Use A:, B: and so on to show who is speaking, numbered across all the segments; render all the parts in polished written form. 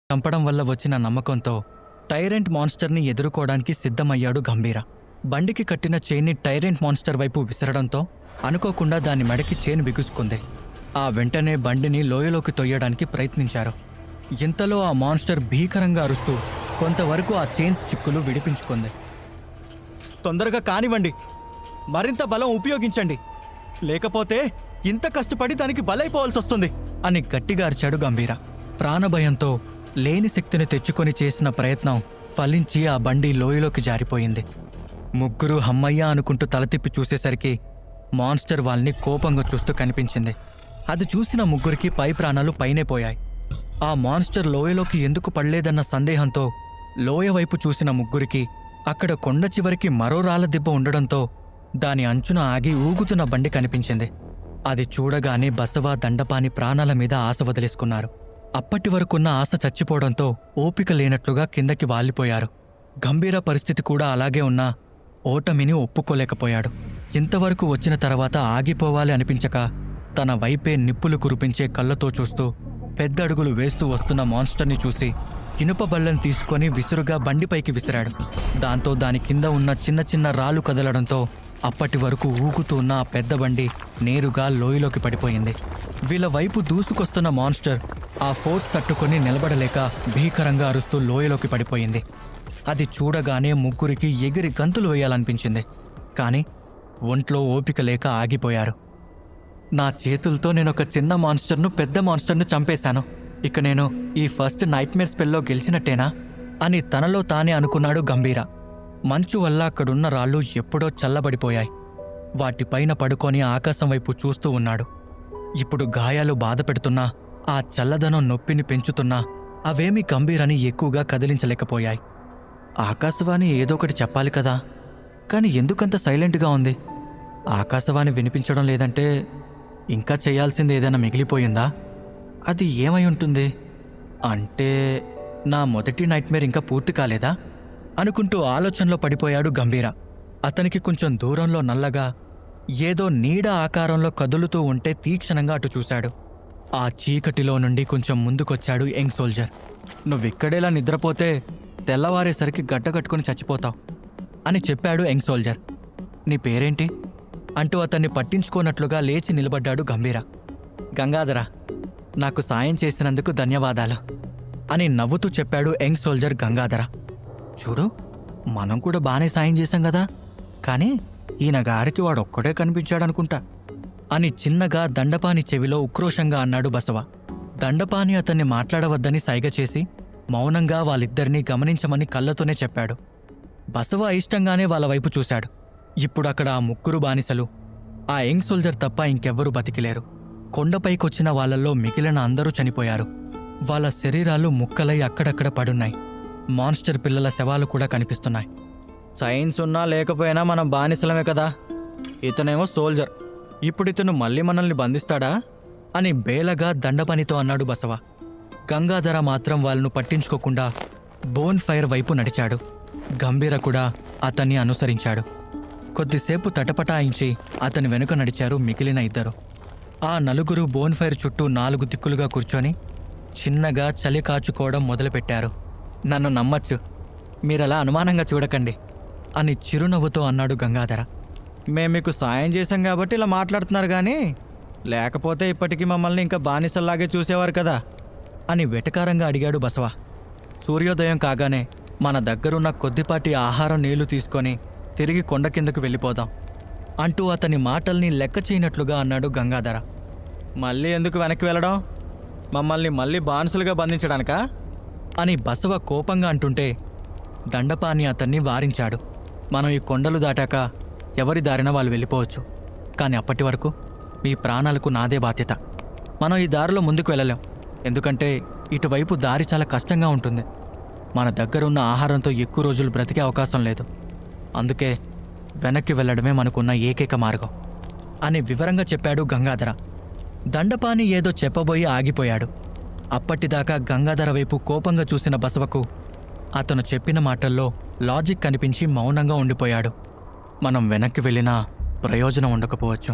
A: చంపడం వల్ల వచ్చిన నమ్మకంతో టైరెంట్ మాన్స్టర్ని ఎదుర్కోవడానికి సిద్ధమయ్యాడు గంభీర. బండికి కట్టిన చైన్ని టైరెంట్ మాన్స్టర్ వైపు విసరడంతో అనుకోకుండా దాని మెడకి చైన్ బిగుసుకుంది. ఆ వెంటనే బండిని లోయలోకి తొయ్యడానికి ప్రయత్నించారు. ఇంతలో ఆ మాన్స్టర్ భీకరంగా అరుస్తూ కొంతవరకు ఆ చైన్స్ చిక్కులు విడిపించుకుంది. తొందరగా కానివ్వండి, మరింత బలం ఉపయోగించండి, లేకపోతే ఇంత కష్టపడి దానికి బలైపోవాల్సి వస్తుంది అని గట్టిగా అరిచాడు గంభీర. ప్రాణభయంతో లేని శక్తిని తెచ్చుకొని చేసిన ప్రయత్నం ఫలించి ఆ బండి లోయలోకి జారిపోయింది. ముగ్గురు హమ్మయ్య అనుకుంటూ తలతిప్పి చూసేసరికి మాన్స్టర్ వాళ్ళని కోపంగా చూస్తూ కనిపించింది. అది చూసిన ముగ్గురికి పై ప్రాణాలు పైనే పోయాయి. ఆ మాన్స్టర్ లోయలోకి ఎందుకు పడలేదన్న సందేహంతో లోయ వైపు చూసిన ముగ్గురికి అక్కడ కొండ చివరికి మరో రాళ్ల దిబ్బ ఉండడంతో దాని అంచున ఆగి ఊగుతున్న బండి కనిపించింది. అది చూడగానే బసవ, దండపాని ప్రాణాల మీద ఆశ వదిలేసుకున్నారు. అప్పటి వరకున్న ఆశ చచ్చిపోవడంతో ఓపిక లేనట్లుగా కిందకి వాలిపోయారు. గంభీర పరిస్థితి కూడా అలాగే ఉన్నా ఓటమిని ఒప్పుకోలేకపోయాడు. ఇంతవరకు వచ్చిన తర్వాత ఆగిపోవాలి అనిపించక తన వైపే నిప్పులు కురిపించే కళ్ళతో చూస్తూ పెద్ద అడుగులు వేస్తూ వస్తున్న మాన్స్టర్ని చూసి ఇనుప బళ్ళని తీసుకొని విసురుగా బండిపైకి విసిరాడు. దాంతో దాని కింద ఉన్న చిన్న చిన్న రాళ్ళు కదలడంతో అప్పటి వరకు ఊగుతూ ఉన్న ఆ పెద్ద బండి నేరుగా లోయలోకి పడిపోయింది. వీళ్ళ వైపు దూసుకొస్తున్న మాన్స్టర్ ఆ ఫోర్స్ తట్టుకొని నిలబడలేక భీకరంగా అరుస్తూ లోయలోకి పడిపోయింది. అది చూడగానే ముగ్గురికి ఎగిరి గంతులు వేయాలనిపించింది. కానీ ఒంట్లో ఓపిక లేక ఆగిపోయారు. నా చేతులతో నేనొక చిన్న మాన్స్టర్ను పెద్ద మాన్స్టర్ను చంపేశాను, ఇక నేను ఈ ఫస్ట్ నైట్మేర్ స్పెల్లో గెలిచినట్టేనా అని తనలో తానే అనుకున్నాడు గంభీర. మంచు వల్ల అక్కడున్న రాళ్ళు ఎప్పుడో చల్లబడిపోయాయి. వాటిపైన పడుకొని ఆకాశం వైపు చూస్తూ ఉన్నాడు. ఇప్పుడు గాయాలు బాధ పెడుతున్నా, ఆ చల్లదనం నొప్పిని పెంచుతున్నా అవేమీ గంభీరని ఎక్కువగా కదిలించలేకపోయాయి. ఆకాశవాణి ఏదో ఒకటి చెప్పాలి కదా, కానీ ఎందుకంత సైలెంట్గా ఉంది? ఆకాశవాణి వినిపించడం లేదంటే ఇంకా చేయాల్సింది ఏదైనా మిగిలిపోయిందా? అది ఏమై ఉంటుంది? అంటే నా మొదటి నైట్మేర్ ఇంకా పూర్తి కాలేదా అనుకుంటూ ఆలోచనలో పడిపోయాడు గంభీర. అతనికి కొంచెం దూరంలో నల్లగా ఏదో నీడ ఆకారంలో కదులుతూ ఉంటే తీక్షణంగా అటు చూశాడు. ఆ చీకటిలో నుండి కొంచెం ముందుకొచ్చాడు యంగ్ సోల్జర్. నువ్విక్కడేలా నిద్రపోతే తెల్లవారేసరికి గడ్డకట్టుకుని చచ్చిపోతావు అని చెప్పాడు యంగ్ సోల్జర్. నీ పేరేంటి అంటూ అతన్ని పట్టించుకోనట్లుగా లేచి నిలబడ్డాడు గంభీర. గంగాధర, నాకు సాయం చేసినందుకు ధన్యవాదాలు అని నవ్వుతూ చెప్పాడు యంగ్ సోల్జర్ గంగాధర. చూడు, మనం కూడా బానే సాయం చేశాం కదా, కానీ ఈయన గారికి వాడొక్కడే కనిపించాడనుకుంటా అని చిన్నగా దండపాని చెవిలో ఉక్రోషంగా అన్నాడు బసవ. దండపాని అతన్ని మాట్లాడవద్దని సైగ చేసి మౌనంగా వాళ్ళిద్దరినీ గమనించమని కళ్ళతోనే చెప్పాడు. బసవ ఇష్టంగానే వాళ్ళ వైపు చూశాడు. ఇప్పుడు అక్కడ ఆ ముగ్గురు బానిసలు, ఆ యంగ్ సోల్జర్ తప్ప ఇంకెవ్వరూ బతికిలేరు. కొండపైకొచ్చిన వాళ్ళల్లో మిగిలిన అందరూ చనిపోయారు. వాళ్ళ శరీరాలు ముక్కలై అక్కడక్కడ పడున్నాయి. మాన్స్టర్ పిల్లల శవాలు కూడా కనిపిస్తున్నాయి. సైన్స్ ఉన్నా లేకపోయినా మనం బానిసలమే కదా, ఇతనేమో సోల్జర్, ఇప్పుడు ఇతను మళ్ళీ మనల్ని బంధిస్తాడా అని బేలగా దండపనితో అన్నాడు బసవ. గంగాధర మాత్రం వాళ్ళను పట్టించుకోకుండా బోన్ ఫైర్ వైపు నడిచాడు. గంభీర కూడా అతన్ని అనుసరించాడు. కొద్దిసేపు తటపటాయించి అతని వెనుక నడిచారు మిగిలిన ఇద్దరు. ఆ నలుగురు బోన్ ఫైర్ చుట్టూ 4 దిక్కులుగా కూర్చొని చిన్నగా చలి కాచుకోవడం మొదలుపెట్టారు. నన్ను నమ్మచ్చు, మీరలా అనుమానంగా చూడకండి అని చిరునవ్వుతో అన్నాడు గంగాధర. మేము మీకు సాయం చేశాం కాబట్టి ఇలా మాట్లాడుతున్నారు, కానీ లేకపోతే ఇప్పటికీ మమ్మల్ని ఇంకా బానిసల్లాగే చూసేవారు కదా అని వెటకారంగా అడిగాడు బసవ. సూర్యోదయం కాగానే మన దగ్గరున్న కొద్దిపాటి ఆహారం, నీళ్లు తీసుకొని తిరిగి కొండ కిందకు వెళ్ళిపోదాం అంటూ అతని మాటల్ని లెక్క చేయనట్లుగా అన్నాడు గంగాధర. మళ్ళీ ఎందుకు వెనక్కి వెళ్ళడం? మమ్మల్ని మళ్ళీ బానిసలుగా బంధించడానికా అని బసవ కోపంగా అంటుంటే దండపాని అతన్ని వారించాడు. మనం ఈ కొండలు దాటాక ఎవరి దారిన వాళ్ళు వెళ్ళిపోవచ్చు, కానీ అప్పటి వరకు మీ ప్రాణాలకు నాదే బాధ్యత. మనం ఈ దారిలో ముందుకు వెళ్ళలేం, ఎందుకంటే ఇటువైపు దారి చాలా కష్టంగా ఉంటుంది. మన దగ్గరున్న ఆహారంతో ఎక్కువ రోజులు బ్రతికే అవకాశం లేదు. అందుకే వెనక్కి వెళ్ళడమే మనకున్న ఏకైక మార్గం అని వివరంగా చెప్పాడు గంగాధర. దండపాని ఏదో చెప్పబోయి ఆగిపోయాడు. అప్పటిదాకా గంగాధర వైపు కోపంగా చూసిన బసవకు అతను చెప్పిన మాటల్లో లాజిక్ కనిపించి మౌనంగా ఉండిపోయాడు. మనం వెనక్కి వెళ్ళినా ప్రయోజనం ఉండకపోవచ్చు,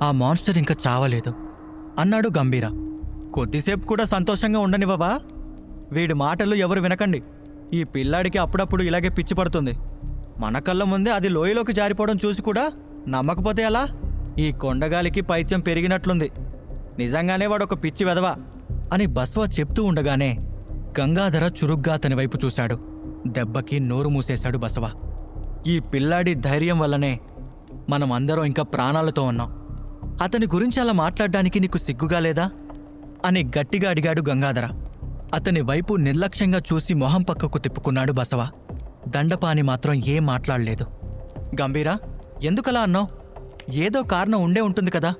A: ఆ మాన్స్టర్ ఇంకా చావలేదు అన్నాడు గంభీర. కొద్దిసేపు కూడా సంతోషంగా ఉండని బాబా, వీడి మాటలు ఎవరు వినకండి. ఈ పిల్లాడికి అప్పుడప్పుడు ఇలాగే పిచ్చి పడుతుంది. మన కళ్ళ ముందే అది లోయలోకి జారిపోవడం చూసి కూడా నమ్మకపోతే ఎలా? ఈ కొండగాలికి పైత్యం పెరిగినట్లుంది. నిజంగానే వాడొక పిచ్చి వెధవా అని బస్వ చెప్తూ ఉండగానే గంగాధర చురుగ్గా అతని వైపు చూశాడు. దెబ్బకి నోరు మూసేశాడు బసవ. ఈ పిల్లాడి ధైర్యం వల్లనే మనం అందరం ఇంకా ప్రాణాలతో ఉన్నాం. అతని గురించి అలా మాట్లాడడానికి నీకు సిగ్గుగా లేదా అని గట్టిగా అడిగాడు గంగాధర. అతని వైపు నిర్లక్ష్యంగా చూసి మొహం పక్కకు తిప్పుకున్నాడు బసవ. దండపాని మాత్రం ఏం మాట్లాడలేదు. గంభీరా, ఎందుకలా అన్నావు? ఏదో కారణం ఉండే ఉంటుంది కదా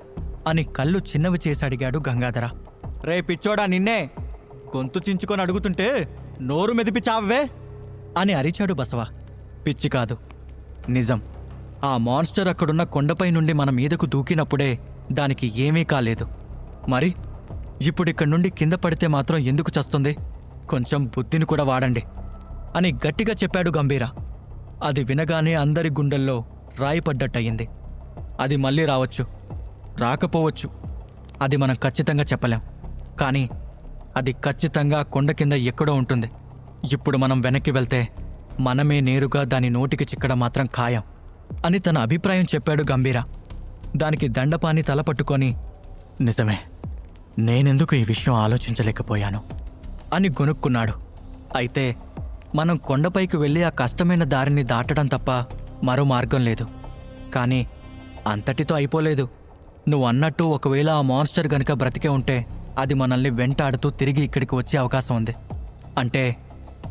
A: అని కళ్ళు చిన్నవి చేసి అడిగాడు గంగాధర. రే పిచ్చోడా, నిన్నే గొంతు చించుకొని అడుగుతుంటే నోరు మెదిపి చావే అని అరిచాడు బసవ. పిచ్చి కాదు, నిజం. ఆ మాన్స్టర్ అక్కడున్న కొండపై నుండి మన మీదకు దూకినప్పుడే దానికి ఏమీ కాలేదు. మరి ఇప్పుడిక్కడి నుండి కింద పడితే మాత్రం ఎందుకు చస్తుంది? కొంచెం బుద్ధిని కూడా వాడండి అని గట్టిగా చెప్పాడు గంభీర. అది వినగానే అందరి గుండెల్లో రాయి పడ్డట్టయింది. అది మళ్ళీ రావచ్చు, రాకపోవచ్చు. అది మనం ఖచ్చితంగా చెప్పలేం. కానీ అది ఖచ్చితంగా కొండ కింద ఎక్కడో ఉంటుంది. ఇప్పుడు మనం వెనక్కి వెళ్తే మనమే నేరుగా దాని నోటికి చిక్కడం మాత్రం ఖాయం అని తన అభిప్రాయం చెప్పాడు గంభీర. దానికి దండపాని తలపట్టుకొని, నిజమే, నేనెందుకు ఈ విషయం ఆలోచించలేకపోయాను అని గొనుక్కున్నాడు. అయితే మనం కొండపైకి వెళ్ళి ఆ కష్టమైన దారిని దాటడం తప్ప మరో మార్గం లేదు. కానీ అంతటితో అయిపోలేదు. నువ్వు అన్నట్టు ఒకవేళ ఆ మాన్స్టర్ గనుక బ్రతికే ఉంటే అది మనల్ని వెంటాడుతూ తిరిగి ఇక్కడికి వచ్చే అవకాశం ఉంది. అంటే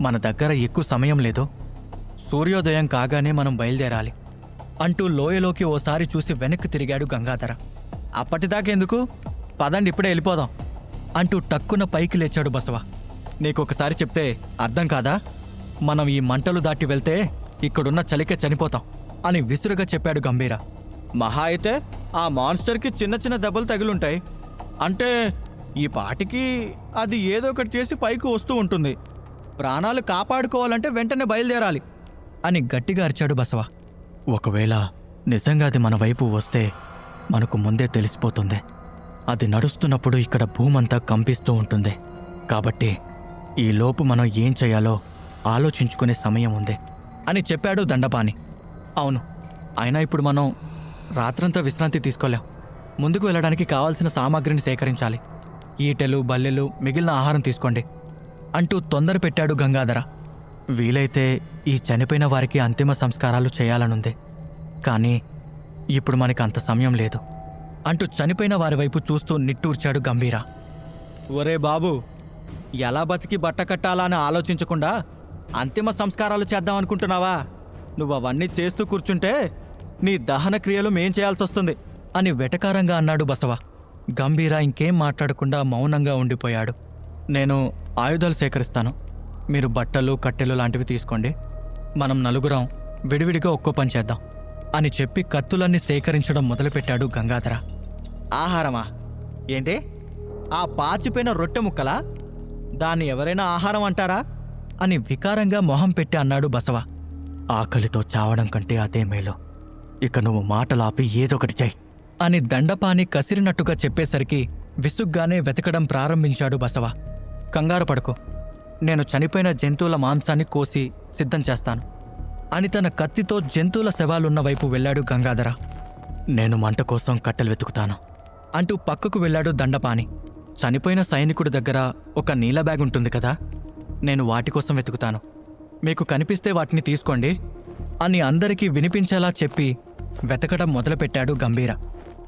A: మన దగ్గర ఎక్కువ సమయం లేదు. సూర్యోదయం కాగానే మనం బయలుదేరాలి అంటూ లోయలోకి ఓసారి చూసి వెనక్కి తిరిగాడు గంగాధర. అప్పటిదాకెందుకు, పదండి ఇప్పుడే వెళ్ళిపోదాం అంటూ టక్కున పైకి లేచాడు బసవ. నీకొకసారి చెప్తే అర్థం కాదా? మనం ఈ మంటలు దాటి వెళ్తే ఇక్కడున్న చలికే చనిపోతాం అని విసురుగా చెప్పాడు గంభీర. మహా అయితే ఆ మాన్స్టర్కి చిన్న చిన్న దెబ్బలు తగిలుంటాయి. అంటే ఈ పాటికి అది ఏదో ఒకటి చేసి పైకి వస్తూ ఉంటుంది. ప్రాణాలు కాపాడుకోవాలంటే వెంటనే బయలుదేరాలి అని గట్టిగా అరిచాడు బసవ. ఒకవేళ నిజంగా అది మన వైపు వస్తే మనకు ముందే తెలిసిపోతుంది. అది నడుస్తున్నప్పుడు ఇక్కడ భూమంతా కంపిస్తూ ఉంటుంది. కాబట్టి ఈ లోపు మనం ఏం చేయాలో ఆలోచించుకునే సమయం ఉంది అని చెప్పాడు దండపాని. అవును, అయినా ఇప్పుడు మనం రాత్రంతా విశ్రాంతి తీసుకోలేం. ముందుకు వెళ్ళడానికి కావాల్సిన సామాగ్రిని సేకరించాలి. ఈటెలు, బల్లెలు, మిగిలిన ఆహారం తీసుకోండి అంటూ తొందర పెట్టాడు గంగాధర. వీలైతే ఈ చనిపోయిన వారికి అంతిమ సంస్కారాలు చేయాలనుంది. కానీ ఇప్పుడు మనకి అంత సమయం లేదు అంటూ చనిపోయిన వారి వైపు చూస్తూ నిట్టూర్చాడు గంభీర. ఒరే బాబు, ఎలా బతికి బట్ట కట్టాలా అని ఆలోచించకుండా అంతిమ సంస్కారాలు చేద్దామనుకుంటున్నావా? నువ్వు అవన్నీ చేస్తూ కూర్చుంటే నీ దహన క్రియలు మేం చేయాల్సి వస్తుంది అని వెటకారంగా అన్నాడు బసవ. గంభీర ఇంకేం మాట్లాడకుండా మౌనంగా ఉండిపోయాడు. నేను ఆయుధాలు సేకరిస్తాను, మీరు బట్టలు, కట్టెలు లాంటివి తీసుకోండి. మనం నలుగురం విడివిడిగా ఒక్కో పని చేద్దాం అని చెప్పి కత్తులన్నీ సేకరించడం మొదలుపెట్టాడు గంగాధర. ఆహారమా? ఏంటి, ఆ పాచిపోయిన రొట్టె ముక్కలా? దాన్ని ఎవరైనా ఆహారం అంటారా అని వికారంగా మొహం పెట్టి అన్నాడు బసవ. ఆకలితో చావడం కంటే అదే మేలు. ఇక నువ్వు మాటలాపి ఏదొకటి చెయ్ అని దండపాని కసిరినట్టుగా చెప్పేసరికి విసుగ్గానే వెతకడం ప్రారంభించాడు బసవ. కంగారు పడుకో, నేను చనిపోయిన జంతువుల మాంసాన్ని కోసి సిద్ధం చేస్తాను అని తన కత్తితో జంతువుల శవాలున్న వైపు వెళ్ళాడు గంగాధర. నేను మంట కోసం కట్టెలు వెతుకుతాను అంటూ పక్కకు వెళ్ళాడు దండపాని. చనిపోయిన సైనికుడి దగ్గర ఒక నీల బ్యాగ్ ఉంటుంది కదా, నేను వాటి కోసం వెతుకుతాను. మీకు కనిపిస్తే వాటిని తీసుకోండి అని అందరికీ వినిపించేలా చెప్పి వెతకడం మొదలుపెట్టాడు గంభీర.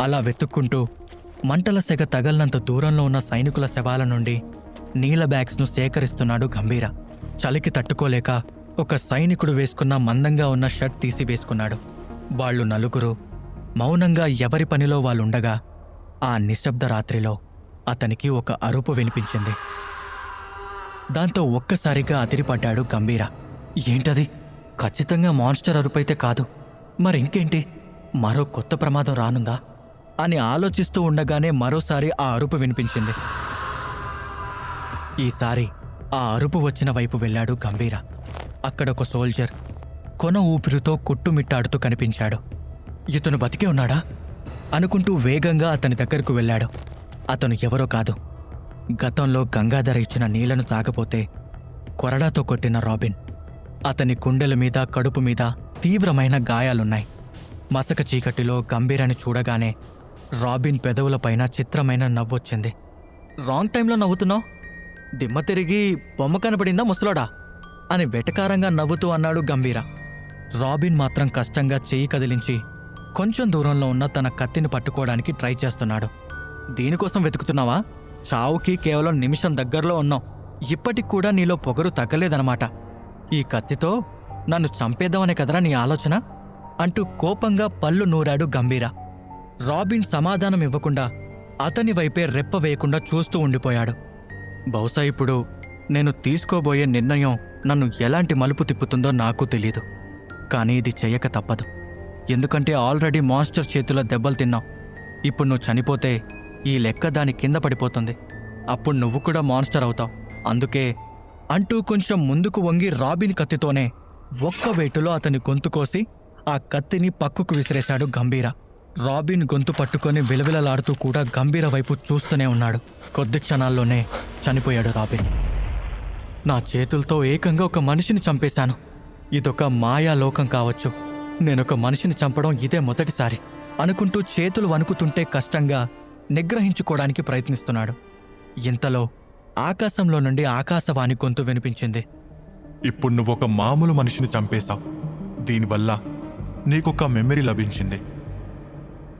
A: అలా వెతుక్కుంటూ మంటల సెగ తగలనంత దూరంలో ఉన్న సైనికుల శవాల నుండి నీల బ్యాగ్స్ను సేకరిస్తున్నాడు గంభీర. చలికి తట్టుకోలేక ఒక సైనికుడు వేసుకున్న మందంగా ఉన్న షర్ట్ తీసి వేసుకున్నాడు. వాళ్ళు నలుగురు మౌనంగా ఎవరి పనిలో వాళ్ళుండగా ఆ నిశ్శబ్ద రాత్రిలో అతనికి ఒక అరుపు వినిపించింది. దాంతో ఒక్కసారిగా అదిరిపడ్డాడు గంభీర. ఏంటది? ఖచ్చితంగా మాన్స్టర్ అరుపైతే కాదు, మరింకేంటి? మరో కొత్త ప్రమాదం రానుందా అని ఆలోచిస్తూ ఉండగానే మరోసారి ఆ అరుపు వినిపించింది. ఈసారి ఆ అరుపు వచ్చిన వైపు వెళ్ళాడు గంభీర. అక్కడొక సోల్జర్ కొన ఊపిరితో కొట్టుమిట్టాడుతూ కనిపించాడు. ఇతను బతికే ఉన్నాడా అనుకుంటూ వేగంగా అతని దగ్గరకు వెళ్ళాడు. అతను ఎవరో కాదు, గతంలో గంగాధర ఇచ్చిన నీళ్లను తాగపోతే కొరడాతో కొట్టిన రాబిన్. అతని కుండెల మీద, కడుపు మీద తీవ్రమైన గాయాలున్నాయి. మసక చీకటిలో గంభీరాన్ని చూడగానే రాబిన్ పెదవులపైన చిత్రమైన నవ్వొచ్చింది. రాంగ్ టైంలో నవ్వుతున్నావు? దిమ్మ తిరిగి బొమ్మ కనపడిందా ముసలోడా అని వెటకారంగా నవ్వుతూ అన్నాడు గంభీర. రాబిన్ మాత్రం కష్టంగా చెయ్యి కదిలించి కొంచెం దూరంలో ఉన్న తన కత్తిని పట్టుకోవడానికి ట్రై చేస్తున్నాడు. దీనికోసం వెతుకుతున్నావా? చావుకి కేవలం నిమిషం దగ్గరలో ఉన్నావు. ఇప్పటికి కూడా నీలో పొగరు తగ్గలేదన్నమాట. ఈ కత్తితో నన్ను చంపేద్దామనే కదరా నీ ఆలోచన అంటూ కోపంగా పళ్ళు నూరాడు గంభీర. రాబిన్ సమాధానం ఇవ్వకుండా అతని వైపే రెప్ప వేయకుండా చూస్తూ ఉండిపోయాడు. బహుశా ఇప్పుడు నేను తీసుకోబోయే నిర్ణయం నన్ను ఎలాంటి మలుపు తిప్పుతుందో నాకు తెలీదు. కానీ ఇది చెయ్యక తప్పదు. ఎందుకంటే ఆల్రెడీ మాన్స్టర్ చేతిలో దెబ్బలు తిన్నావు. ఇప్పుడు నువ్వు చనిపోతే ఈ లెక్క దాని కింద పడిపోతుంది. అప్పుడు నువ్వు కూడా మాన్స్టర్ అవుతావు. అందుకే అంటూ కొంచెం ముందుకు వంగి రాబిన్ కత్తితోనే ఒక్క వేటులో అతని గొంతు కోసి ఆ కత్తిని పక్కకు విసిరేశాడు గంభీర. రాబిన్ గొంతు పట్టుకొని విలవిలలాడుతూ కూడా గంభీర వైపు చూస్తూనే ఉన్నాడు. కొద్ది క్షణాల్లోనే చనిపోయాడు రాబిన్. నా చేతులతో ఏకంగా ఒక మనిషిని చంపేశాను. ఇదొక మాయాలోకం కావచ్చు. నేనొక మనిషిని చంపడం ఇదే మొదటిసారి అనుకుంటూ చేతులు వణుకుతుంటే కష్టంగా నిగ్రహించుకోవడానికి ప్రయత్నిస్తున్నాడు. ఇంతలో ఆకాశంలో నుండి ఆకాశవాణి గొంతు వినిపించింది.
B: ఇప్పుడు నువ్వొక మామూలు మనిషిని చంపేశావు. దీనివల్ల నీకొక మెమరీ లభించింది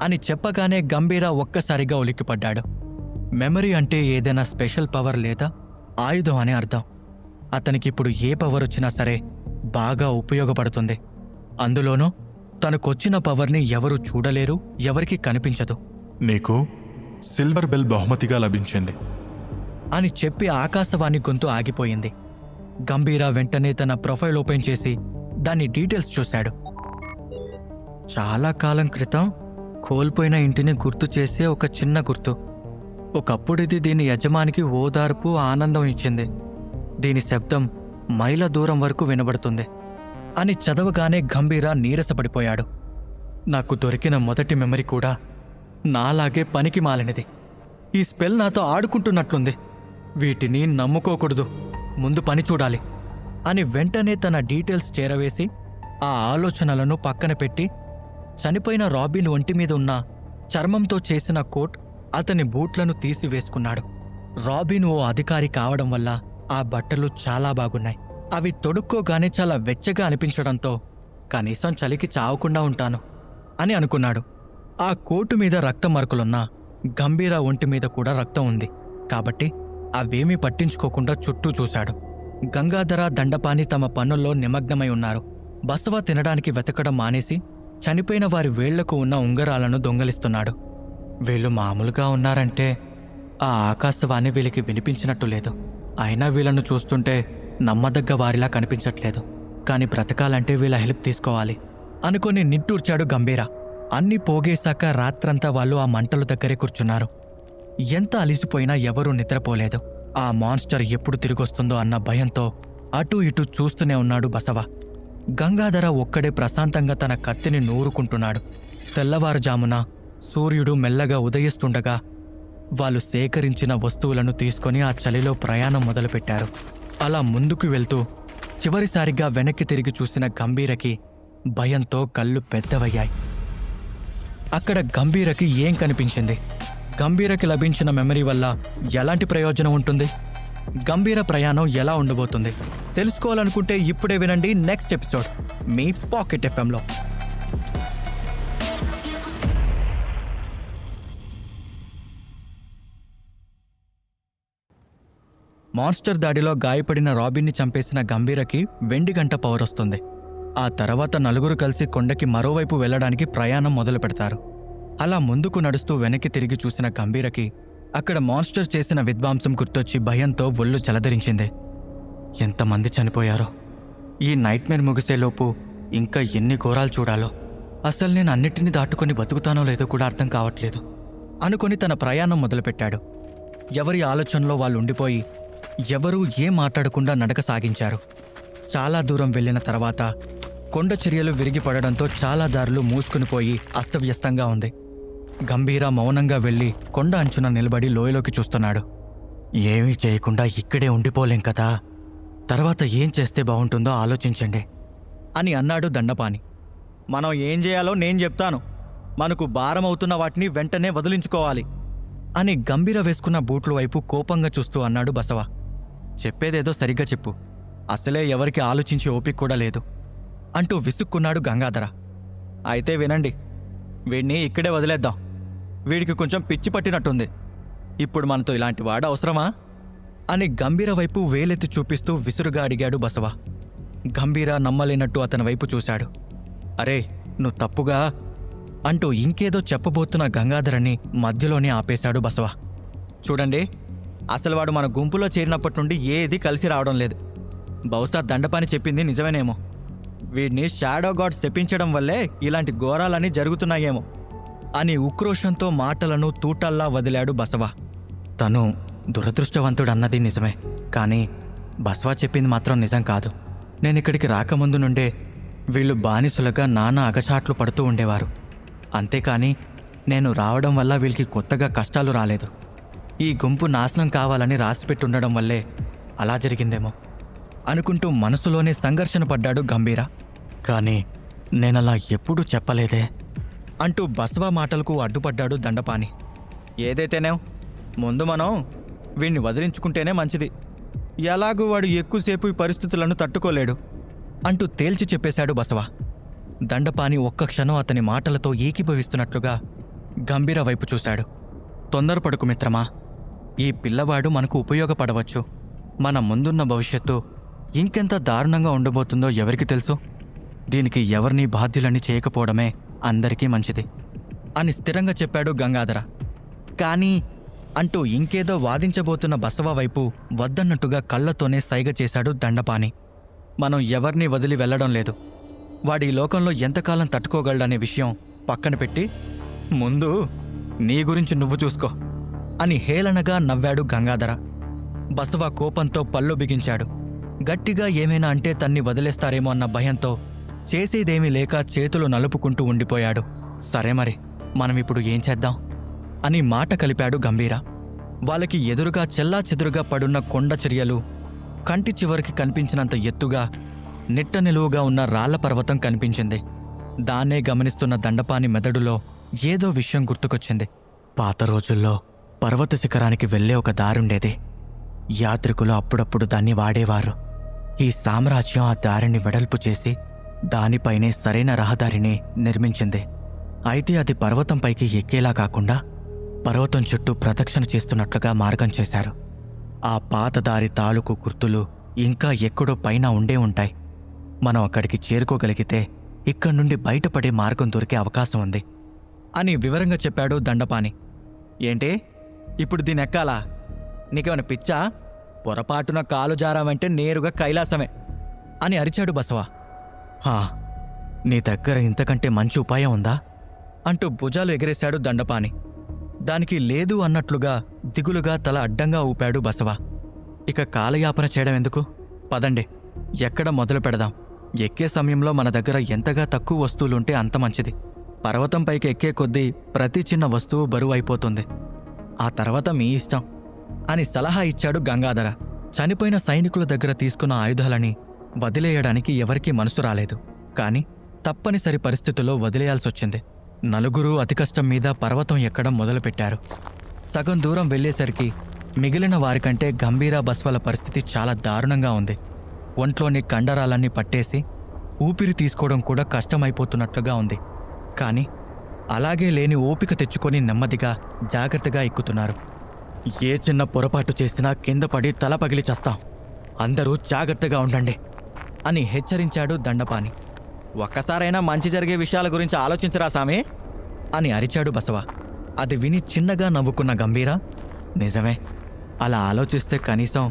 A: అని చెప్పగానే గంభీర ఒక్కసారిగా ఉలిక్కిపడ్డాడు. మెమరీ అంటే ఏదైనా స్పెషల్ పవర్ లేదా ఆయుధం అని అర్థం. అతనికిప్పుడు ఏ పవర్ వచ్చినా సరే బాగా ఉపయోగపడుతుంది. అందులోనూ తనకొచ్చిన పవర్ని ఎవరూ చూడలేరు, ఎవరికీ కనిపించదు.
B: నీకు సిల్వర్ బెల్ బహుమతిగా లభించింది
A: అని చెప్పి ఆకాశవాణి గొంతు ఆగిపోయింది. గంభీర వెంటనే తన ప్రొఫైల్ ఓపెన్ చేసి దాని డీటెయిల్స్ చూశాడు. చాలా కాలం క్రితం కోల్పోయిన ఇంటిని గుర్తు చేసే ఒక చిన్న గుర్తు. ఒకప్పుడిది దీని యజమానికి ఓదార్పు, ఆనందం ఇచ్చింది. దీని శబ్దం మైళ్ళ దూరం వరకు వినబడుతుంది అని చదవగానే గంభీర నీరసపడిపోయాడు. నాకు దొరికిన మొదటి మెమరీ కూడా నాలాగే పనికి మాలినది. ఈ స్పెల్ నాతో ఆడుకుంటున్నట్లుంది. వీటిని నమ్ముకోకూడదు, ముందు పని చూడాలి అని వెంటనే తన డీటెయిల్స్ చేరవేసి ఆ ఆలోచనలను పక్కన పెట్టి చనిపోయిన రాబిన్ ఒంటి మీద ఉన్న చర్మంతో చేసిన కోట్, అతని బూట్లను తీసివేసుకున్నాడు. రాబిన్ ఓ అధికారి కావడం వల్ల ఆ బట్టలు చాలా బాగున్నాయి. అవి తొడుక్కోగానే చాలా వెచ్చగా అనిపించడంతో కనీసం చలికి చావకుండా ఉంటాను అని అనుకున్నాడు. ఆ కోటు మీద రక్త మరకలున్నా గంభీర ఒంటి మీద కూడా రక్తం ఉంది కాబట్టి అవేమీ పట్టించుకోకుండా చుట్టూ చూశాడు. గంగాధర, దండపాని తమ పనుల్లో నిమగ్నమై ఉన్నారు. బసవ తినడానికి వెతకడం మానేసి చనిపోయిన వారి వేళ్లకు ఉన్న ఉంగరాలను దొంగలిస్తున్నాడు. వీళ్ళు మామూలుగా ఉన్నారంటే ఆ ఆకాశవాణి వీళ్ళకి వినిపించినట్టు లేదు. అయినా వీళ్ళను చూస్తుంటే నమ్మదగ్గ వారిలా కనిపించట్లేదు. కాని బ్రతకాలంటే వీళ్ళ హెల్ప్ తీసుకోవాలి అనుకొని నిట్టూర్చాడు గంభీర. అన్నీ పోగేశాక రాత్రంతా వాళ్ళు ఆ మంటల దగ్గరే కూర్చున్నారు. ఎంత అలిసిపోయినా ఎవరూ నిద్రపోలేదు. ఆ మాన్స్టర్ ఎప్పుడు తిరిగొస్తుందో అన్న భయంతో అటూ ఇటూ చూస్తూనే ఉన్నాడు బసవ. గంగాధర ఒక్కడే ప్రశాంతంగా తన కత్తిని నూరుకుంటున్నాడు. తెల్లవారుజామున సూర్యుడు మెల్లగా ఉదయిస్తుండగా వాళ్ళు సేకరించిన వస్తువులను తీసుకొని ఆ చలిలో ప్రయాణం మొదలుపెట్టారు. అలా ముందుకు వెళ్తూ చివరిసారిగా వెనక్కి తిరిగి చూసిన గంభీరకి భయంతో కళ్ళు పెద్దవయ్యాయి. అక్కడ గంభీరకి ఏం కనిపించింది? గంభీరకి లభించిన మెమరీ వల్ల ఎలాంటి ప్రయోజనం ఉంటుంది? గంభీర ప్రయాణం ఎలా ఉండబోతుంది తెలుసుకోవాలనుకుంటే ఇప్పుడే వినండి నెక్స్ట్ ఎపిసోడ్ మీ పాకెట్ ఎఫ్ఎంలో. మాన్స్టర్ దాడిలో గాయపడిన రాబిన్ని చంపేసిన గంభీరకి వెండి గంట పవర్ వస్తుంది. ఆ తర్వాత నలుగురు కలిసి కొండకి మరోవైపు వెళ్లడానికి ప్రయాణం మొదలు పెడతారు. అలా ముందుకు నడుస్తూ వెనక్కి తిరిగి చూసిన గంభీరకి అక్కడ మాన్స్టర్ చేసిన విధ్వంసం గుర్తొచ్చి భయంతో ఒళ్ళు చలదరించింది. ఎంతమంది చనిపోయారో! ఈ నైట్మేర్ ముగిసేలోపు ఇంకా ఎన్ని ఘోరాలు చూడాలో! అసలు నేను అన్నిటినీ దాటుకొని బతుకుతానో లేదో కూడా అర్థం కావట్లేదు అనుకొని తన ప్రయాణం మొదలుపెట్టాడు. ఎవరి ఆలోచనలో వాళ్ళు ఉండిపోయి ఎవరూ ఏం మాట్లాడకుండా నడక సాగించారు. చాలా దూరం వెళ్ళిన తర్వాత కొండ చర్యలు విరిగిపడడంతో చాలా దారులు మూసుకునిపోయి అస్తవ్యస్తంగా ఉంది. గంభీర మౌనంగా వెళ్ళి కొండ అంచున నిలబడి లోయలోకి చూస్తున్నాడు. ఏమీ చేయకుండా ఇక్కడే ఉండిపోలేం కదా తర్వాత ఏం చేస్తే బాగుంటుందో ఆలోచించండి అని అన్నాడు దండపాని. మనం ఏం చేయాలో నేను చెప్తాను. మనకు భారం అవుతున్న వాటిని వెంటనే వదిలించుకోవాలి అని గంభీర వేసుకున్న బూట్ల వైపు కోపంగా చూస్తూ అన్నాడు బసవ. చెప్పేదేదో సరిగ్గా చెప్పు, అసలే ఎవరికి ఆలోచించే ఓపిక కూడా లేదు అంటూ విసుక్కున్నాడు గంగాధర. అయితే వినండి, వీడిని ఇక్కడే వదిలేద్దాం. వీడికి కొంచెం పిచ్చి పట్టినట్టుంది. ఇప్పుడు మనతో ఇలాంటి వాడు అవసరమా అని గంభీర వైపు వేలెత్తి చూపిస్తూ విసురుగా అడిగాడు బసవ. గంభీర నమ్మలేనట్టు అతని వైపు చూశాడు. అరే, నువ్వు తప్పుగా అంటూ ఇంకేదో చెప్పబోతున్న గంగాధరని మధ్యలోనే ఆపేశాడు బసవ. చూడండి, అసలు వాడు మన గుంపులో చేరినప్పటి నుండి ఏది కలిసి రావడం లేదు. బహుశా దండపాని చెప్పింది నిజమేనేమో. వీడిని షాడో గాడ్ శపించడం వల్లే ఇలాంటి ఘోరాలన్నీ జరుగుతున్నాయేమో అని ఉక్రోషంతో మాటలను తూటల్లా వదిలాడు బసవ. తను దురదృష్టవంతుడన్నది నిజమే, కానీ బసవ చెప్పింది మాత్రం నిజం కాదు. నేనిక్కడికి రాకముందు నుండే వీళ్ళు బానిసలుగా నానా అగచాట్లు పడుతూ ఉండేవారు. అంతేకాని నేను రావడం వల్ల వీళ్ళకి కొత్తగా కష్టాలు రాలేదు. ఈ గుంపు నాశనం కావాలని రాసిపెట్టుండడం వల్లే అలా జరిగిందేమో అనుకుంటూ మనసులోనే సంఘర్షణ పడ్డాడు గంభీర. కానీ నేనలా ఎప్పుడూ చెప్పలేదే అంటూ బసవ మాటలకు అడ్డుపడ్డాడు దండపాని. ఏదైతేనేం, ముందు మనం వీణ్ణి వదిలించుకుంటేనే మంచిది. ఎలాగూ వాడు ఎక్కువసేపు ఈ పరిస్థితులను తట్టుకోలేడు అంటూ తేల్చి చెప్పేశాడు బసవ. దండపాని ఒక్క క్షణం అతని మాటలతో ఏకీభవిస్తున్నట్లుగా గంభీర వైపు చూశాడు. తొందరపడుకు మిత్రమా, ఈ పిల్లవాడు మనకు ఉపయోగపడవచ్చు. మన ముందున్న భవిష్యత్తు ఇంకెంత దారుణంగా ఉండబోతుందో ఎవరికి తెలుసు. దీనికి ఎవరినీ బాధ్యులని చేయకపోవడమే అందరికీ మంచిది అని స్థిరంగా చెప్పాడు గంగాధర. కానీ అంటూ ఇంకేదో వాదించబోతున్న బసవ వైపు వద్దన్నట్టుగా కళ్ళతోనే సైగ చేశాడు దండపాని. మనం ఎవరినీ వదిలి వెళ్లడం లేదు. వాడి లోకంలో ఎంతకాలం తట్టుకోగలడనే విషయం పక్కన పెట్టి ముందు నీ గురించి నువ్వు చూసుకో అని హేళనగా నవ్వాడు గంగాధర. బసవ కోపంతో పళ్ళు బిగించాడు. గట్టిగా ఏమైనా అంటే తన్ని వదిలేస్తారేమో అన్న భయంతో చేసేదేమీ లేక చేతులు నలుపుకుంటూ ఉండిపోయాడు. సరే మరి, మనమిప్పుడు ఏం చేద్దాం అని మాట కలిపాడు గంభీర. వాళ్ళకి ఎదురుగా చెల్లాచెదురుగా పడున్న కొండ చర్యలు, కంటి చివరికి కనిపించినంత ఎత్తుగా నిట్ట నిలువుగా ఉన్న రాళ్ల పర్వతం కనిపించింది. దాన్నే గమనిస్తున్న దండపాని మెదడులో ఏదో విషయం గుర్తుకొచ్చింది. పాత రోజుల్లో పర్వత శిఖరానికి వెళ్లే ఒక దారుండేది. యాత్రికులు అప్పుడప్పుడు దాన్ని వాడేవారు. ఈ సామ్రాజ్యం ఆ దారిని వెడల్పు చేసి దానిపైనే సరైన రహదారిని నిర్మించింది. అయితే అది పర్వతంపైకి ఎక్కేలా కాకుండా పర్వతం చుట్టూ ప్రదక్షిణ చేస్తున్నట్లుగా మార్గం చేశారు. ఆ పాత దారి తాలూకు గుర్తులు ఇంకా ఎక్కడో పైన ఉండే ఉంటాయి. మనం అక్కడికి చేరుకోగలిగితే ఇక్కడి నుండి బయటపడే మార్గం దొరికే అవకాశం ఉంది అని వివరంగా చెప్పాడు దండపాని. ఏంటి, ఇప్పుడు దీని ఎక్కాలా? నీకేమైనా పిచ్చా? పొరపాటున కాలు జారావంటే నేరుగా కైలాసమే అని అరిచాడు బసవ. నీ దగ్గర ఇంతకంటే మంచి ఉపాయం ఉందా అంటూ భుజాలు ఎగిరేశాడు దండపాని. దానికి లేదు అన్నట్లుగా దిగులుగా తల అడ్డంగా ఊపాడు బసవ. ఇక కాలయాపన చేయడం ఎందుకు? పదండి, ఎక్కడ మొదలు పెడదాం. ఎక్కే సమయంలో మన దగ్గర ఎంతగా తక్కువ వస్తువులుంటే అంత మంచిది. పర్వతంపైకి ఎక్కే కొద్దీ ప్రతి చిన్న వస్తువు బరువు అయిపోతుంది. ఆ తర్వాత మీ ఇష్టం అని సలహా ఇచ్చాడు గంగాధర. చనిపోయిన సైనికుల దగ్గర తీసుకున్న ఆయుధాలని వదిలేయడానికి ఎవరికీ మనసు రాలేదు. కాని తప్పనిసరి పరిస్థితుల్లో వదిలేయాల్సొచ్చింది. నలుగురు అతి కష్టం మీద పర్వతం ఎక్కడం మొదలుపెట్టారు. సగం దూరం వెళ్లేసరికి మిగిలిన వారికంటే గంభీర బస్వల పరిస్థితి చాలా దారుణంగా ఉంది. ఒంట్లోని కండరాలన్నీ పట్టేసి ఊపిరి తీసుకోవడం కూడా కష్టమైపోతున్నట్లుగా ఉంది. కాని అలాగే లేని ఓపిక తెచ్చుకొని నెమ్మదిగా జాగ్రత్తగా ఎక్కుతున్నారు. ఏ చిన్న పొరపాటు చేసినా కింద పడి తల పగిలి చస్తాం. అందరూ జాగ్రత్తగా ఉండండి అని హెచ్చరించాడు దండపాని. ఒక్కసారైనా మంచి జరిగే విషయాల గురించి ఆలోచించరా సామి అని అరిచాడు బసవ. అది విని చిన్నగా నవ్వుకున్న గంభీర, నిజమే, అలా ఆలోచిస్తే కనీసం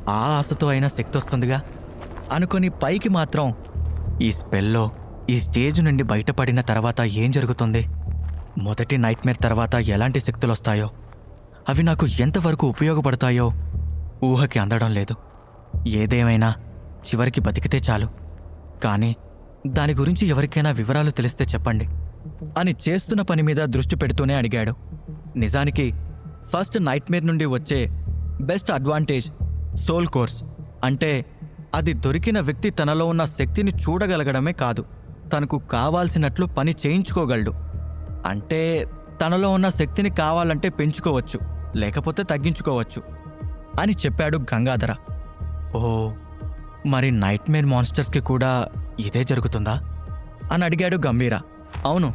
A: ఆ ఆశతో అయినా శక్తి వస్తుందిగా అనుకొని పైకి మాత్రం ఈ స్పెల్లో ఈ స్టేజ్ నుండి బయటపడిన తర్వాత ఏం జరుగుతుంది, మొదటి నైట్మేర్ తర్వాత ఎలాంటి శక్తులొస్తాయో, అవి నాకు ఎంతవరకు ఉపయోగపడతాయో ఊహకి అందడం లేదు. ఏదేమైనా చివరికి బతికితే చాలు. కానీ దాని గురించి ఎవరికైనా వివరాలు తెలిస్తే చెప్పండి అని చేస్తున్న పని మీద దృష్టి పెడుతూనే అడిగాడు. నిజానికి ఫస్ట్ నైట్మేర్ నుండి వచ్చే బెస్ట్ అడ్వాంటేజ్ సోల్ కోర్స్, అంటే అది దొరికిన వ్యక్తి తనలో ఉన్న శక్తిని చూడగలగడమే కాదు, తనకు కావాల్సినట్లు పని చేయించుకోగలడు. అంటే తనలో ఉన్న శక్తిని కావాలంటే పెంచుకోవచ్చు, లేకపోతే తగ్గించుకోవచ్చు అని చెప్పాడు గంగాధర. ఓ, మరి నైట్మేర్ మాన్స్టర్స్కి కూడా ఇదే జరుగుతుందా అని అడిగాడు గంభీర. అవును,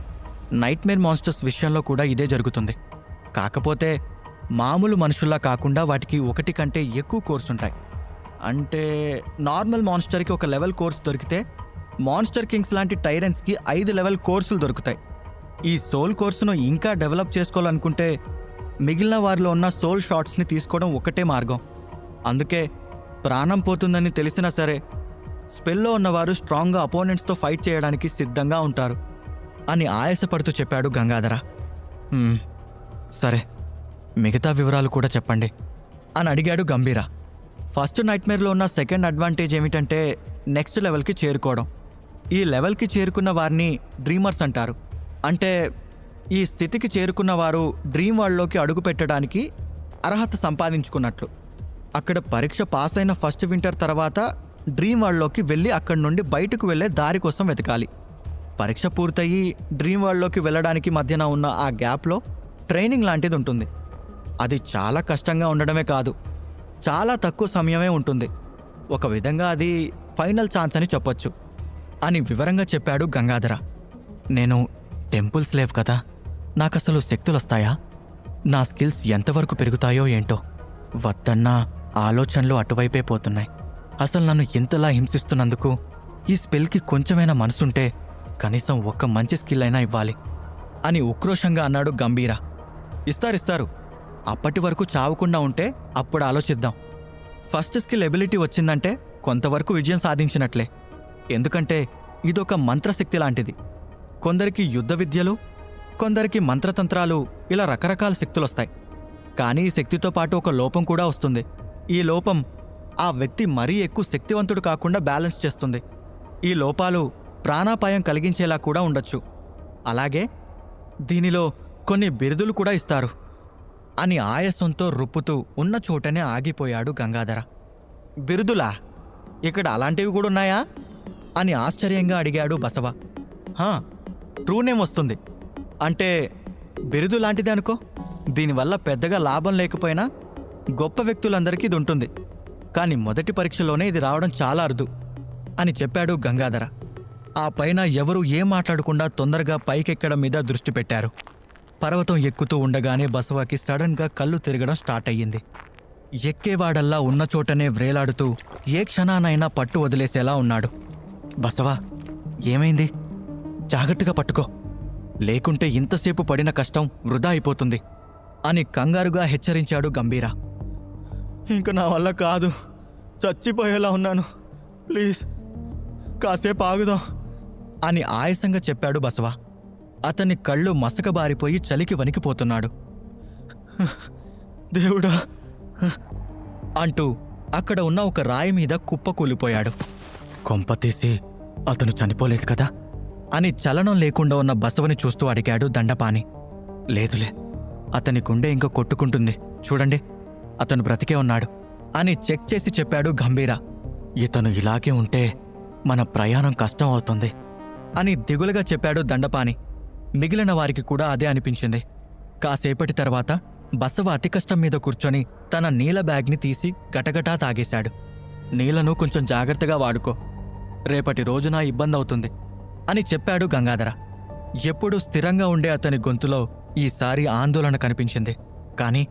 A: నైట్మేర్ మాన్స్టర్స్ విషయంలో కూడా ఇదే జరుగుతుంది. కాకపోతే మామూలు మనుషుల్లా కాకుండా వాటికి ఒకటి కంటే ఎక్కువ కోర్సు ఉంటాయి. అంటే నార్మల్ మాన్స్టర్కి ఒక లెవెల్ కోర్స్ దొరికితే మాన్స్టర్ కింగ్స్ లాంటి టైరెంట్స్కి 5 లెవెల్ కోర్సులు దొరుకుతాయి. ఈ సోల్ కోర్సును ఇంకా డెవలప్ చేసుకోవాలనుకుంటే మిగిలిన వారిలో ఉన్న సోల్ షాట్స్ని తీసుకోవడం ఒకటే మార్గం. అందుకే ప్రాణం పోతుందని తెలిసినా సరే స్పెల్లో ఉన్నవారు స్ట్రాంగ్గా అపోనెంట్స్తో ఫైట్ చేయడానికి సిద్ధంగా ఉంటారు అని ఆయాసపడుతూ చెప్పాడు గంగాధర. సరే, మిగతా వివరాలు కూడా చెప్పండి అని అడిగాడు గంభీర. ఫస్ట్ నైట్మేర్లో ఉన్న సెకండ్ అడ్వాంటేజ్ ఏమిటంటే నెక్స్ట్ లెవెల్కి చేరుకోవడం. ఈ లెవెల్కి చేరుకున్న వారిని డ్రీమర్స్ అంటారు. అంటే ఈ స్థితికి చేరుకున్న వారు డ్రీమ్ వరల్డ్లోకి అడుగు పెట్టడానికి అర్హత సంపాదించుకున్నట్లు. అక్కడ పరీక్ష పాస్ అయిన ఫస్ట్ వింటర్ తర్వాత డ్రీమ్ వరల్డ్లోకి వెళ్ళి అక్కడి నుండి బయటకు వెళ్ళే దారి కోసం వెతకాలి. పరీక్ష పూర్తయి డ్రీమ్ వరల్డ్లోకి వెళ్ళడానికి మధ్యన ఉన్న ఆ గ్యాప్లో ట్రైనింగ్ లాంటిది ఉంటుంది. అది చాలా కష్టంగా ఉండడమే కాదు, చాలా తక్కువ సమయమే ఉంటుంది. ఒక విధంగా అది ఫైనల్ ఛాన్స్ అని చెప్పొచ్చు అని వివరంగా చెప్పాడు గంగాధర. నేను టెంపుల్ స్లేవ్ కదా, నాకసలు శక్తులొస్తాయా? నా స్కిల్స్ ఎంతవరకు పెరుగుతాయో ఏంటో వద్దన్న ఆలోచనలు అటువైపే పోతున్నాయి. అసలు నన్ను ఇంతలా హింసిస్తున్నందుకు ఈ స్పెల్కి కొంచెమైనా మనసుంటే కనీసం ఒక్క మంచి స్కిల్ అయినా ఇవ్వాలి అని ఉక్రోషంగా అన్నాడు గంభీర. ఇస్తారు, అప్పటి వరకు చావకుండా ఉంటే అప్పుడు ఆలోచిద్దాం. ఫస్ట్ స్కిల్ ఎబిలిటీ వచ్చిందంటే కొంతవరకు విజయం సాధించినట్లే. ఎందుకంటే ఇదొక మంత్రశక్తి లాంటిది. కొందరికి యుద్ధ విద్యలు, కొందరికి మంత్రతంత్రాలు, ఇలా రకరకాల శక్తులొస్తాయి. కానీ ఈ శక్తితో పాటు ఒక లోపం కూడా వస్తుంది. ఈ లోపం ఆ వ్యక్తి మరీ ఎక్కువ శక్తివంతుడు కాకుండా బ్యాలెన్స్ చేస్తుంది. ఈ లోపాలు ప్రాణాపాయం కలిగించేలా కూడా ఉండొచ్చు. అలాగే దీనిలో కొన్ని బిరుదులు కూడా ఇస్తారు అని ఆయాసంతో రుప్పుతూ ఉన్న చోటనే ఆగిపోయాడు గంగాధర. బిరుదులా? ఇక్కడ అలాంటివి కూడా ఉన్నాయా అని ఆశ్చర్యంగా అడిగాడు బసవ. ట్రూ నేమ్ వస్తుంది. అంటే బిరుదు లాంటిది అనుకో. దీనివల్ల పెద్దగా లాభం లేకపోయినా గొప్ప వ్యక్తులందరికీ ఇది ఉంటుంది. కానీ మొదటి పరీక్షలోనే ఇది రావడం చాలా అరుదు అని చెప్పాడు గంగాధర. ఆ పైన ఎవరూ ఏం మాట్లాడకుండా తొందరగా పైకెక్కడం మీద దృష్టి పెట్టారు. పర్వతం ఎక్కుతూ ఉండగానే బసవకి సడన్గా కళ్ళు తిరగడం స్టార్ట్ అయ్యింది. ఎక్కేవాడల్లా ఉన్న చోటనే వ్రేలాడుతూ ఏ క్షణానైనా పట్టు వదిలేసేలా ఉన్నాడు. బసవా, ఏమైంది? జాగ్రత్తగా పట్టుకో, లేకుంటే ఇంతసేపు పడిన కష్టం వృధా అయిపోతుంది అని కంగారుగా హెచ్చరించాడు గంభీర. ఇంక నా వల్ల కాదు, చచ్చిపోయేలా ఉన్నాను, ప్లీజ్ కాసేపు ఆగుదాం అని ఆయాసంగా చెప్పాడు బసవ. అతని కళ్ళు మసకబారిపోయి చలికి వణికిపోతున్నాడు. దేవుడా అంటూ అక్కడ ఉన్న ఒక రాయి మీద కుప్పకూలిపోయాడు. కొంపతీసి అతను చనిపోలేదు కదా అని చలనం లేకుండా ఉన్న బసవని చూస్తూ అడిగాడు దండపాని. లేదులే, అతని గుండె ఇంకా కొట్టుకుంటుంది, చూడండి అతను బ్రతికే ఉన్నాడు అని చెక్ చేసి చెప్పాడు గంభీర. ఇతను ఇలాగే ఉంటే మన ప్రయాణం కష్టం అవుతుంది అని దిగులుగా చెప్పాడు దండపాని. మిగిలిన వారికి కూడా అదే అనిపించింది. కాసేపటి తర్వాత బసవ అతి కష్టం మీద కూర్చొని తన నీల బ్యాగ్ని తీసి గటగటా తాగేశాడు. నీళ్లను కొంచెం జాగ్రత్తగా వాడుకో, రేపటి రోజున ఇబ్బంది అవుతుంది అని చెప్పాడు గంగాధర. ఎప్పుడూ స్థిరంగా ఉండే అతని గొంతులో ఈసారి ఆందోళన కనిపించింది. కాని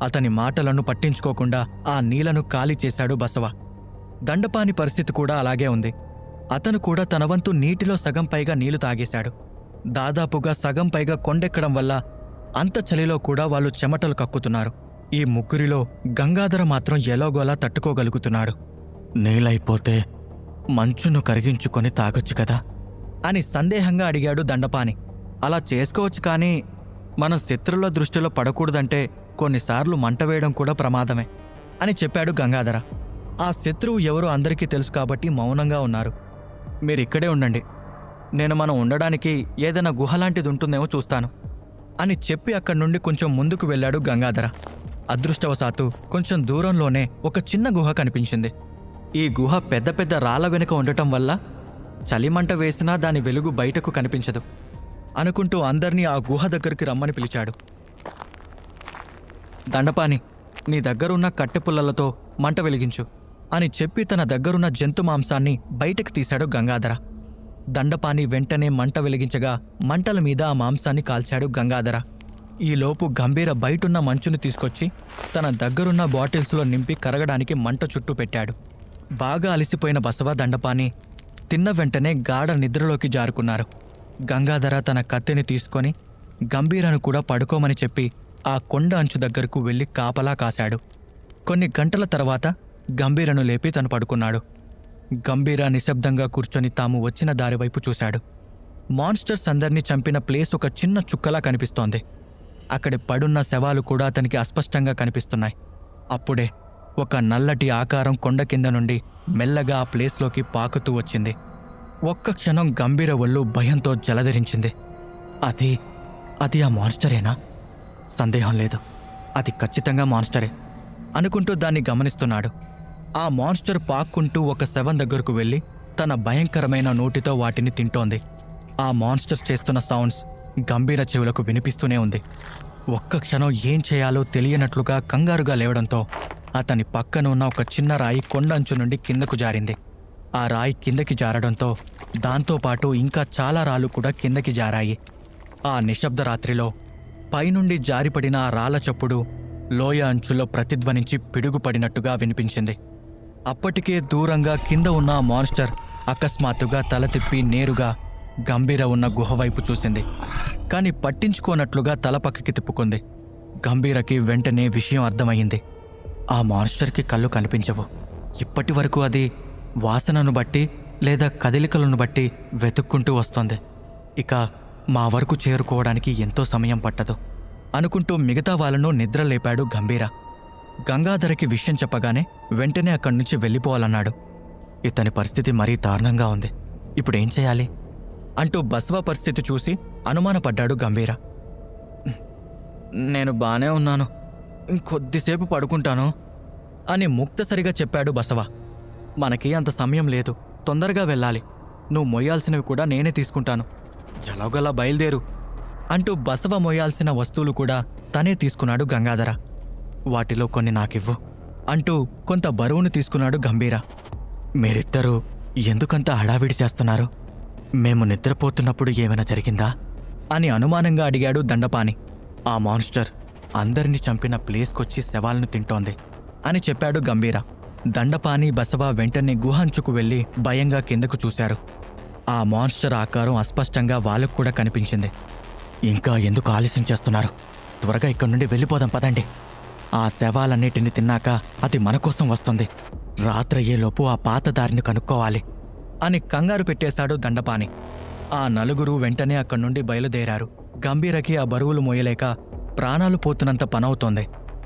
A: అతని మాటలను పట్టించుకోకుండా ఆ నీళ్లను ఖాళీ చేశాడు బసవ. దండపాని పరిస్థితి కూడా అలాగే ఉంది. అతను కూడా తన వంతు నీటిలో సగం పైగా నీళ్లు తాగేశాడు. దాదాపుగా సగం పైగా కొండెక్కడం వల్ల అంత చలిలో కూడా వాళ్ళు చెమటలు కక్కుతున్నారు. ఈ ముగ్గురిలో గంగాధర మాత్రం ఎలాగోలా తట్టుకోగలుగుతున్నాడు. నీళ్ళైపోతే మంచును కరిగించుకొని తాగొచ్చు కదా అని సందేహంగా అడిగాడు దండపాని. అలా చేసుకోవచ్చు, కానీ మనం శత్రువుల దృష్టిలో పడకూడదంటే కొన్నిసార్లు మంట వేయడం కూడా ప్రమాదమే అని చెప్పాడు గంగాధర. ఆ శత్రువు ఎవరో అందరికీ తెలుసు కాబట్టి మౌనంగా ఉన్నారు. మీరిక్కడే ఉండండి, నేను మనం ఉండడానికి ఏదైనా గుహలాంటిది ఉంటుందేమో చూస్తాను అని చెప్పి అక్కడి నుండి కొంచెం ముందుకు వెళ్ళాడు గంగాధర. అదృష్టవశాత్తు కొంచెం దూరంలోనే ఒక చిన్న గుహ కనిపించింది. ఈ గుహ పెద్ద పెద్ద రాళ్ళ వెనుక ఉండటం వల్ల చలిమంట వేసినా దాని వెలుగు బయటకు కనిపించదు అనుకుంటూ అందర్నీ ఆ గుహ దగ్గరికి రమ్మని పిలిచాడు. దండపాని, నీ దగ్గరున్న కట్టెపుల్లలతో మంట వెలిగించు అని చెప్పి తన దగ్గరున్న జంతు మాంసాన్ని బయటకు తీశాడు గంగాధర. దండపాని వెంటనే మంట వెలిగించగా మంటల మీద ఆ మాంసాన్ని కాల్చాడు గంగాధర. ఈలోపు గంభీర బయటున్న మంచును తీసుకొచ్చి తన దగ్గరున్న బాటిల్స్లో నింపి కరగడానికి మంట చుట్టూ పెట్టాడు. బాగా అలసిపోయిన బసవ, దండపాని తిన్న వెంటనే గాఢ నిద్రలోకి జారుకున్నారు. గంగాధర తన కత్తిని తీసుకొని గంభీరను కూడా పడుకోమని చెప్పి ఆ కొండ అంచు దగ్గరకు వెళ్ళి కాపలా కాశాడు. కొన్ని గంటల తర్వాత గంభీరను లేపి తను పడుకున్నాడు. గంభీర నిశ్శబ్దంగా కూర్చొని తాము వచ్చిన దారివైపు చూశాడు. మాన్స్టర్స్ అందర్నీ చంపిన ప్లేస్ ఒక చిన్న చుక్కలా కనిపిస్తోంది. అక్కడి పడున్న శవాలు కూడా అతనికి అస్పష్టంగా కనిపిస్తున్నాయి. అప్పుడే ఒక నల్లటి ఆకారం కొండ కింద నుండి మెల్లగా ఆ ప్లేస్లోకి పాకుతూ వచ్చింది. ఒక్క క్షణం గంభీర ఒళ్ళు భయంతో జలధరించింది. అది ఆ మాన్స్టరేనా? సందేహం లేదు, అది ఖచ్చితంగా మాన్స్టరే అనుకుంటూ దాన్ని గమనిస్తున్నాడు. ఆ మాన్స్టర్ పాక్కుంటూ ఒక శవం దగ్గరకు వెళ్ళి తన భయంకరమైన నోటితో వాటిని తింటోంది. ఆ మాన్స్టర్స్ చేస్తున్న సౌండ్స్ గంభీర చెవులకు వినిపిస్తూనే ఉంది. ఒక్క క్షణం ఏం చేయాలో తెలియనట్లుగా కంగారుగా లేవడంతో అతని పక్కన ఉన్న ఒక చిన్న రాయి కొండంచు నుండి కిందకు జారింది. ఆ రాయి కిందకి జారడంతో దాంతోపాటు ఇంకా చాలా రాళ్ళు కూడా కిందకి జారాయి. ఆ నిశ్శబ్ద రాత్రిలో పైనుండి జారిపడిన ఆ రాళ్ల చప్పుడు లోయ అంచులో ప్రతిధ్వనించి పిడుగుపడినట్టుగా వినిపించింది. అప్పటికే దూరంగా కింద ఉన్న ఆ మాన్స్టర్ అకస్మాత్తుగా తల తిప్పి నేరుగా గంభీర ఉన్న గుహవైపు చూసింది. కాని పట్టించుకోనట్లుగా తల పక్కకి తిప్పుకుంది. గంభీరకి వెంటనే విషయం అర్థమయ్యింది. ఆ మాన్స్టర్కి కళ్ళు కనిపించవు. ఇప్పటి వరకు అది వాసనను బట్టి లేదా కదలికలను బట్టి వెతుక్కుంటూ వస్తోంది. ఇక మా వరకు చేరుకోవడానికి ఎంతో సమయం పట్టదు అనుకుంటూ మిగతా వాళ్ళను నిద్రలేపాడు గంభీర. గంగాధరకి విషయం చెప్పగానే వెంటనే అక్కడి నుంచి వెళ్ళిపోవాలన్నాడు. ఇతని పరిస్థితి మరీ దారుణంగా ఉంది, ఇప్పుడేం చేయాలి అంటూ బసవ పరిస్థితి చూసి అనుమానపడ్డాడు గంభీర. నేను బానే ఉన్నాను, ఇంకొద్దిసేపు పడుకుంటాను అని ముక్తసరిగా చెప్పాడు బసవ. మనకి అంత సమయం లేదు, తొందరగా వెళ్ళాలి. నువ్వు మొయ్యాల్సినవి కూడా నేనే తీసుకుంటాను, ఎలాగోలా బయలుదేరు అంటూ బసవ మోయాల్సిన వస్తువులు కూడా తనే తీసుకున్నాడు గంగాధర. వాటిలో కొన్ని నాకివ్వు అంటూ కొంత బరువును తీసుకున్నాడు గంభీర. మీరిద్దరూ ఎందుకంత హడావిడి చేస్తున్నారు? మేము నిద్రపోతున్నప్పుడు ఏమైనా జరిగిందా అని అనుమానంగా అడిగాడు దండపాని. ఆ మాన్స్టర్ అందరినీ చంపిన ప్లేస్కొచ్చి శవాలను తింటోంది అని చెప్పాడు గంభీర. దండపాని, బసవ వెంటనే గుహంచుకు వెళ్లి భయంగా కిందకు చూశారు. ఆ మాన్స్టర్ ఆకారం అస్పష్టంగా వాళ్ళకు కూడా కనిపించింది. ఇంకా ఎందుకు ఆలస్యం చేస్తున్నారు? త్వరగా ఇక్కడి నుండి వెళ్ళిపోదాం పదండి. ఆ శవాలన్నిటిని తిన్నాక అది మన కోసం వస్తుంది. రాత్రయ్యేలోపు ఆ పాత దారిని కనుక్కోవాలి అని కంగారు పెట్టేశాడు దండపాని. ఆ నలుగురు వెంటనే అక్కడి నుండి బయలుదేరారు. గంభీరకి ఆ బరువులు మోయలేక ప్రాణాలు పోతున్నంత పనవుతోంది.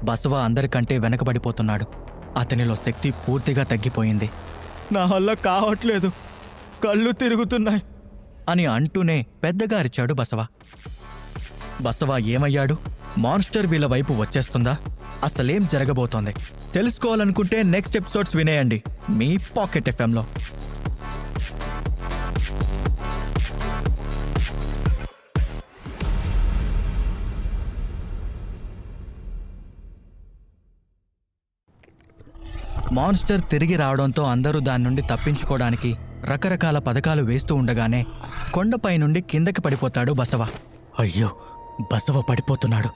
A: బసవ అందరికంటే వెనకబడిపోతున్నాడు. అతనిలో శక్తి పూర్తిగా తగ్గిపోయింది. నా వల్ల కావట్లేదు, కళ్ళు తిరుగుతున్నాయి అని అంటూనే పెద్దగా అరిచాడు బసవ. బసవ ఏమయ్యాడు? మాన్స్టర్ వీళ్ళ వైపు వచ్చేస్తుందా? అసలేం జరగబోతోంది తెలుసుకోవాలనుకుంటే నెక్స్ట్ ఎపిసోడ్స్ వినేయండి మీ పాకెట్ ఎఫ్ఎంలో. మాన్స్టర్ తిరిగి రావడంతో అందరూ దాని నుండి తప్పించుకోవడానికి రకరకాల పథకాలు వేస్తూ ఉండగానే కొండపై నుండి కిందకి పడిపోతాడు బసవ. అయ్యో, బసవ పడిపోతున్నాడు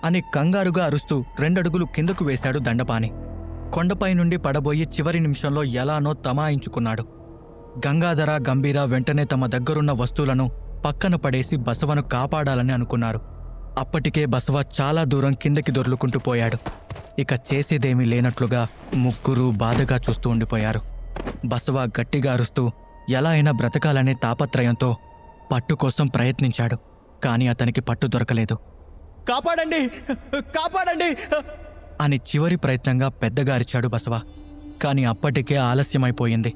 A: అని కంగారుగా అరుస్తూ 2 అడుగులు కిందకు వేశాడు దండపాని. కొండపై నుండి పడబోయి చివరి నిమిషంలో ఎలానో తమాయించుకున్నాడు. గంగాధర, గంభీర వెంటనే తమ దగ్గరున్న వస్తువులను పక్కన పడేసి బసవను కాపాడాలని అనుకున్నారు. అప్పటికే బసవ చాలా దూరం కిందకి దొర్లుకుంటూ పోయాడు. ఇక చేసేదేమీ లేనట్లుగా ముగ్గురు బాధగా చూస్తూ ఉండిపోయారు. బసవ గట్టిగా అరుస్తూ ఎలా అయినా బ్రతకాలనే తాపత్రయంతో పట్టు కోసం ప్రయత్నించాడు. కాని అతనికి పట్టు దొరకలేదు. కాపాడండి, కాపాడండి అని చివరి ప్రయత్నంగా పెద్దగా అరిచాడు బసవ. కాని అప్పటికే ఆలస్యమైపోయింది.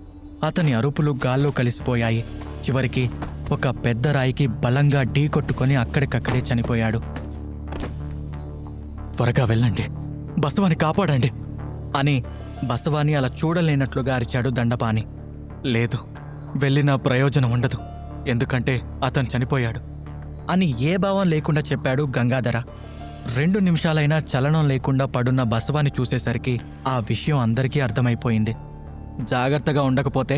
A: అతని అరుపులు గాల్లో కలిసిపోయాయి. చివరికి ఒక పెద్ద రాయికి బలంగా ఢీ కొట్టుకొని అక్కడికక్కడే చనిపోయాడు. త్వరగా వెళ్ళండి, బసవని కాపాడండి అని బసవాని అలా చూడలేనట్లుగా అరిచాడు దండపాని. లేదు, వెళ్ళినా ప్రయోజనం ఉండదు, ఎందుకంటే అతను చనిపోయాడు అని ఏ భావం లేకుండా చెప్పాడు గంగాధర. 2 నిమిషాలైనా చలనం లేకుండా పడున్న బసవాని చూసేసరికి ఆ విషయం అందరికీ అర్థమైపోయింది. జాగ్రత్తగా ఉండకపోతే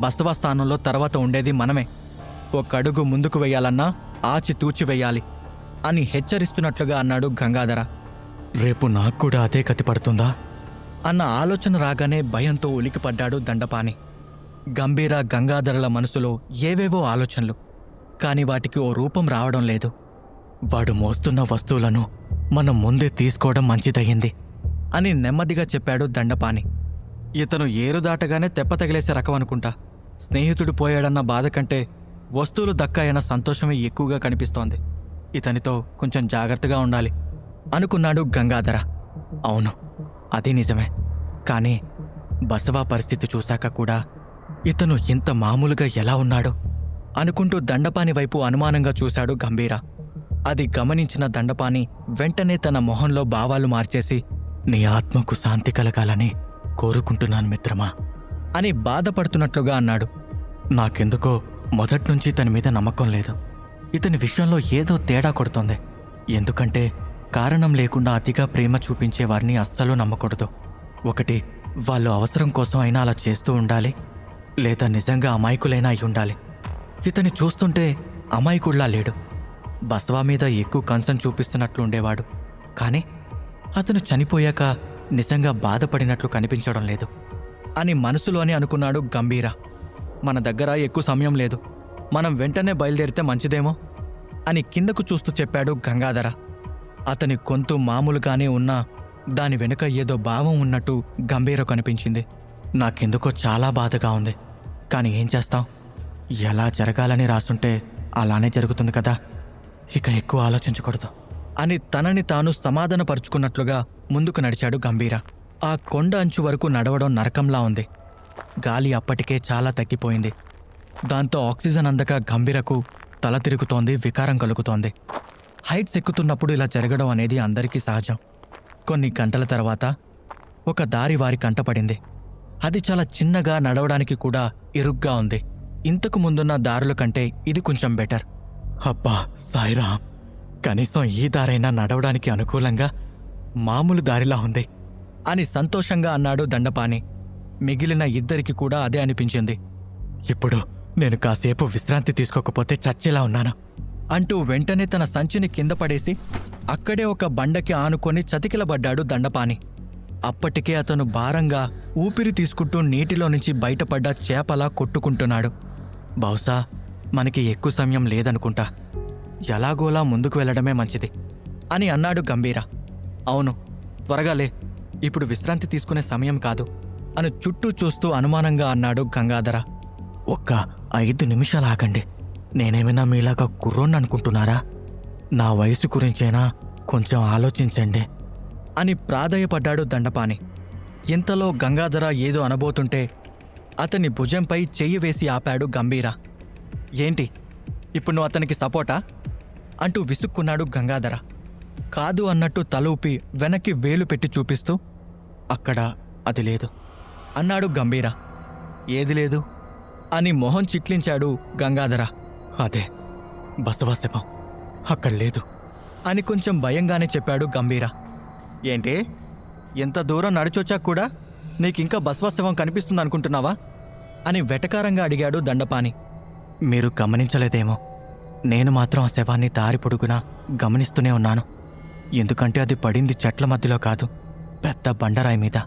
A: బసవ స్థానంలో తర్వాత ఉండేది మనమే. ఒక అడుగు ముందుకు వెయ్యాలన్నా ఆచితూచి వెయ్యాలి అని హెచ్చరిస్తున్నట్లుగా అన్నాడు గంగాధర. రేపు నాకు కూడా అదే గతి పడుతుందా అన్న ఆలోచన రాగానే భయంతో ఉలికిపడ్డాడు దండపాని. గంభీర గంగాధరల మనసులో ఏవేవో ఆలోచనలు, కాని వాటికి ఓ రూపం రావడం లేదు. వాడు మోస్తున్న వస్తువులను మనం ముందే తీసుకోవడం మంచిదయ్యింది అని నెమ్మదిగా చెప్పాడు దండపాని. ఇతను ఏరు దాటగానే తెప్ప తగిలేసే రకం అనుకుంటా. స్నేహితుడు పోయాడన్న బాధ కంటే వస్తువులు దక్కాయన్న సంతోషమే ఎక్కువగా కనిపిస్తోంది. ఇతనితో కొంచెం జాగ్రత్తగా ఉండాలి అనుకున్నాడు గంగాధర. అవును, అది నిజమే. కానీ బసవా పరిస్థితి చూశాక కూడా ఇతను ఇంత మామూలుగా ఎలా ఉన్నాడో అనుకుంటూ దండపాని వైపు అనుమానంగా చూశాడు గంభీర. అది గమనించిన దండపాని వెంటనే తన మొహంలో భావాలు మార్చేసి, నీ ఆత్మకు శాంతి కలగాలని కోరుకుంటున్నాను మిత్రమా అని బాధపడుతున్నట్లుగా అన్నాడు. నాకెందుకో మొదట్నుంచి ఇతని మీద నమ్మకం లేదు. ఇతని విషయంలో ఏదో తేడా కొడుతోంది. ఎందుకంటే కారణం లేకుండా అతిగా ప్రేమ చూపించే వారిని అస్సలు నమ్మకూడదు. ఒకటి, వాళ్ళు అవసరం కోసం అయినా అలా చేస్తూ ఉండాలి, లేదా నిజంగా అమాయకులైనా అయి ఉండాలి. ఇతని చూస్తుంటే అమాయకుడిలా లేడు. బసవా మీద ఎక్కువ కన్సర్న్ చూపిస్తున్నట్లు ఉండేవాడు, కానీ అతను చనిపోయాక నిజంగా బాధపడినట్లు కనిపించడం లేదు అని మనసులోనే అనుకున్నాడు గంభీర. మన దగ్గర ఎక్కువ సమయం లేదు, మనం వెంటనే బయలుదేరితే మంచిదేమో అని కిందకు చూస్తూ చెప్పాడు గంగాధర. అతని గొంతు మామూలుగానే ఉన్నా దాని వెనుక ఏదో భావం ఉన్నట్టు గంభీర కనిపించింది. నాకెందుకో చాలా బాధగా ఉంది, కానీ ఏం చేస్తాం? ఎలా జరగాలని రాసుంటే అలానే జరుగుతుంది కదా, ఇక ఎక్కువ ఆలోచించకూడదు అని తనని తాను సమాధానపరుచుకున్నట్లుగా ముందుకు నడిచాడు గంభీర. ఆ కొండ అంచు వరకు నడవడం నరకంలా ఉంది. గాలి అప్పటికే చాలా తగ్గిపోయింది. దాంతో ఆక్సిజన్ అందక గంభీరకు తల తిరుగుతోంది, వికారం కలుగుతోంది. హైట్స్ ఎక్కుతున్నప్పుడు ఇలా జరగడం అనేది అందరికీ సహజం. కొన్ని గంటల తర్వాత ఒక దారి వారి కంటపడింది. అది చాలా చిన్నగా, నడవడానికి కూడా ఇరుగ్గా ఉంది. ఇంతకు ముందున్న దారుల కంటే ఇది కొంచెం బెటర్. అబ్బా సాయిరాం, కనీసం ఈ దారైనా నడవడానికి అనుకూలంగా మామూలు దారిలా ఉంది అని సంతోషంగా అన్నాడు దండపాని. మిగిలిన ఇద్దరికి కూడా అదే అనిపించింది. ఇప్పుడు నేను కాసేపు విశ్రాంతి తీసుకోకపోతే చచ్చేలా ఉన్నాను అంటూ వెంటనే తన సంచిని కింద పడేసి అక్కడే ఒక బండకి ఆనుకొని చతికిలబడ్డాడు దండపాని. అప్పటికే అతను భారంగా ఊపిరి తీసుకుంటూ నీటిలో నుంచి బయటపడ్డ చేపలా కొట్టుకుంటున్నాడు. బహుశా మనకి ఎక్కువ సమయం లేదనుకుంటా, ఎలాగోలా ముందుకు వెళ్లడమే మంచిది అని అన్నాడు గంభీర. అవును, త్వరగా లే, ఇప్పుడు విశ్రాంతి తీసుకునే సమయం కాదు అని చుట్టూ చూస్తూ అనుమానంగా అన్నాడు గంగాధర. ఒక్క 5 నిమిషాలు ఆగండి, నేనేమైనా మీలాగా కుర్రోన్ని అనుకుంటున్నారా? నా వయసు గురించైనా కొంచెం ఆలోచించండి అని ప్రాధేయపడ్డాడు దండపాని. ఇంతలో గంగాధర ఏదో అనబోతుంటే అతని భుజంపై చెయ్యి వేసి ఆపాడు గంభీర. ఏంటి, ఇప్పుడు నువ్వు అతనికి సపోర్టా అంటూ విసుక్కున్నాడు గంగాధర. కాదు అన్నట్టు తల ఊపి వెనక్కి వేలు పెట్టి చూపిస్తూ, అక్కడ అది లేదు అన్నాడు గంభీర. ఏది లేదు అని మొహం చిట్లించాడు గంగాధర. అదే బసవా శవం, అక్కడ లేదు అని కొంచెం భయంగానే చెప్పాడు గంభీర. ఏంటి, ఎంత దూరం నడిచొచ్చాక కూడా నీకింకా బసవా శవం కనిపిస్తుందనుకుంటున్నావా అని వెటకారంగా అడిగాడు దండపాని. మీరు గమనించలేదేమో, నేను మాత్రం ఆ శవాన్ని దారి పొడుగునా గమనిస్తూనే ఉన్నాను. ఎందుకంటే అది పడింది చెట్ల మధ్యలో కాదు, పెద్ద బండరాయి మీద.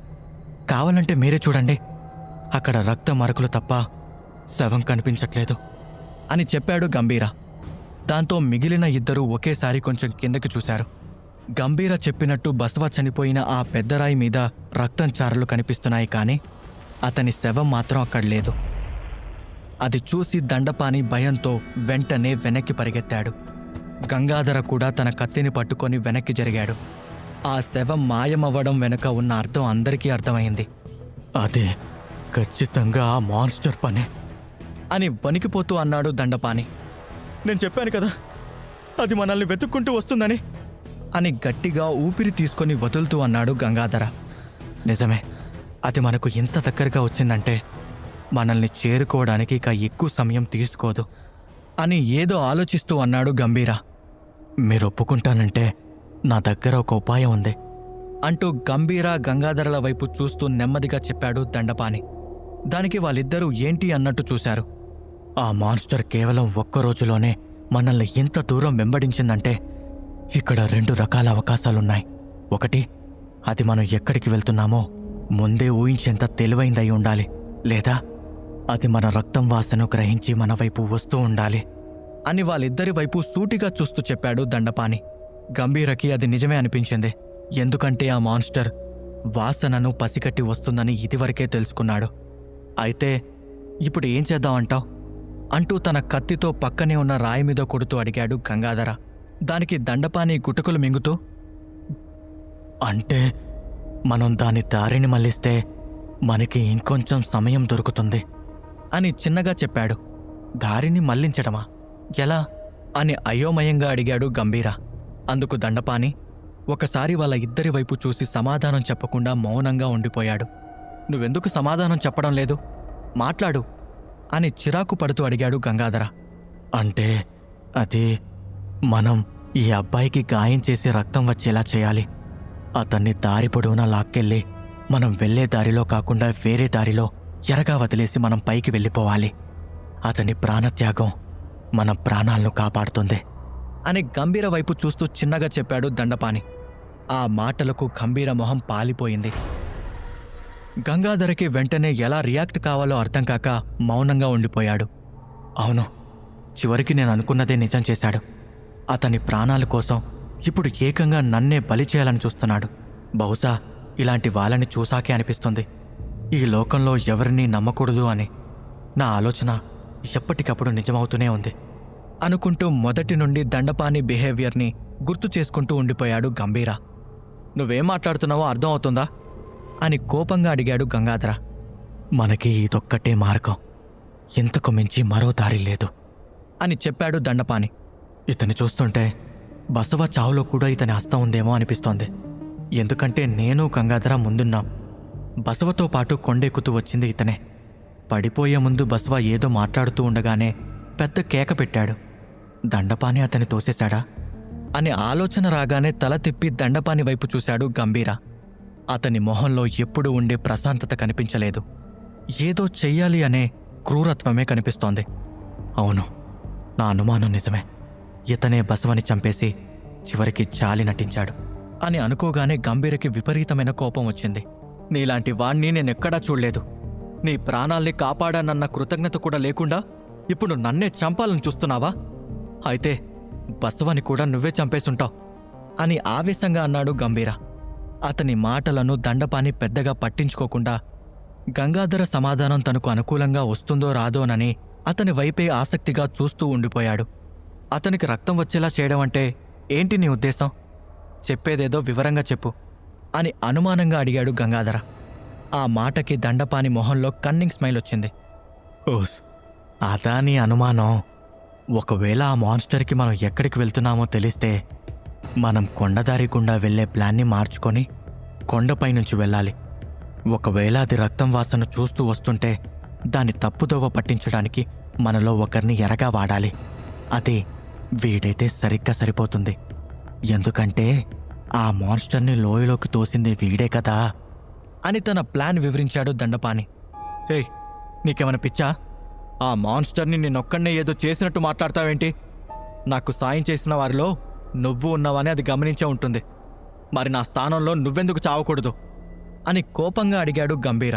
A: కావాలంటే మీరే చూడండి, అక్కడ రక్త మరకలు తప్ప శవం కనిపించట్లేదు అని చెప్పాడు గంభీర. దాంతో మిగిలిన ఇద్దరూ ఒకేసారి కొంచెం కిందకి చూశారు. గంభీర చెప్పినట్టు బసవ చనిపోయిన ఆ పెద్దరాయి మీద రక్తం చారలు కనిపిస్తున్నాయి, కానీ అతని శవం మాత్రం అక్కడ లేదు. అది చూసి దండపాని భయంతో వెంటనే వెనక్కి పరిగెత్తాడు. గంగాధర కూడా తన కత్తిని పట్టుకొని వెనక్కి జరిగాడు. ఆ శవం మాయమవ్వడం వెనుక ఉన్న అర్థం అందరికీ అర్థమైంది. అదే ఖచ్చితంగా ఆ మాన్స్టర్ పనే అని వణికిపోతూ అన్నాడు దండపాని. నేను చెప్పాను కదా, అది మనల్ని వెతుక్కుంటూ వస్తుందని అని గట్టిగా ఊపిరి తీసుకొని వదులుతూ అన్నాడు గంగాధర. నిజమే, అది మనకు ఇంత దగ్గరగా వచ్చిందంటే మనల్ని చేరుకోవడానికి ఇక ఎక్కువ సమయం తీసుకోదు అని ఏదో ఆలోచిస్తూ అన్నాడు గంభీర. మీరు ఒప్పుకుంటానంటే నా దగ్గర ఒక ఉపాయం ఉంది అంటూ గంభీర గంగాధరల వైపు చూస్తూ నెమ్మదిగా చెప్పాడు దండపాని. దానికి వాళ్ళిద్దరూ ఏంటి అన్నట్టు చూశారు. ఆ మాన్స్టర్ కేవలం ఒక్క రోజులోనే మనల్ని ఇంత దూరం వెంబడించిందంటే ఇక్కడ 2 రకాల అవకాశాలున్నాయి. ఒకటి, అది మనం ఎక్కడికి వెళ్తున్నామో ముందే ఊహించేంత తెలివైందై ఉండాలి. లేదా అది మన రక్తం వాసన గ్రహించి మన వైపు వస్తూ ఉండాలి అని వాళ్ళిద్దరి వైపు సూటిగా చూస్తూ చెప్పాడు దండపాని. గంభీరకి అది నిజమే అనిపించింది. ఎందుకంటే ఆ మాన్స్టర్ వాసనను పసికట్టి వస్తుందని ఇదివరకే తెలుసుకున్నాడు. అయితే ఇప్పుడు ఏం చేద్దామంటావ్ అంటూ తన కత్తితో పక్కనే ఉన్న రాయి మీద కొడుతూ అడిగాడు గంగాధర. దానికి దండపాని గుటకులు మింగుతూ, అంటే మనం దాని దారిని మళ్లిస్తే మనకి ఇంకొంచెం సమయం దొరుకుతుంది అని చిన్నగా చెప్పాడు. దారిని మళ్లించడమా? ఎలా అని అయోమయంగా అడిగాడు గంభీర. అందుకు దండపాని ఒకసారి వాళ్ళ ఇద్దరి వైపు చూసి సమాధానం చెప్పకుండా మౌనంగా ఉండిపోయాడు. నువ్వెందుకు సమాధానం చెప్పడం లేదు? మాట్లాడు అని చిరాకు పడుతూ అడిగాడు గంగాధర. అంటే అది మనం ఈ అబ్బాయికి గాయం చేసి రక్తం వచ్చేలా చేయాలి. అతన్ని దారి పొడవునా లాక్కెళ్ళి మనం వెళ్లే దారిలో కాకుండా వేరే దారిలో ఎరగా వదిలేసి మనం పైకి వెళ్ళిపోవాలి. అతని ప్రాణత్యాగం మన ప్రాణాలను కాపాడుతుంది అని గంభీర వైపు చూస్తూ చిన్నగా చెప్పాడు దండపాని. ఆ మాటలకు గంభీర మొహం పాలిపోయింది. గంగాధరకి వెంటనే ఎలా రియాక్ట్ కావాలో అర్థం కాక మౌనంగా ఉండిపోయాడు. అవును, చివరికి నేను అనుకున్నదే నిజం చేశాడు. అతని ప్రాణాల కోసం ఇప్పుడు ఏకంగా నన్నే బలి చేయాలని చూస్తున్నాడు. బహుశా ఇలాంటి వాళ్ళని చూసాకే అనిపిస్తుంది ఈ లోకంలో ఎవరినీ నమ్మకూడదు అని. నా ఆలోచన ఎప్పటికప్పుడు నిజమవుతూనే ఉంది అనుకుంటూ మొదటి నుండి దండపాని బిహేవియర్ని గుర్తు చేసుకుంటూ ఉండిపోయాడు గంభీర. నువ్వేం మాట్లాడుతున్నావో అర్థం అవుతుందా అని కోపంగా అడిగాడు గంగాధర. మనకి ఇదొక్కటే మార్గం, ఇంతకు మించి మరో దారి లేదు అని చెప్పాడు దండపాని. ఇతని చూస్తుంటే బసవ చావులో కూడా ఇతని హస్తం ఉందేమో అనిపిస్తోంది. ఎందుకంటే నేను గంగాధర ముందున్నాం. బసవతో పాటు కొండెక్కుతూ వచ్చింది ఇతనే. పడిపోయే ముందు బసవ ఏదో మాట్లాడుతూ ఉండగానే పెద్ద కేక పెట్టాడు. దండపాని అతని తోసేశాడా అని ఆలోచన రాగానే తల తిప్పి దండపాని వైపు చూశాడు గంభీర. అతని మొహంలో ఎప్పుడూ ఉండే ప్రశాంతత కనిపించలేదు. ఏదో చెయ్యాలి అనే క్రూరత్వమే కనిపిస్తోంది. అవును, నా అనుమానం నిజమే. ఇతనే బసవని చంపేసి చివరికి చాలి నటించాడు అని అనుకోగానే గంభీరకి విపరీతమైన కోపం వచ్చింది. నీలాంటి వాణ్ణి నేనెక్కడా చూడలేదు. నీ ప్రాణాల్ని కాపాడానన్న కృతజ్ఞత కూడా లేకుండా ఇప్పుడు నన్నే చంపాలని చూస్తున్నావా? అయితే బసవని కూడా నువ్వే చంపేసుంటావు అని ఆవేశంగా అన్నాడు గంభీర. అతని మాటలను దండపాని పెద్దగా పట్టించుకోకుండా గంగాధర సమాధానం తనకు అనుకూలంగా వస్తుందో రాదోనని అతని వైపే ఆసక్తిగా చూస్తూ ఉండిపోయాడు. అతనికి రక్తం వచ్చేలా చేయడం అంటే ఏంటి నీ ఉద్దేశం? చెప్పేదేదో వివరంగా చెప్పు అని అనుమానంగా అడిగాడు గంగాధర. ఆ మాటకి దండపాని మొహంలో కన్నింగ్ స్మైల్ వచ్చింది. ఓస్, అదా నీ అనుమానం? ఒకవేళ ఆ మాన్స్టర్కి మనం ఎక్కడికి వెళ్తున్నామో తెలిస్తే మనం కొండదారి గుండా వెళ్లే ప్లాన్ని మార్చుకొని కొండపై నుంచి వెళ్ళాలి. ఒకవేళ అది రక్తం వాసన చూస్తూ వస్తుంటే దాన్ని తప్పుదోవ పట్టించడానికి మనలో ఒకరిని ఎరగా వాడాలి. అదే వీడైతే సరిగ్గా సరిపోతుంది. ఎందుకంటే ఆ మాన్స్టర్ని లోయలోకి తోసింది వీడే కదా అని తన ప్లాన్ వివరించాడు దండపాని. ఏయ్, నీకేమైనా పిచ్చా? ఆ మాన్స్టర్ని నేనొక్కడనే ఏదో చేసినట్టు మాట్లాడతావేంటి? నాకు సాయం చేసిన వారిలో నువ్వు ఉన్నావని అది గమనించే ఉంటుంది. మరి నా స్థానంలో నువ్వెందుకు చావకూడదు అని కోపంగా అడిగాడు గంభీర.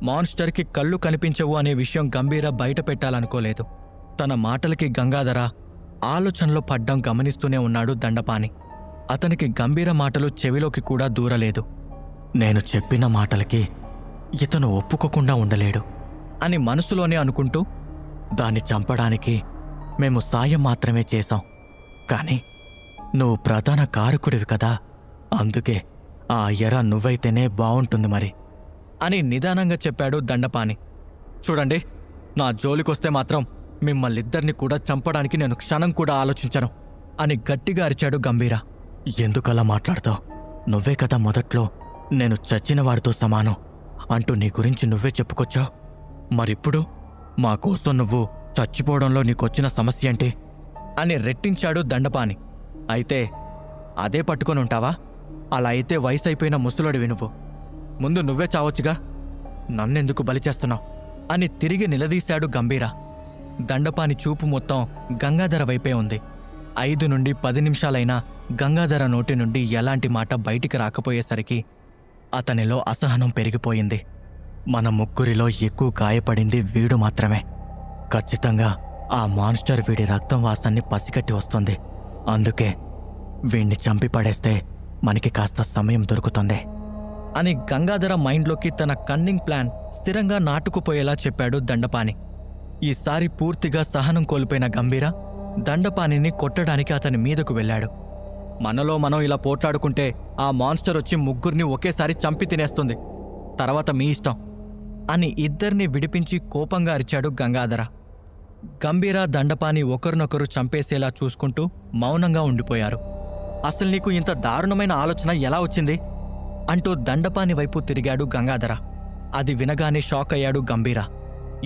A: మాన్స్టర్కి కళ్ళు కనిపించవు అనే విషయం గంభీర బయట పెట్టాలనుకోలేదు. తన మాటలకి గంగాధర ఆలోచనలో పడ్డం గమనిస్తూనే ఉన్నాడు దండపాని. అతనికి గంభీర మాటలు చెవిలోకి కూడా దూరలేదు. నేను చెప్పిన మాటలకి ఇతను ఒప్పుకోకుండా ఉండలేడు అని మనసులోనే అనుకుంటూ, దాన్ని చంపడానికి మేము సాయం మాత్రమే చేశాం, కానీ నువ్వు ప్రధాన కారకుడివి కదా, అందుకే ఆ ఎర నువ్వైతేనే బావుంటుంది మరి అని నిదానంగా చెప్పాడు దండపాని. చూడండి, నా జోలికొస్తే మాత్రం మిమ్మల్నిద్దరిని కూడా చంపడానికి నేను క్షణం కూడా ఆలోచించను అని గట్టిగా అరిచాడు గంభీర. ఎందుకలా మాట్లాడతావు? నువ్వే కదా మొదట్లో నేను చచ్చిన వాడితో సమానం, అంటూ నీ గురించి నువ్వే చెప్పుకొచ్చావు. మరిప్పుడు మా కోసం నువ్వు చచ్చిపోవడంలో నీకొచ్చిన సమస్య ఏంటి అని రెట్టించాడు దండపాని. అయితే అదే పట్టుకొని ఉంటావా? అలా అయితే వయసు అయిపోయిన ముసలోడివి నువ్వు. ముందు నువ్వే చావచ్చుగా, నన్నెందుకు బలి చేస్తున్నావు అని తిరిగి నిలదీశాడు గంభీర. దండపాని చూపు మొత్తం గంగాధర వైపే ఉంది. 5 నుండి 10 నిమిషాలైనా గంగాధర నోటి నుండి ఎలాంటి మాట బయటికి రాకపోయేసరికి అతనిలో అసహనం పెరిగిపోయింది. మన ముగ్గురిలో ఎక్కువ గాయపడింది వీడు మాత్రమే. ఖచ్చితంగా ఆ మాన్స్టర్ వీడి రక్తం వాసాన్ని పసిగట్టి వస్తుంది. అందుకే వీణ్ణి చంపి పడేస్తే మనకి కాస్త సమయం దొరుకుతుంది అని గంగాధర మైండ్లోకి తన కన్నింగ్ ప్లాన్ స్థిరంగా నాటుకుపోయేలా చెప్పాడు దండపాని. ఈసారి పూర్తిగా సహనం కోల్పోయిన గంభీర దండపానిని కొట్టడానికి అతని మీదకు వెళ్ళాడు. మనలో మనం ఇలా పోట్లాడుకుంటే ఆ మాన్స్టర్ వచ్చి ముగ్గురిని ఒకేసారి చంపి తినేస్తుంది. తర్వాత మీ ఇష్టం అని ఇద్దరిని విడిపించి కోపంగా అరిచాడు గంగాధర. గంభీర దండపాని ఒకరినొకరు చంపేసేలా చూసుకుంటూ మౌనంగా ఉండిపోయారు. అసలు నీకు ఇంత దారుణమైన ఆలోచన ఎలా వచ్చింది అంటూ దండపాని వైపు తిరిగాడు గంగాధర. అది వినగానే షాక్ అయ్యాడు గంభీర.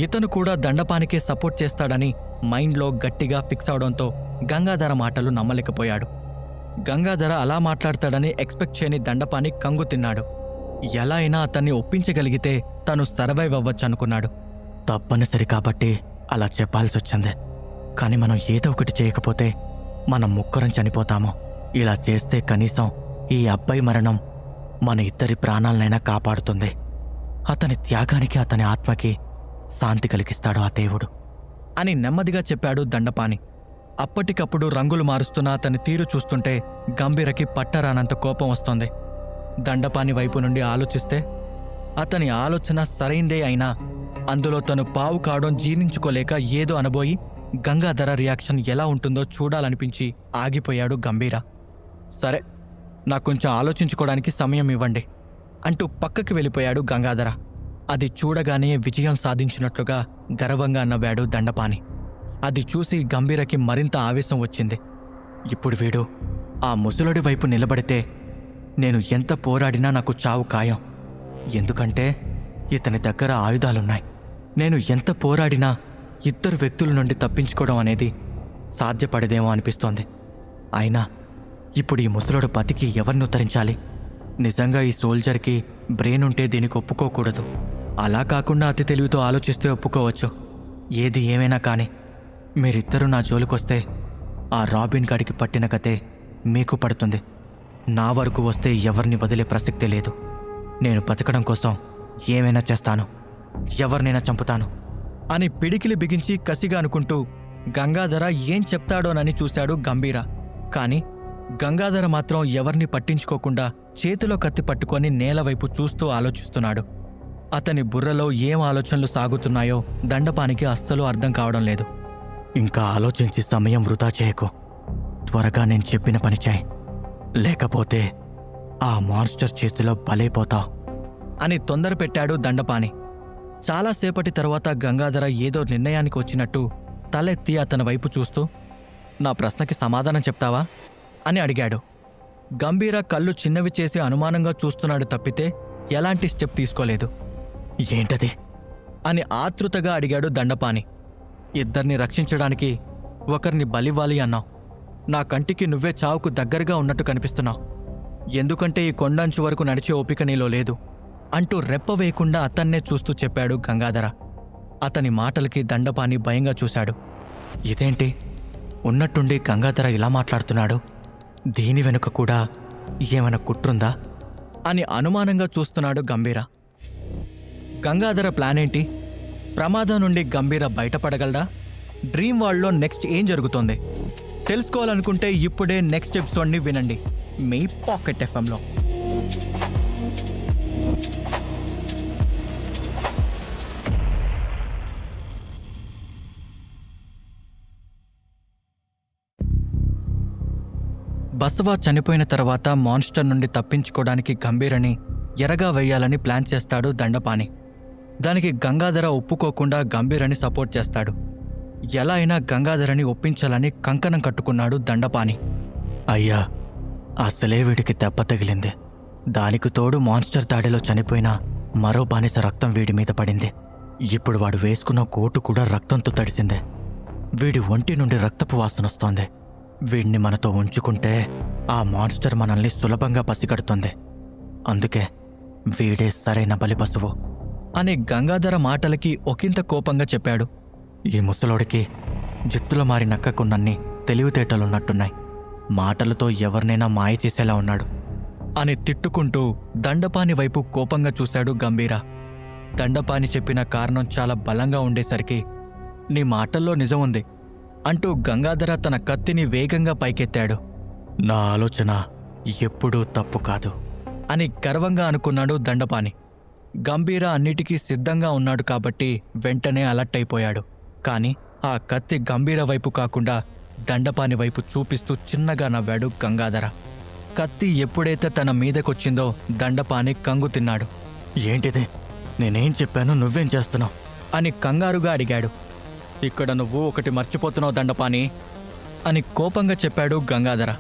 A: ఇతను కూడా దండపానికే సపోర్ట్ చేస్తాడని మైండ్లో గట్టిగా ఫిక్స్ అవడంతో గంగాధర మాటలు నమ్మలేకపోయాడు. గంగాధర అలా మాట్లాడతాడని ఎక్స్పెక్ట్ చేయని దండపాని కంగు తిన్నాడు. ఎలా అయినా అతన్ని ఒప్పించగలిగితే తను సర్వైవ్ అవ్వచ్చనుకున్నాడు. తప్పనిసరి కాబట్టి అలా చెప్పాల్సొచ్చింది. కాని మనం ఏదో ఒకటి చేయకపోతే మనం ముగ్గురం చనిపోతాము. ఇలా చేస్తే కనీసం ఈ అబ్బాయి మరణం మన ఇద్దరి ప్రాణాలనైనా కాపాడుతుంది. అతని త్యాగానికి అతని ఆత్మకి శాంతి కలిగిస్తాడు ఆ దేవుడు అని నెమ్మదిగా చెప్పాడు దండపాని. అప్పటికప్పుడు రంగులు మారుస్తున్న అతని తీరు చూస్తుంటే గంభీరకి పట్టరానంత కోపం వస్తోంది. దండపాని వైపు నుండి ఆలోచిస్తే అతని ఆలోచన సరైందే అయినా అందులో తను పావు కావడం జీర్ణించుకోలేక ఏదో అనబోయి గంగాధర రియాక్షన్ ఎలా ఉంటుందో చూడాలనిపించి ఆగిపోయాడు గంభీర. సరే, నాకు కొంచెం ఆలోచించుకోవడానికి సమయం ఇవ్వండి అంటూ పక్కకి వెళ్ళిపోయాడు గంగాధర. అది చూడగానే విజయం సాధించినట్లుగా గర్వంగా నవ్వాడు దండపాని. అది చూసి గంభీరకి మరింత ఆవేశం వచ్చింది. ఇప్పుడు వీడు ఆ ముసలుడి వైపు నిలబడితే నేను ఎంత పోరాడినా నాకు చావు ఖాయం. ఎందుకంటే ఇతని దగ్గర ఆయుధాలున్నాయి. నేను ఎంత పోరాడినా ఇద్దరు వ్యక్తుల నుండి తప్పించుకోవడం అనేది సాధ్యపడదేమో అనిపిస్తోంది. అయినా ఇప్పుడు ఈ ముసలోడు బతికి ఎవరిని ఉద్ధరించాలి? నిజంగా ఈ సోల్జర్కి బ్రెయిన్ ఉంటే దీనికి ఒప్పుకోకూడదు. అలా కాకుండా అతి తెలివితో ఆలోచిస్తే ఒప్పుకోవచ్చు. ఏది ఏమైనా కానీ మీరిద్దరూ నా జోలికొస్తే ఆ రాబిన్ గాడికి పట్టిన గతే మీకు పడుతుంది. నా వరకు వస్తే ఎవరిని వదిలే ప్రసక్తే లేదు. నేను బతకడం కోసం ఏమైనా చేస్తాను, ఎవరినైనా చంపుతాను అని పిడికిలి బిగించి కసిగా అనుకుంటూ గంగాధర ఏం చెప్తాడోనని చూశాడు గంభీర. కాని గంగాధర మాత్రం ఎవరిని పట్టించుకోకుండా చేతిలో కత్తి పట్టుకొని నేలవైపు చూస్తూ ఆలోచిస్తున్నాడు. అతని బుర్రలో ఏం ఆలోచనలు సాగుతున్నాయో దండపానికి అస్సలు అర్థం కావడం లేదు. ఇంకా ఆలోచించి సమయం వృధా చేయకు. త్వరగా నేను చెప్పిన పని చేయి, లేకపోతే ఆ మాన్స్టర్ చేతిలో బలైపోతావు అని తొందర పెట్టాడు దండపాని. చాలాసేపటి తరువాత గంగాధర ఏదో నిర్ణయానికి వచ్చినట్టు తలెత్తి అతని వైపు చూస్తూ, నా ప్రశ్నకి సమాధానం చెప్తావా అని అడిగాడు. గంభీర కళ్ళు చిన్నవి చేసి అనుమానంగా చూస్తున్నాడు తప్పితే ఎలాంటి స్టెప్ తీసుకోలేదు. ఏంటది అని ఆతృతగా అడిగాడు దండపాని. ఇద్దరిని రక్షించడానికి ఒకరిని బలివ్వాలి అన్నావు. నా కంటికి నువ్వే చావుకు దగ్గరగా ఉన్నట్టు కనిపిస్తున్నావు. ఎందుకంటే ఈ కొండంచు వరకు నడిచే ఓపిక నీలో లేదు అంటూ రెప్ప వేయకుండా అతన్నే చూస్తూ చెప్పాడు గంగాధర. అతని మాటలకి దండపాని భయంగా చూశాడు. ఇదేంటి ఉన్నట్టుండి గంగాధర ఇలా మాట్లాడుతున్నాడు? దీని వెనుక కూడా ఏమైనా కుట్రుందా అని అనుమానంగా చూస్తున్నాడు గంభీర. గంగాధర ప్లాన్ ఏంటి? ప్రమాదం నుండి గంభీర బయటపడగలడా? డ్రీమ్ వరల్డ్లో నెక్స్ట్ ఏం జరుగుతోంది తెలుసుకోవాలనుకుంటే ఇప్పుడే నెక్స్ట్ ఎపిసోడ్ని వినండి మీ పాకెట్ ఎఫ్ఎంలో. బసవ చనిపోయిన తర్వాత మాన్స్టర్ నుండి తప్పించుకోవడానికి గంభీరని ఎరగా వేయాలని ప్లాన్ చేస్తాడు దండపాని. దానికి గంగాధర ఒప్పుకోకుండా గంభీరని సపోర్ట్ చేస్తాడు. ఎలా అయినా గంగాధరని ఒప్పించాలని కంకణం కట్టుకున్నాడు దండపాని. అయ్యా, అసలే వీడికి దెబ్బ తగిలింది. దానికి తోడు మాన్స్టర్ దాడిలో చనిపోయిన మరో బానిస రక్తం వీడి మీద పడింది. ఇప్పుడు వాడు వేసుకున్న కోటు కూడా రక్తంతో తడిసిందే. వీడి ఒంటి నుండి రక్తపు వాసనొస్తోంది. వీడిని మనతో ఉంచుకుంటే ఆ మాన్స్టర్ మనల్ని సులభంగా పసిగడుతుంది. అందుకే వీడే సరైన బలిపశువు అని గంగాధర మాటలకి ఒకంత కోపంగా చెప్పాడు. ఈ ముసలోడికి జిత్తుల మారి నక్కకున్నన్ని తెలివితేటలున్నట్టున్నాయి. మాటలతో ఎవరినైనా మాయ చేసేలా ఉన్నాడు అని తిట్టుకుంటూ దండపాని వైపు కోపంగా చూశాడు గంభీర. దండపాని చెప్పిన కారణం చాలా బలంగా ఉండేసరికి నీ మాటల్లో నిజం ఉంది అంటూ గంగాధర తన కత్తిని వేగంగా పైకెత్తాడు. నా ఆలోచన ఎప్పుడూ తప్పు కాదు అని గర్వంగా అనుకున్నాడు దండపాని. గంభీర అన్నిటికీ సిద్ధంగా ఉన్నాడు కాబట్టి వెంటనే అలర్ట్ అయిపోయాడు. కాని ఆ కత్తి గంభీర వైపు కాకుండా దండపాని వైపు చూపిస్తూ చిన్నగా నవ్వాడు గంగాధర. కత్తి ఎప్పుడైతే తన మీదకొచ్చిందో దండపాని కంగు తిన్నాడు. ఏంటిది? నేనేం చెప్పాను, నువ్వేం చేస్తున్నావు అని కంగారుగా అడిగాడు. ఇక్కడ నువ్వు ఒకటి మర్చిపోతున్నావు దండపాని అని కోపంగా చెప్పాడు గంగాధర.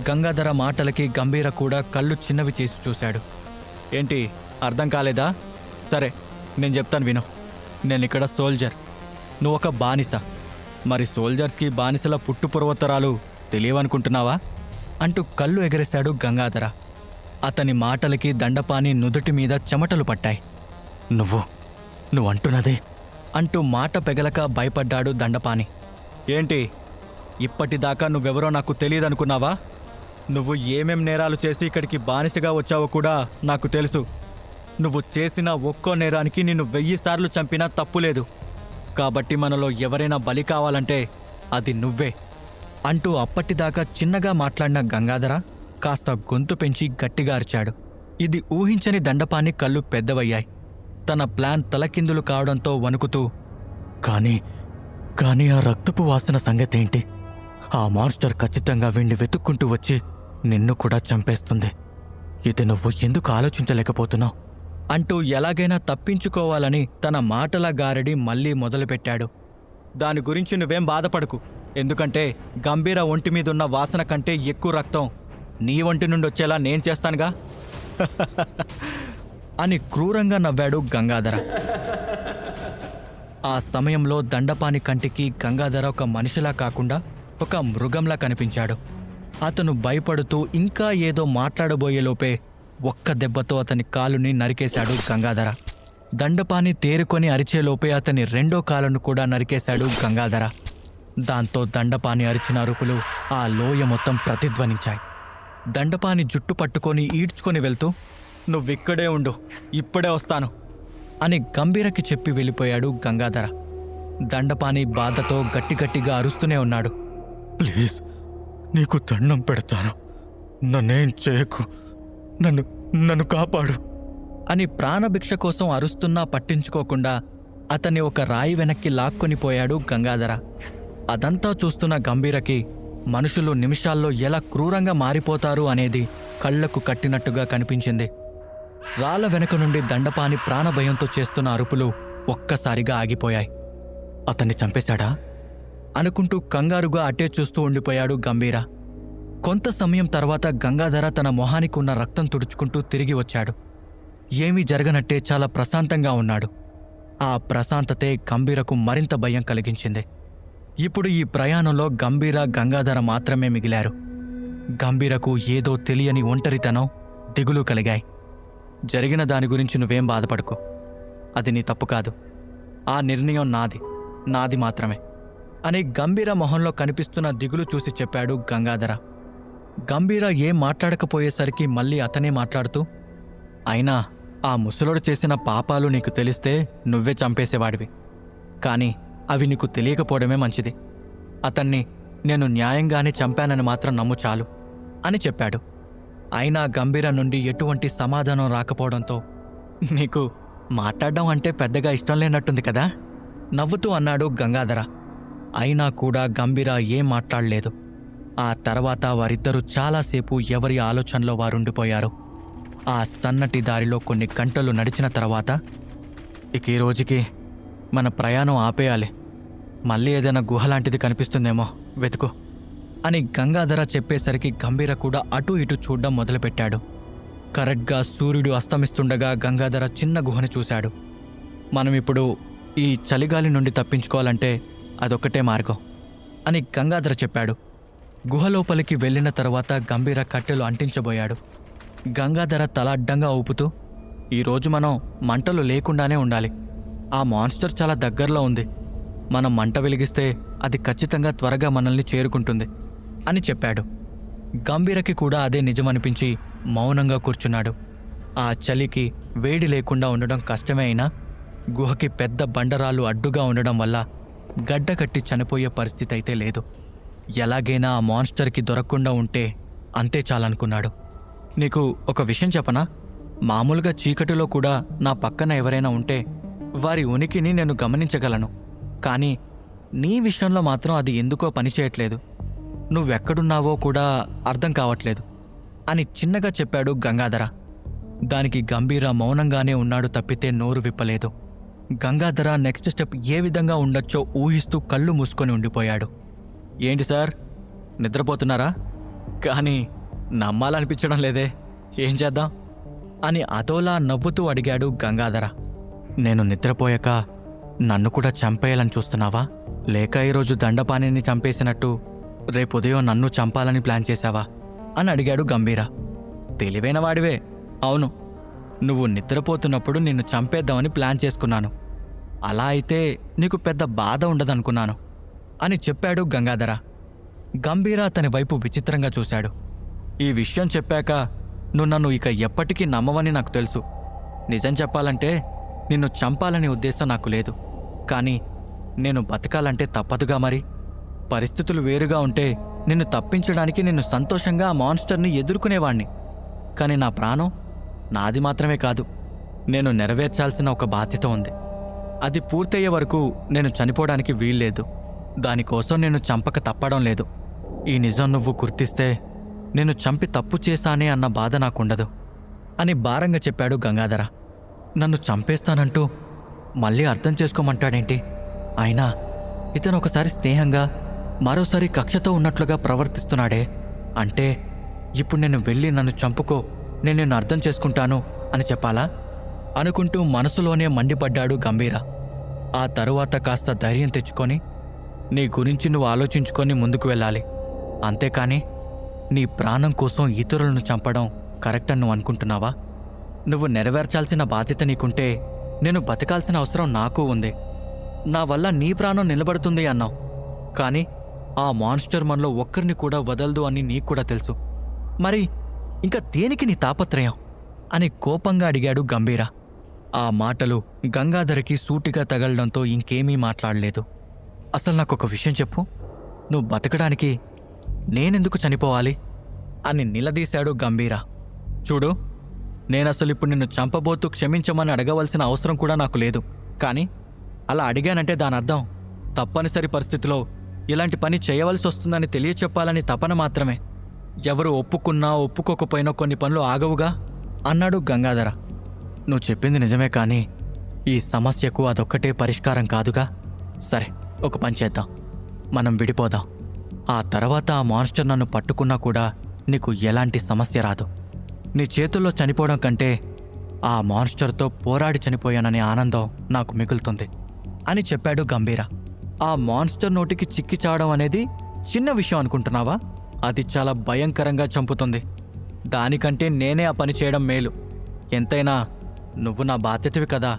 A: గంగాధర మాటలకి గంభీర కూడా కళ్ళు చిన్నవి చేసి చూశాడు. ఏంటి, అర్థం కాలేదా? సరే, నేను చెప్తాను విను. నేనిక్కడ సోల్జర్, నువ్వొక బానిస. మరి సోల్జర్స్కి బానిసల పుట్టుపూర్వోత్తరాలు తెలియవనుకుంటున్నావా అంటూ కళ్ళు ఎగరేశాడు గంగాధర. అతని మాటలకి దండపాని నుదుటి మీద చెమటలు పట్టాయి. నువ్వంటున్నదే అంటూ మాట పెగలక భయపడ్డాడు దండపాని. ఏంటి, ఇప్పటిదాకా నువ్వెవరో నాకు తెలియదనుకున్నావా? నువ్వు ఏమేం నేరాలు చేసి ఇక్కడికి బానిసగా వచ్చావో కూడా నాకు తెలుసు. నువ్వు చేసిన ఒక్కో నేరానికి నిన్ను 1000 సార్లు చంపినా తప్పులేదు. కాబట్టి మనలో ఎవరైనా బలి కావాలంటే అది నువ్వే అంటూ అప్పటిదాకా చిన్నగా మాట్లాడిన గంగాధర కాస్త గొంతు పెంచి గట్టిగా అరిచాడు. ఇది ఊహించని దండపాని కళ్ళు పెద్దవయ్యాయి. తన ప్లాన్ తలకిందులు కావడంతో వణుకుతూ, కానీ ఆ రక్తపు వాసన సంగతేంటి? ఆ మాన్స్టర్ ఖచ్చితంగా వీణ్ణి వెతుక్కుంటూ వచ్చి నిన్ను కూడా చంపేస్తుంది. ఇది నువ్వు ఎందుకు ఆలోచించలేకపోతున్నావు అంటూ ఎలాగైనా తప్పించుకోవాలని తన మాటల గారడి మళ్లీ మొదలుపెట్టాడు. దాని గురించి నువ్వేం బాధపడకు. ఎందుకంటే గంభీర ఒంటి మీదున్న వాసన కంటే ఎక్కువ రక్తం నీ ఒంటి నుండి వచ్చేలా నేను చేస్తానుగా అని క్రూరంగా నవ్వాడు గంగాధర. ఆ సమయంలో దండపాని కంటికి గంగాధర ఒక మనిషిలా కాకుండా ఒక మృగంలా కనిపించాడు. అతను భయపడుతూ ఇంకా ఏదో మాట్లాడబోయేలోపే ఒక్క దెబ్బతో అతని కాలుని నరికేశాడు గంగాధర. దండపాని తేరుకొని అరిచేలోపే అతని రెండో కాలును కూడా నరికేశాడు గంగాధర. దాంతో దండపాని అరిచిన అరుపులు ఆ లోయ మొత్తం ప్రతిధ్వనించాయి. దండపాని జుట్టు పట్టుకొని ఈడ్చుకొని వెళ్తూ, నువ్విక్కడే ఉండు, ఇప్పుడే వస్తాను అని గంభీరకి చెప్పి వెళ్ళిపోయాడు గంగాధర. దండపాని బాధతో గట్టిగట్టిగా అరుస్తూనే ఉన్నాడు. ప్లీజ్, నీకు దండం పెడతాను, నన్నేం చేయకు, నన్ను కాపాడు అని ప్రాణభిక్ష కోసం అరుస్తున్నా పట్టించుకోకుండా అతన్ని ఒక రాయి వెనక్కి లాక్కొని పోయాడు గంగాధర. అదంతా చూస్తున్న గంభీరకి మనుషులు నిమిషాల్లో ఎలా క్రూరంగా మారిపోతారు అనేది కళ్లకు కట్టినట్టుగా కనిపించింది. రాళ్ల వెనక నుండి దండపాని ప్రాణభయంతో చేస్తున్న అరుపులు ఒక్కసారిగా ఆగిపోయాయి. అతన్ని చంపేశాడా అనుకుంటూ కంగారుగా అటే చూస్తూ ఉండిపోయాడు గంభీర. కొంత సమయం తర్వాత గంగాధర తన మొహానికి ఉన్న రక్తం తుడుచుకుంటూ తిరిగి వచ్చాడు. ఏమీ జరగనట్టే చాలా ప్రశాంతంగా ఉన్నాడు. ఆ ప్రశాంతతే గంభీరకు మరింత భయం కలిగించింది. ఇప్పుడు ఈ ప్రయాణంలో గంభీర, గంగాధర మాత్రమే మిగిలారు. గంభీరకు ఏదో తెలియని ఒంటరితనం, దిగులు కలిగాయి. జరిగిన దాని గురించి నువ్వేం బాధపడకు, అది నీ తప్పు కాదు. ఆ నిర్ణయం నాది మాత్రమే అని గంభీర మొహంలో కనిపిస్తున్న దిగులు చూసి చెప్పాడు గంగాధర. గంభీర ఏం మాట్లాడకపోయేసరికి మళ్ళీ అతనే మాట్లాడుతూ, అయినా ఆ ముసలోడు చేసిన పాపాలు నీకు తెలిస్తే నువ్వే చంపేసేవాడివి. కానీ అవి నీకు తెలియకపోవడమే మంచిది. అతన్ని నేను న్యాయంగానే చంపానని మాత్రం నమ్ము చాలు అని చెప్పాడు. అయినా గంభీర నుండి ఎటువంటి సమాధానం రాకపోవడంతో, నీకు మాట్లాడడం అంటే పెద్దగా ఇష్టం లేనట్టుంది కదా నవ్వుతూ అన్నాడు గంగాధర. అయినా కూడా గంభీర ఏం మాట్లాడలేదు. ఆ తర్వాత వారిద్దరూ చాలాసేపు ఎవరి ఆలోచనలో వారుండిపోయారు. ఆ సన్నటి దారిలో కొన్ని గంటలు నడిచిన తర్వాత, ఇక ఈ రోజుకి మన ప్రయాణం ఆపేయాలి, మళ్ళీ ఏదైనా గుహలాంటిది కనిపిస్తుందేమో వెతుకు అని గంగాధర చెప్పేసరికి గంభీర కూడా అటూ ఇటూ చూడ్డం మొదలుపెట్టాడు. కరెక్ట్గా సూర్యుడు అస్తమిస్తుండగా గంగాధర చిన్న గుహను చూశాడు. మనం ఇప్పుడు ఈ చలిగాలి నుండి తప్పించుకోవాలంటే అదొక్కటే మార్గం అని గంగాధర చెప్పాడు. గుహలోపలికి వెళ్ళిన తర్వాత గంభీర కట్టెలు అంటించబోయాడు. గంగాధర తల అడ్డంగా ఊపుతూ, ఈరోజు మనం మంటలు లేకుండానే ఉండాలి. ఆ మాన్స్టర్ చాలా దగ్గరలో ఉంది. మనం మంట వెలిగిస్తే అది ఖచ్చితంగా త్వరగా మనల్ని చేరుకుంటుంది అని చెప్పాడు. గంభీరకి కూడా అదే నిజమనిపించి మౌనంగా కూర్చున్నాడు. ఆ చలికి వేడి లేకుండా ఉండడం కష్టమే అయినా గుహకి పెద్ద బండరాళ్ళు అడ్డుగా ఉండడం వల్ల గడ్డ కట్టి చనిపోయే పరిస్థితి అయితే లేదు. ఎలాగైనా ఆ మాన్స్టర్కి దొరకకుండా ఉంటే అంతే చాలనుకున్నాడు. నీకు ఒక విషయం చెప్పనా? మామూలుగా చీకటిలో కూడా నా పక్కన ఎవరైనా ఉంటే వారి ఉనికిని నేను గమనించగలను. కానీ నీ విషయంలో మాత్రం అది ఎందుకో పనిచేయట్లేదు. నువ్వెక్కడున్నావో కూడా అర్థం కావట్లేదు అని చిన్నగా చెప్పాడు గంగాధర. దానికి గంభీర మౌనంగానే ఉన్నాడు తప్పితే నోరు విప్పలేదు. గంగాధర నెక్స్ట్ స్టెప్ ఏ విధంగా ఉండొచ్చో ఊహిస్తూ కళ్ళు మూసుకొని ఉండిపోయాడు. ఏంటి సార్, నిద్రపోతున్నారా? కానీ నమ్మాలనిపించడం లేదే, ఏం చేద్దాం అని అదోలా నవ్వుతూ అడిగాడు గంగాధర. నేను నిద్రపోయాక నన్ను కూడా చంపేయాలని చూస్తున్నావా? లేక ఈరోజు దండపాణిని చంపేసినట్టు రేపు ఉదయం నన్ను చంపాలని ప్లాన్ చేశావా అని అడిగాడు గంభీర. తెలివైన వాడివే. అవును, నువ్వు నిద్రపోతున్నప్పుడు నిన్ను చంపేద్దామని ప్లాన్ చేసుకున్నాను. అలా అయితే నీకు పెద్ద బాధ ఉండదనుకున్నాను అని చెప్పాడు గంగాధర. గంభీర అతని వైపు విచిత్రంగా చూశాడు. ఈ విషయం చెప్పాక నువ్వు నన్ను ఇక ఎప్పటికీ నమ్మవని నాకు తెలుసు. నిజం చెప్పాలంటే నిన్ను చంపాలనే ఉద్దేశం నాకు లేదు. కానీ నేను బతకాలంటే తప్పదుగా. మరి పరిస్థితులు వేరుగా ఉంటే నిన్ను తప్పించడానికి నిన్ను సంతోషంగా ఆ మాన్స్టర్ని ఎదుర్కొనేవాణ్ణి. కానీ నా ప్రాణం నాది మాత్రమే కాదు, నేను నెరవేర్చాల్సిన ఒక బాధ్యత ఉంది. అది పూర్తయ్యే వరకు నేను చనిపోవడానికి వీల్లేదు. దానికోసం నేను చంపక తప్పడం లేదు. ఈ నిజం నువ్వు గుర్తిస్తే నేను చంపి తప్పు చేశానే అన్న బాధ నాకుండదు అని భారంగా చెప్పాడు గంగాధర. నన్ను చంపేస్తానంటూ మళ్ళీ అర్థం చేసుకోమంటాడేంటి? అయినా ఇతను ఒకసారి స్నేహంగా మరోసారి కక్షతో ఉన్నట్లుగా ప్రవర్తిస్తున్నాడే. అంటే ఇప్పుడు నేను వెళ్ళి నన్ను చంపుకో, నేను నిన్ను అర్థం చేసుకుంటాను అని చెప్పాలా అనుకుంటూ మనసులోనే మండిపడ్డాడు గంభీర. ఆ తరువాత కాస్త ధైర్యం తెచ్చుకొని, నీ గురించి నువ్వు ఆలోచించుకొని ముందుకు వెళ్ళాలి. అంతేకాని నీ ప్రాణం కోసం ఇతరులను చంపడం కరెక్ట్ అని నువ్వు అనుకుంటున్నావా? నువ్వు నెరవేర్చాల్సిన బాధ్యత నీకుంటే నేను బతకాల్సిన అవసరం నాకు ఉంది. నా వల్ల నీ ప్రాణం నిలబడుతుంది అన్నావు. కానీ ఆ మాన్స్టర్ మనలో ఒక్కరిని కూడా వదలదు అని నీకు కూడా తెలుసు. మరి ఇంకా దేనికి నీ తాపత్రయం అని కోపంగా అడిగాడు గంభీర. ఆ మాటలు గంగాధరకి సూటిగా తగలడంతో ఇంకేమీ మాట్లాడలేదు. అసలు నాకొక విషయం చెప్పు, నువ్వు బతకడానికి నేనెందుకు చనిపోవాలి అని నిలదీశాడు గంభీర. చూడు, నేనసలు ఇప్పుడు నిన్ను చంపబోతూ క్షమించమని అడగవలసిన అవసరం కూడా నాకు లేదు. కానీ అలా అడిగానంటే దాని అర్థం తప్పనిసరి పరిస్థితిలో ఇలాంటి పని చేయవలసి వస్తుందని తెలియచెప్పాలని తపన మాత్రమే. ఎవరు ఒప్పుకున్నా ఒప్పుకోకపోయినా కొన్ని పనులు ఆగవుగా అన్నాడు గంగాధర. నువ్వు చెప్పింది నిజమే, కానీ ఈ సమస్యకు అదొక్కటే పరిష్కారం కాదుగా. సరే, ఒక పని చేద్దాం, మనం విడిపోదాం. ఆ తర్వాత ఆ మాన్స్టర్ నన్ను పట్టుకున్నా కూడా నీకు ఎలాంటి సమస్య రాదు. నీ చేతుల్లో చనిపోవడం కంటే ఆ మాన్స్టర్తో పోరాడి చనిపోయాననే ఆనందం నాకు మిగులుతుంది అని చెప్పాడు గంభీర. ఆ మాన్స్టర్ నోటికి చిక్కి చావడం అనేది చిన్న విషయం అనుకుంటున్నావా? అది చాలా భయంకరంగా చంపుతుంది. దానికంటే నేనే ఆ పని చేయడం మేలు. ఎంతైనా నువ్వు నా బాధ్యతవి కదా,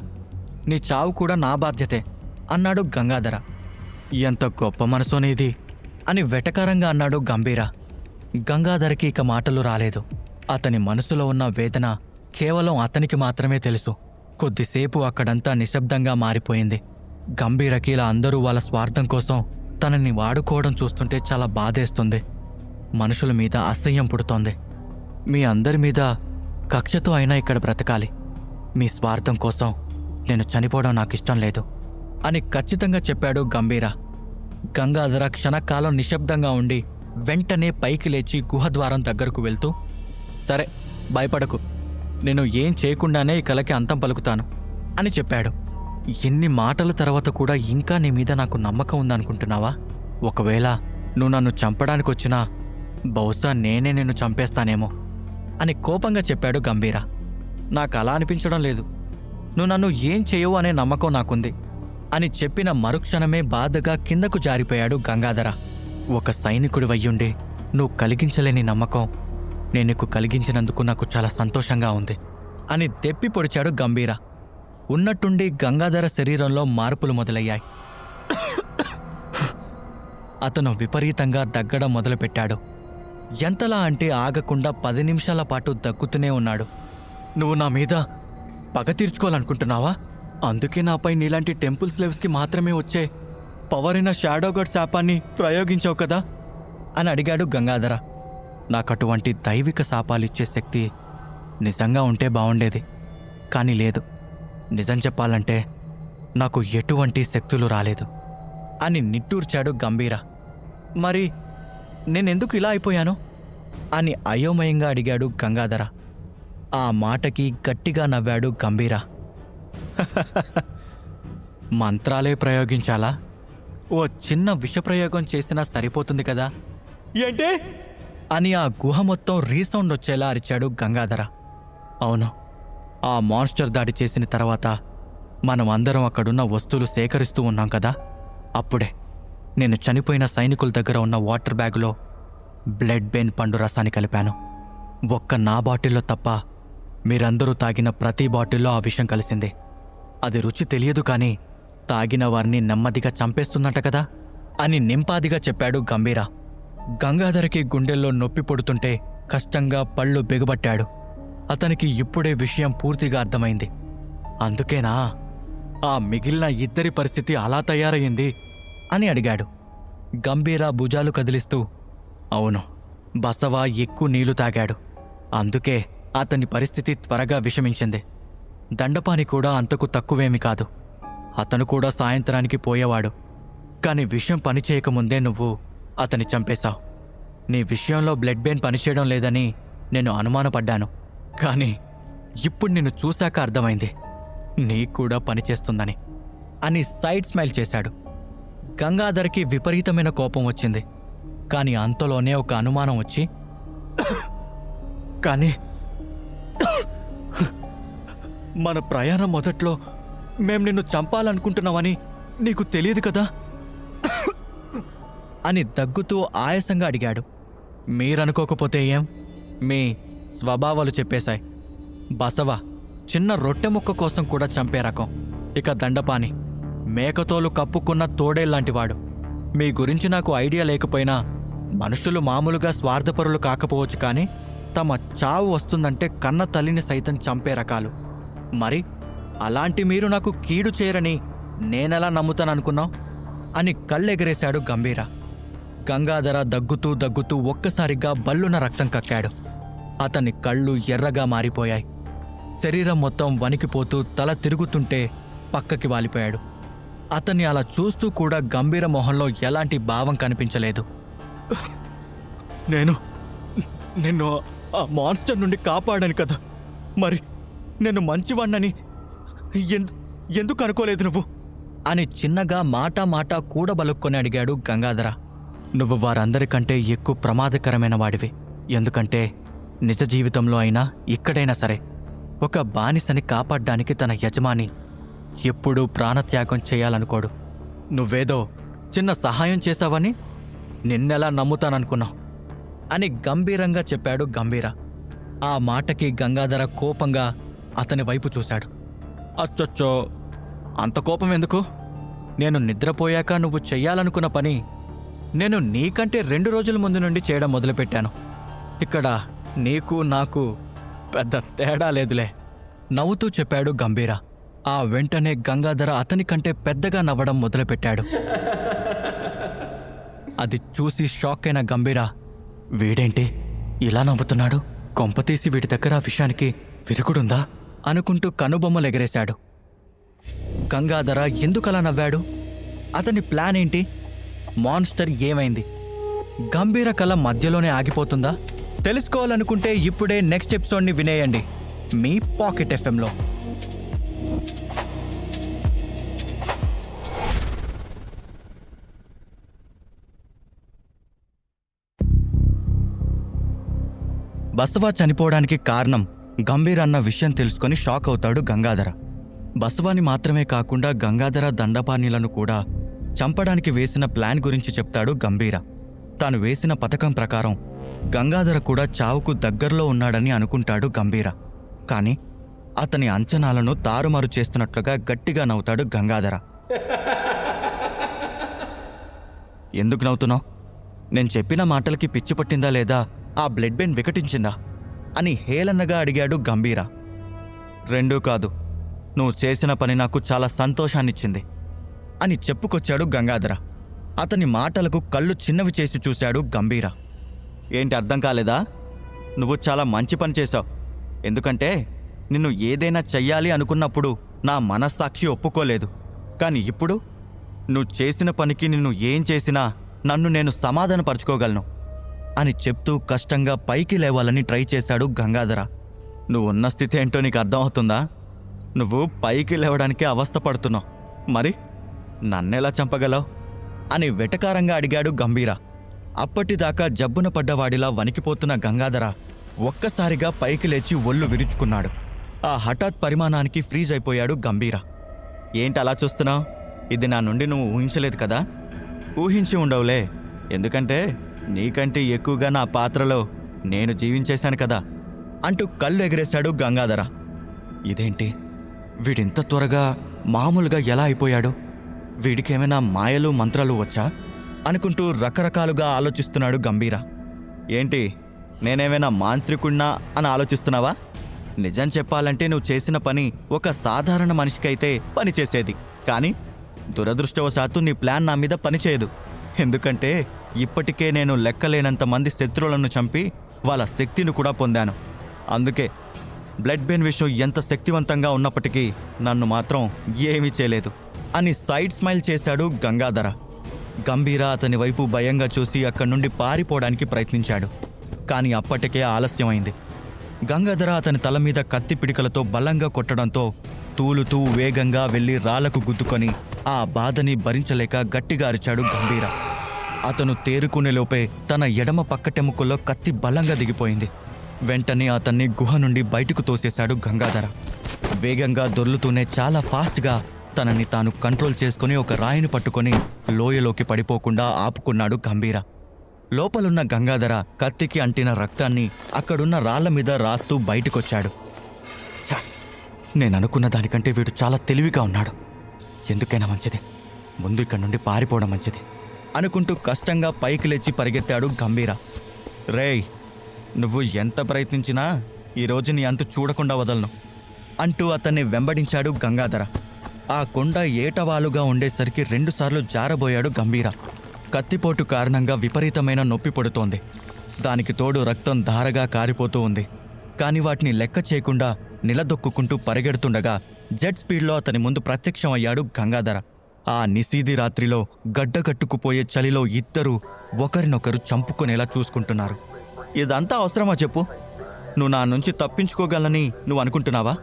A: నీ చావు కూడా నా బాధ్యతే అన్నాడు గంగాధర. ఎంత గొప్ప మనసో నీది అని వెటకారంగా అన్నాడు గంభీర. గంగాధరకి ఇక మాటలు రాలేదు. అతని మనసులో ఉన్న వేదన కేవలం అతనికి మాత్రమే తెలుసు. కొద్దిసేపు అక్కడంతా నిశ్శబ్దంగా మారిపోయింది. గంభీరకి ఇలా అందరూ వాళ్ళ స్వార్థం కోసం తనని వాడుకోవడం చూస్తుంటే చాలా బాధేస్తుంది. మనుషుల మీద అసహ్యం పుడుతోంది. మీ అందరి మీద కక్షతో అయినా ఇక్కడ బ్రతకాలి. మీ స్వార్థం కోసం నేను చనిపోవడం నాకిష్టం లేదు అని ఖచ్చితంగా చెప్పాడు గంభీర. గంగాధర క్షణకాలం నిశ్శబ్దంగా ఉండి వెంటనే పైకి లేచి గుహద్వారం దగ్గరకు వెళ్తూ, సరే, భయపడకు, నేను ఏం చేయకుండానే ఈ కలకి అంతం పలుకుతాను అని చెప్పాడు. ఎన్ని మాటల తర్వాత కూడా ఇంకా నీ మీద నాకు నమ్మకం ఉందనుకుంటున్నావా? ఒకవేళ నువ్వు నన్ను చంపడానికి వచ్చినా బహుశా నేనే నిన్ను చంపేస్తానేమో. అని కోపంగా చెప్పాడు గంభీర. నాకు అలా అనిపించడం లేదు. నువ్వు నన్ను ఏం చేయవు అనే నమ్మకం నాకుంది అని చెప్పిన మరుక్షణమే బాధగా కిందకు జారిపోయాడు గంగాధర. ఒక సైనికుడి వయ్యుండి నువ్వు కలిగించలేని నమ్మకం నేను నీకు కలిగించినందుకు నాకు చాలా సంతోషంగా ఉంది అని దెప్పి పొడిచాడు గంభీర. ఉన్నట్టుండి గంగాధర శరీరంలో మార్పులు మొదలయ్యాయి. అతను విపరీతంగా దగ్గడం మొదలుపెట్టాడు. ఎంతలా అంటే ఆగకుండా 10 నిమిషాల పాటు దగ్గుతూనే ఉన్నాడు. నువ్వు నా మీద పగ తీర్చుకోవాలనుకుంటున్నావా? అందుకే నాపై నీలాంటి టెంపుల్ స్లేవ్స్కి మాత్రమే వచ్చే పవర్ అయిన షాడో గాడ్ శాపాన్ని ప్రయోగించావు కదా అని అడిగాడు గంగాధర. నాకటువంటి దైవిక శాపాలిచ్చే శక్తి నిజంగా ఉంటే బాగుండేది, కానీ లేదు. నిజం చెప్పాలంటే నాకు ఎటువంటి శక్తులు రాలేదు అని నిట్టూర్చాడు గంభీర. మరి నేనెందుకు ఇలా అయిపోయాను అని అయోమయంగా అడిగాడు గంగాధర. ఆ మాటకి గట్టిగా నవ్వాడు గంభీర. మంత్రాలే ప్రయోగించాలా? ఓ చిన్న విషప్రయోగం చేసినా సరిపోతుంది కదా. ఏంటే అని ఆ గుహ మొత్తం రీసౌండ్ వచ్చేలా అరిచాడు గంగాధర. అవును, ఆ మాన్స్టర్ దాడి చేసిన తర్వాత మనం అందరం అక్కడున్న వస్తువులు సేకరిస్తూ ఉన్నాం కదా. అప్పుడే నేను చనిపోయిన సైనికుల దగ్గర ఉన్న వాటర్ బ్యాగులో బ్లడ్ బెయిన్ పండు రసాన్ని కలిపాను. ఒక్క నా బాటిల్లో తప్ప మీరందరూ తాగిన ప్రతి బాటిల్లో ఆ విషయం కలిసింది. అది రుచి తెలియదు, కానీ తాగిన వారిని నెమ్మదిగా చంపేస్తుందంట కదా అని నింపాదిగా చెప్పాడు గంభీర. గంగాధరకి గుండెల్లో నొప్పి పొడుతుంటే కష్టంగా పళ్ళు బిగబట్టాడు. అతనికి ఇప్పుడే విషయం పూర్తిగా అర్థమైంది. అందుకేనా ఆ మిగిలిన ఇద్దరి పరిస్థితి అలా తయారయ్యింది అని అడిగాడు. గంభీర భుజాలు కదిలిస్తూ, అవును, బసవ ఎక్కువ నీళ్లు తాగాడు, అందుకే అతని పరిస్థితి త్వరగా విషమించింది. దండపాని కూడా అంతకు తక్కువేమి కాదు. అతను కూడా సాయంత్రానికి పోయేవాడు. కాని విషయం పనిచేయకముందే నువ్వు అతని చంపేశావు. నీ విషయంలో బ్లడ్ బెయిన్ పనిచేయడం లేదని నేను అనుమానపడ్డాను, కానీ ఇప్పుడు నిన్ను చూశాక అర్థమైంది నీకు కూడా పనిచేస్తుందని అని సైడ్ స్మైల్ చేశాడు. గంగాధర్కి విపరీతమైన కోపం వచ్చింది. కాని అంతలోనే ఒక అనుమానం వచ్చి, కానీ మన ప్రయాణం మొదట్లో మేం నిన్ను చంపాలనుకుంటున్నామని నీకు తెలియదు కదా అని దగ్గుతూ ఆయాసంగా అడిగాడు. మీరనుకోకపోతే ఏం, మీ స్వభావాలు చెప్పేశాయి. బసవ చిన్న రొట్టె ముక్క కోసం కూడా చంపే రకం. ఇక దండపాని మేకతోలు కప్పుకున్న తోడేల్లాంటివాడు. మీ గురించి నాకు ఐడియా లేకపోయినా మనుషులు మామూలుగా స్వార్థపరులు కాకపోవచ్చు, కానీ తమ చావు వస్తుందంటే కన్న తల్లిని సైతం చంపే రకాలు. మరి అలాంటి మీరు నాకు కీడు చేయరని నేనెలా నమ్ముతాననుకున్నావు అని కళ్ళెగరేశాడు గంభీర. గంగాధర దగ్గుతూ దగ్గుతూ ఒక్కసారిగా బల్లున రక్తం కక్కాడు. అతని కళ్ళు ఎర్రగా మారిపోయాయి. శరీరం మొత్తం వణికిపోతూ తల తిరుగుతుంటే పక్కకి వాలిపోయాడు. అతన్ని అలా చూస్తూ కూడా గంభీర మొహంలో ఎలాంటి భావం కనిపించలేదు. నిన్ను ఆ మాన్స్టర్ నుండి కాపాడాను కదా, మరి నేను మంచివాణ్ణని ఎందుకు అనుకోలేదు నువ్వు అని చిన్నగా మాటా కూడబలుక్కొని అడిగాడు గంగాధర. నువ్వు వారందరికంటే ఎక్కువ ప్రమాదకరమైన వాడివి. ఎందుకంటే నిజ జీవితంలో అయినా ఇక్కడైనా సరే ఒక బానిసని కాపాడ్డానికి తన యజమాని ఎప్పుడూ ప్రాణత్యాగం చేయాలనుకోడు. నువ్వేదో చిన్న సహాయం చేశావని నిన్నెలా నమ్ముతాననుకున్నావు అని గంభీరంగా చెప్పాడు గంభీర. ఆ మాటకి గంగాధర కోపంగా అతని వైపు చూశాడు. అచ్చొచ్చో, అంత కోపం ఎందుకు? నేను నిద్రపోయాక నువ్వు చెయ్యాలనుకున్న పని నేను నీకంటే 2 రోజుల ముందు నుండి చేయడం మొదలుపెట్టాను. ఇక్కడ నీకు నాకు పెద్ద తేడా లేదులే నవ్వుతూ చెప్పాడు గంభీర. ఆ వెంటనే గంగాధర అతని కంటే పెద్దగా నవ్వడం మొదలుపెట్టాడు. అది చూసి షాక్ అయిన గంభీర, వీడేంటి ఇలా నవ్వుతున్నాడు? కొంపతీసి వీడి దగ్గర ఆ విషయానికి విరుగుడుందా అనుకుంటూ కనుబొమ్మలెగరేశాడు. గంగాధర ఎందుకలా నవ్వాడు? అతని ప్లాన్ ఏంటి? మాన్స్టర్ ఏమైంది? గంభీర కళ మధ్యలోనే ఆగిపోతుందా? తెలుసుకోవాలనుకుంటే ఇప్పుడే నెక్స్ట్ ఎపిసోడ్ని వినేయండి మీ పాకెట్ ఎఫ్ఎంలో. బసవ చనిపోవడానికి కారణం గంభీర అన్న విషయం తెలుసుకొని షాక్ అవుతాడు గంగాధర. బసవాని మాత్రమే కాకుండా గంగాధర దండపాణిలను కూడా చంపడానికి వేసిన ప్లాన్ గురించి చెప్తాడు గంభీర. తాను వేసిన పథకం ప్రకారం గంగాధర కూడా చావుకు దగ్గరలో ఉన్నాడని అనుకుంటాడు గంభీర. కానీ అతని అంచనాలను తారుమారు చేస్తున్నట్లుగా గట్టిగా నవ్వుతాడు గంగాధర. ఎందుకు నవ్వుతున్నావు? నేను చెప్పిన మాటలకి పిచ్చి పట్టిందా లేదా ఆ బ్లడ్ బెయిన్ వికటించిందా అని హేళనగా అడిగాడు గంభీర. రెండూ కాదు, నువ్వు చేసిన పని నాకు చాలా సంతోషాన్నిచ్చింది అని చెప్పుకొచ్చాడు గంగాధర. అతని మాటలకు కళ్ళు చిన్నవి చేసి చూశాడు గంభీర. ఏంటి అర్థం కాలేదా? నువ్వు చాలా మంచి పని చేశావు. ఎందుకంటే నిన్ను ఏదైనా చెయ్యాలి అనుకున్నప్పుడు నా మనస్సాక్షి ఒప్పుకోలేదు. కానీ ఇప్పుడు నువ్వు చేసిన పనికి నిన్ను ఏం చేసినా నన్ను నేను సమాధానపరుచుకోగలను అని చెప్తూ కష్టంగా పైకి లేవాలని ట్రై చేశాడు గంగాధర. నువ్వున్న స్థితి ఏంటో నీకు అర్థమవుతుందా? నువ్వు పైకి లేవడానికి అవస్థ పడుతున్నావు, మరి నన్నెలా చంపగలవు అని వెటకారంగా అడిగాడు గంభీర. అప్పటిదాకా జబ్బున పడ్డవాడిలా వణికిపోతున్న గంగాధర ఒక్కసారిగా పైకి లేచి ఒళ్ళు విరుచుకున్నాడు. ఆ హఠాత్ పరిమాణానికి ఫ్రీజ్ అయిపోయాడు గంభీర. ఏంటి అలా చూస్తున్నావు? ఇది నా నుండి నువ్వు ఊహించలేదు కదా? ఊహించి ఉండవులే, ఎందుకంటే నీకంటే ఎక్కువగా నా పాత్రలో నేను జీవించేశాను కదా అంటూ కళ్ళు ఎగరేశాడు గంగాధర. ఇదేంటి, వీడింత త్వరగా మామూలుగా ఎలా అయిపోయాడు? వీడికేమైనా మాయలు మంత్రాలు వచ్చా అనుకుంటూ రకరకాలుగా ఆలోచిస్తున్నాడు గంభీర. ఏంటి, నేనేమైనా మాంత్రికుణ్ణా అని ఆలోచిస్తున్నావా? నిజం చెప్పాలంటే నువ్వు చేసిన పని ఒక సాధారణ మనిషికైతే పనిచేసేది. కానీ దురదృష్టవశాత్తు నీ ప్లాన్ నా మీద పనిచేయదు. ఎందుకంటే ఇప్పటికే నేను లెక్కలేనంత మంది శత్రువులను చంపి వాళ్ళ శక్తిని కూడా పొందాను. అందుకే బ్లడ్ బెయిన్ విషయం ఎంత శక్తివంతంగా ఉన్నప్పటికీ నన్ను మాత్రం ఏమీ చేయలేదు అని సైడ్ స్మైల్ చేశాడు గంగాధర. గంభీర అతని వైపు భయంగా చూసి అక్కడి నుండి పారిపోవడానికి ప్రయత్నించాడు. కానీ అప్పటికే ఆలస్యమైంది. గంగాధర అతని తల మీద కత్తి పిడికలతో బలంగా కొట్టడంతో తూలుతూ వేగంగా వెళ్లి రాళ్లకు గుద్దుకొని ఆ బాధని భరించలేక గట్టిగా అరిచాడు గంభీర. అతను తేరుకునేలోపే తన ఎడమ పక్కటెముకల్లో కత్తి బలంగా దిగిపోయింది. వెంటనే అతన్ని గుహ నుండి బయటకు తోసేశాడు గంగాధర. వేగంగా దొర్లుతూనే చాలా ఫాస్ట్గా తనని తాను కంట్రోల్ చేసుకుని ఒక రాయిని పట్టుకొని లోయలోకి పడిపోకుండా ఆపుకున్నాడు గంభీర. లోపలున్న గంగాధర కత్తికి అంటిన రక్తాన్ని అక్కడున్న రాళ్ల మీద రాస్తూ బయటకొచ్చాడు. నేననుకున్న దానికంటే వీడు చాలా తెలివిగా ఉన్నాడు. ఎందుకైనా మంచిది, ముందు ఇక్కడి నుండి పారిపోవడం మంచిది అనుకుంటూ కష్టంగా పైకి లేచి పరిగెత్తాడు గంభీర. రేయ్, నువ్వు ఎంత ప్రయత్నించినా ఈరోజు నీ అంతు చూడకుండా వదలను అంటూ అతన్ని వెంబడించాడు గంగాధర. ఆ కొండ ఏటవాలుగా ఉండేసరికి 2 సార్లు జారబోయాడు గంభీర. కత్తిపోటు కారణంగా విపరీతమైన నొప్పి పడుతోంది. దానికి తోడు రక్తం ధారగా కారిపోతూ ఉంది. కాని వాటిని లెక్క చేయకుండా నిలదొక్కుంటూ పరిగెడుతుండగా జెట్ స్పీడ్లో అతని ముందు ప్రత్యక్షమయ్యాడు గంగాధర. ఆ నిశీది రాత్రిలో గడ్డగట్టుకుపోయే చలిలో ఇద్దరూ ఒకరినొకరు చంపుకునేలా చూసుకుంటున్నారు. ఇదంతా అవసరమా చెప్పు? నువ్వు నా నుంచి తప్పించుకోగలని నువ్వు అనుకుంటున్నావా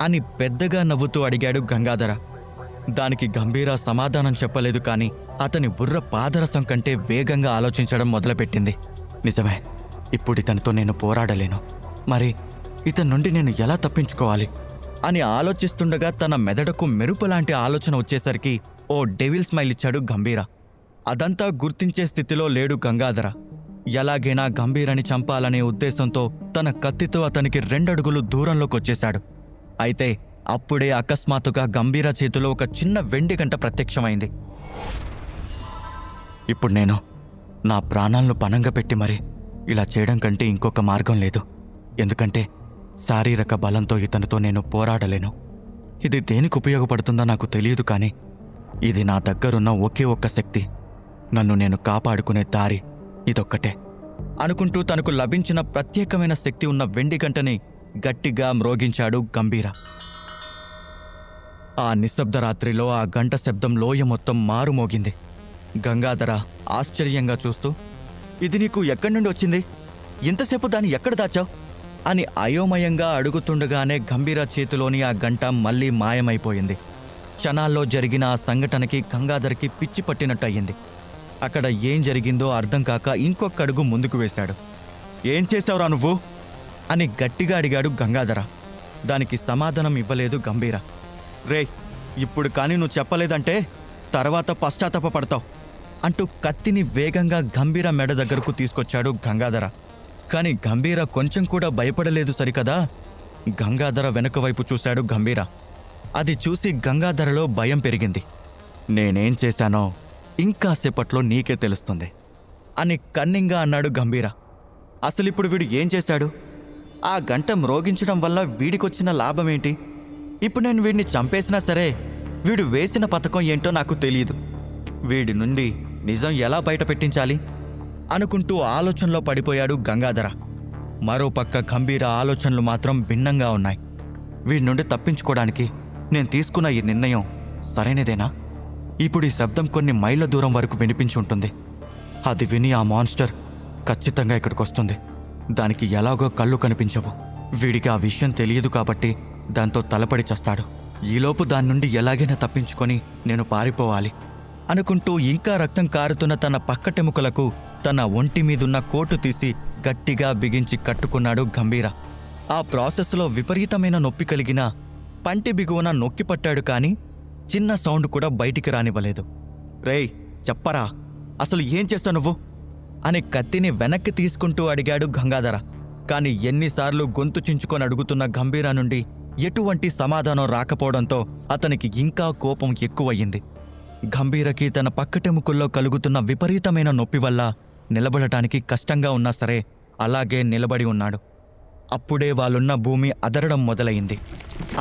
A: అని పెద్దగా నవ్వుతూ అడిగాడు గంగాధర. దానికి గంభీర సమాధానం చెప్పలేదు. కానీ అతని బుర్ర పాదరసం కంటే వేగంగా ఆలోచించడం మొదలుపెట్టింది. నిజమే, ఇప్పుడు ఇతనితో నేను పోరాడలేను. మరి ఇతని నుండి నేను ఎలా తప్పించుకోవాలి అని ఆలోచిస్తుండగా తన మెదడుకు మెరుపులాంటి ఆలోచన వచ్చేసరికి ఓ డెవిల్ స్మైల్ ఇచ్చాడు గంభీర. అదంతా గుర్తించే స్థితిలో లేడు గంగాధర. ఎలాగైనా గంభీరని చంపాలనే ఉద్దేశంతో తన కత్తితో అతనికి 2 అడుగులు దూరంలోకి వచ్చేశాడు. అయితే అప్పుడే అకస్మాత్తుగా గంభీర చేతిలో ఒక చిన్న వెండి గంట ప్రత్యక్షమైంది. ఇప్పుడు నేను నా ప్రాణాలను పణంగా పెట్టి మరి ఇలా చేయడం కంటే ఇంకొక మార్గం లేదు. ఎందుకంటే శారీరక బలంతో ఇతనితో నేను పోరాడలేను. ఇది దేనికి ఉపయోగపడుతుందో నాకు తెలియదు. కానీ ఇది నా దగ్గరున్న ఒకే ఒక్క శక్తి. నన్ను నేను కాపాడుకునే దారి ఇదొక్కటే అనుకుంటూ తనకు లభించిన ప్రత్యేకమైన శక్తి ఉన్న వెండి గంటని గట్టిగా మ్రోగించాడు గంభీర. ఆ నిశ్శబ్ద రాత్రిలో ఆ గంట శబ్దం లోయ మొత్తం మారుమోగింది. గంగాధర ఆశ్చర్యంగా చూస్తూ, ఇది నీకు ఎక్కడి నుండి వచ్చింది? ఇంతసేపు దాన్ని ఎక్కడ దాచావు అని అయోమయంగా అడుగుతుండగానే గంభీర చేతిలోని ఆ గంట మళ్ళీ మాయమైపోయింది. క్షణాల్లో జరిగిన ఆ సంఘటనకి గంగాధర్కి పిచ్చి పట్టినట్టు అయ్యింది. అక్కడ ఏం జరిగిందో అర్థం కాక ఇంకొక అడుగు ముందుకు వేశాడు. ఏం చేశావురా నువ్వు అని గట్టిగా అడిగాడు గంగాధర. దానికి సమాధానం ఇవ్వలేదు గంభీర. రే, ఇప్పుడు కానీ నువ్వు చెప్పలేదంటే తర్వాత పశ్చాత్తాపపడతావు అంటూ కత్తిని వేగంగా గంభీర మెడ దగ్గరకు తీసుకొచ్చాడు గంగాధర. కాని గంభీర కొంచెం కూడా భయపడలేదు సరికదా. గంగాధర వెనుక వైపు చూశాడు గంభీర. అది చూసి గంగాధరలో భయం పెరిగింది. నేనేం చేశానో ఇంకాసేపట్లో నీకే తెలుస్తుంది అని కన్నింగా అన్నాడు గంభీర. అసలిప్పుడు వీడు ఏం చేశాడు? ఆ గంట మ్రోగించడం వల్ల వీడికొచ్చిన లాభమేంటి? ఇప్పుడు నేను వీడిని చంపేసినా సరే వీడు వేసిన పథకం ఏంటో నాకు తెలియదు. వీడి నుండి నిజం ఎలా బయట పెట్టించాలి అనుకుంటూ ఆలోచనలో పడిపోయాడు గంగాధర. మరోపక్క గంభీర ఆలోచనలు మాత్రం భిన్నంగా ఉన్నాయి. వీడి నుండి తప్పించుకోవడానికి నేను తీసుకున్న ఈ నిర్ణయం సరైనదేనా? ఇప్పుడు ఈ శబ్దం కొన్ని మైళ్ళ దూరం వరకు వినిపించి ఉంటుంది. అది విని ఆ మాన్స్టర్ ఖచ్చితంగా ఇక్కడికొస్తుంది. దానికి ఎలాగో కళ్ళు కనిపించవు. వీడికి ఆ విషయం తెలియదు కాబట్టి దాంతో తలపడి చస్తాడు. ఈలోపు దాని నుండి ఎలాగైనా తప్పించుకొని నేను పారిపోవాలి అనుకుంటూ ఇంకా రక్తం కారుతున్న తన పక్కటెముకలకు తన ఒంటి మీదున్న కోటు తీసి గట్టిగా బిగించి కట్టుకున్నాడు గంభీర. ఆ ప్రాసెస్లో విపరీతమైన నొప్పి కలిగినా పంటి బిగువన నొక్కి పట్టాడు. కానీ చిన్న సౌండ్ కూడా బయటికి రానివ్వలేదు. రేయ్, చెప్పరా, అసలు ఏం చేస్తావు నువ్వు అని కత్తిని వెనక్కి తీసుకుంటూ అడిగాడు గంగాధర. కాని ఎన్నిసార్లు గొంతు చించుకొని అడుగుతున్న గంభీర నుండి ఎటువంటి సమాధానం రాకపోవడంతో అతనికి ఇంకా కోపం ఎక్కువయ్యింది. గంభీరకి తన పక్కటెముకల్లో కలుగుతున్న విపరీతమైన నొప్పి వల్ల నిలబడటానికి కష్టంగా ఉన్నా సరే అలాగే నిలబడి ఉన్నాడు. అప్పుడే వాళ్ళున్న భూమి అదరడం మొదలయింది.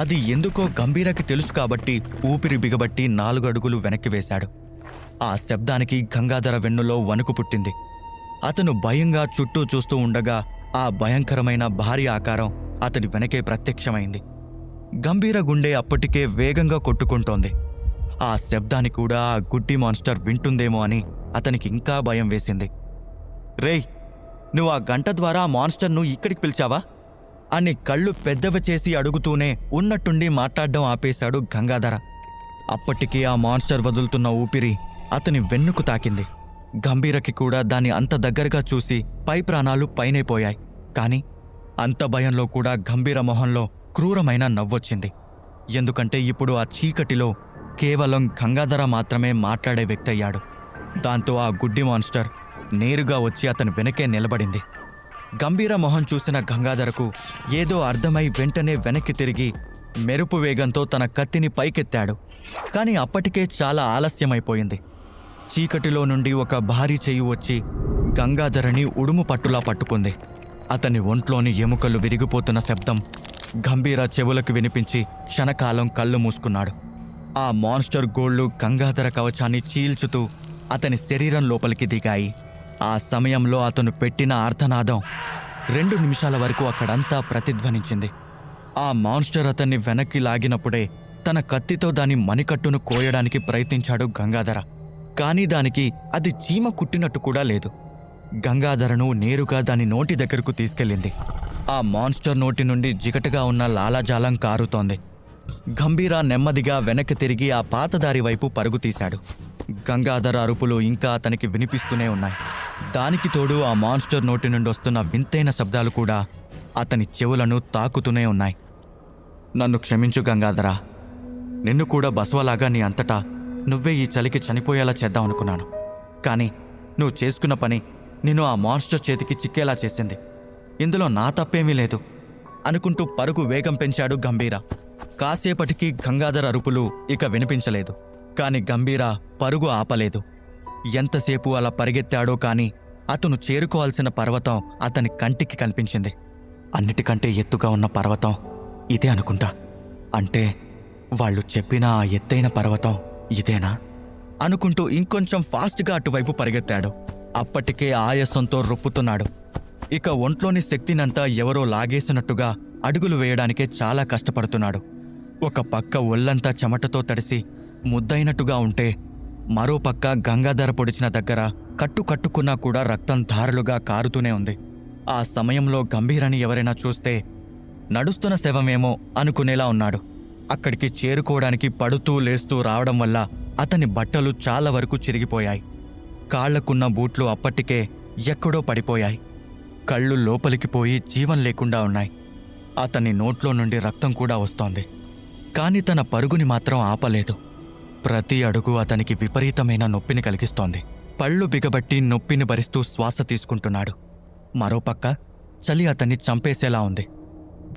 A: అది ఎందుకో గంభీరకి తెలుసు కాబట్టి ఊపిరి బిగబట్టి 4 అడుగులు వెనక్కి వేశాడు. ఆ శబ్దానికి గంగాధర వెన్నులో వణుకు పుట్టింది. అతను భయంగా చుట్టూ చూస్తూ ఉండగా ఆ భయంకరమైన భారీ ఆకారం అతని వెనకే ప్రత్యక్షమైంది. గంభీర గుండె అప్పటికే వేగంగా కొట్టుకుంటోంది. ఆ శబ్దాన్ని కూడా ఆ గుడ్డి మాన్స్టర్ వింటుందేమో అని అతనికి ఇంకా భయం వేసింది. రేయ్, నువ్వు ఆ గంట ద్వారా ఆ మాన్స్టర్ను ఇక్కడికి పిలిచావా అని కళ్ళు పెద్దవి చేసి అడుగుతూనే ఉన్నట్టుండి మాట్లాడడం ఆపేశాడు గంగాధర. అప్పటికే ఆ మాన్స్టర్ వదులుతున్న ఊపిరి అతని వెన్నుకు తాకింది. గంభీరకి కూడా దాన్ని అంత దగ్గరగా చూసి పై ప్రాణాలు పైనైపోయాయి. కాని అంత భయంలో కూడా గంభీర మొహంలో క్రూరమైన నవ్వొచ్చింది. ఎందుకంటే ఇప్పుడు ఆ చీకటిలో కేవలం గంగాధర మాత్రమే మాట్లాడే వ్యక్తి అయ్యాడు. దాంతో ఆ గుడ్డి మాన్స్టర్ నేరుగా వచ్చి అతని వెనకే నిలబడింది. గంభీర మొహం చూసిన గంగాధరకు ఏదో అర్థమై వెంటనే వెనక్కి తిరిగి మెరుపు వేగంతో తన కత్తిని పైకెత్తాడు. కాని అప్పటికే చాలా ఆలస్యమైపోయింది. చీకటిలో నుండి ఒక భారీ చెయ్యి వచ్చి గంగాధరని ఉడుము పట్టులా పట్టుకుంది. అతని ఒంట్లోని ఎముకలు విరిగిపోతున్న శబ్దం గంభీర చెవులకు వినిపించి క్షణకాలం కళ్ళు మూసుకున్నాడు. ఆ మాన్స్టర్ గోళ్లు గంగాధర కవచాన్ని చీల్చుతూ అతని శరీరం లోపలికి దిగాయి. ఆ సమయంలో అతను పెట్టిన ఆర్తనాదం 2 నిమిషాల వరకు అక్కడంతా ప్రతిధ్వనించింది. ఆ మాన్స్టర్ అతన్ని వెనక్కి లాగినప్పుడే తన కత్తితో దాని మణికట్టును కోయడానికి ప్రయత్నించాడు గంగాధర. కానీ దానికి అది చీమ కుట్టినట్టు కూడా లేదు. గంగాధరను నేరుగా దాని నోటి దగ్గరకు తీసుకెళ్ళింది. ఆ మాన్స్టర్ నోటి నుండి జిగటగా ఉన్న లాలాజాలం కారుతోంది. గంభీర నెమ్మదిగా వెనక్కి తిరిగి ఆ పాతదారి వైపు పరుగు తీశాడు. గంగాధర అరుపులు ఇంకా అతనికి వినిపిస్తూనే ఉన్నాయి. దానికి తోడు ఆ మాన్స్టర్ నోటి నుండి వస్తున్న వింతైన శబ్దాలు కూడా అతని చెవులను తాకుతూనే ఉన్నాయి. నన్ను క్షమించు గంగాధర, నిన్ను కూడా బసవలాగా నీ అంతటా నువ్వే ఈ చలికి చనిపోయేలా చేద్దామనుకున్నాను. కానీ నువ్వు చేసుకున్న పని నిన్ను ఆ మాన్స్టర్ చేతికి చిక్కేలా చేసింది. ఇందులో నా తప్పేమీ లేదు అనుకుంటూ పరుగు వేగం పెంచాడు గంభీర. కాసేపటికి గంగాధర అరుపులు ఇక వినిపించలేదు. కాని గంభీర పరుగు ఆపలేదు. ఎంతసేపు అలా పరిగెత్తాడో కాని అతను చేరుకోవాల్సిన పర్వతం అతని కంటికి కనిపించింది. అన్నిటికంటే ఎత్తుగా ఉన్న పర్వతం ఇదే అనుకుంటా. అంటే వాళ్ళు చెప్పిన ఆ ఎత్తైన పర్వతం ఇదేనా అనుకుంటూ ఇంకొంచెం ఫాస్ట్గా అటువైపు పరిగెత్తాడు. అప్పటికే ఆయాసంతో రొప్పుతున్నాడు. ఇక ఒంట్లోని శక్తినంతా ఎవరో లాగేసినట్టుగా అడుగులు వేయడానికే చాలా కష్టపడుతున్నాడు. ఒక పక్క ఒళ్ళంతా చెమటతో తడిసి ముద్దయినట్టుగా ఉంటే మరోపక్క గంగాధర పొడిచిన దగ్గర కట్టుకున్నా కూడా రక్తం ధారలుగా కారుతూనే ఉంది. ఆ సమయంలో గంభీరని ఎవరైనా చూస్తే నడుస్తున్న శవమేమో అనుకునేలా ఉన్నాడు. అక్కడికి చేరుకోవడానికి పడుతూ లేస్తూ రావడం వల్ల అతని బట్టలు చాలా వరకు చిరిగిపోయాయి. కాళ్లకున్న బూట్లు అప్పటికే ఎక్కడో పడిపోయాయి. కళ్ళు లోపలికి పోయి జీవం లేకుండా ఉన్నాయి. అతని నోట్లో నుండి రక్తం కూడా వస్తోంది. కాని తన పరుగుని మాత్రం ఆపలేదు. ప్రతి అడుగు అతనికి విపరీతమైన నొప్పిని కలిగిస్తోంది. పళ్ళు బిగబట్టి నొప్పిని భరిస్తూ శ్వాస తీసుకుంటున్నాడు. మరోపక్క చలి అతన్ని చంపేసేలా ఉంది.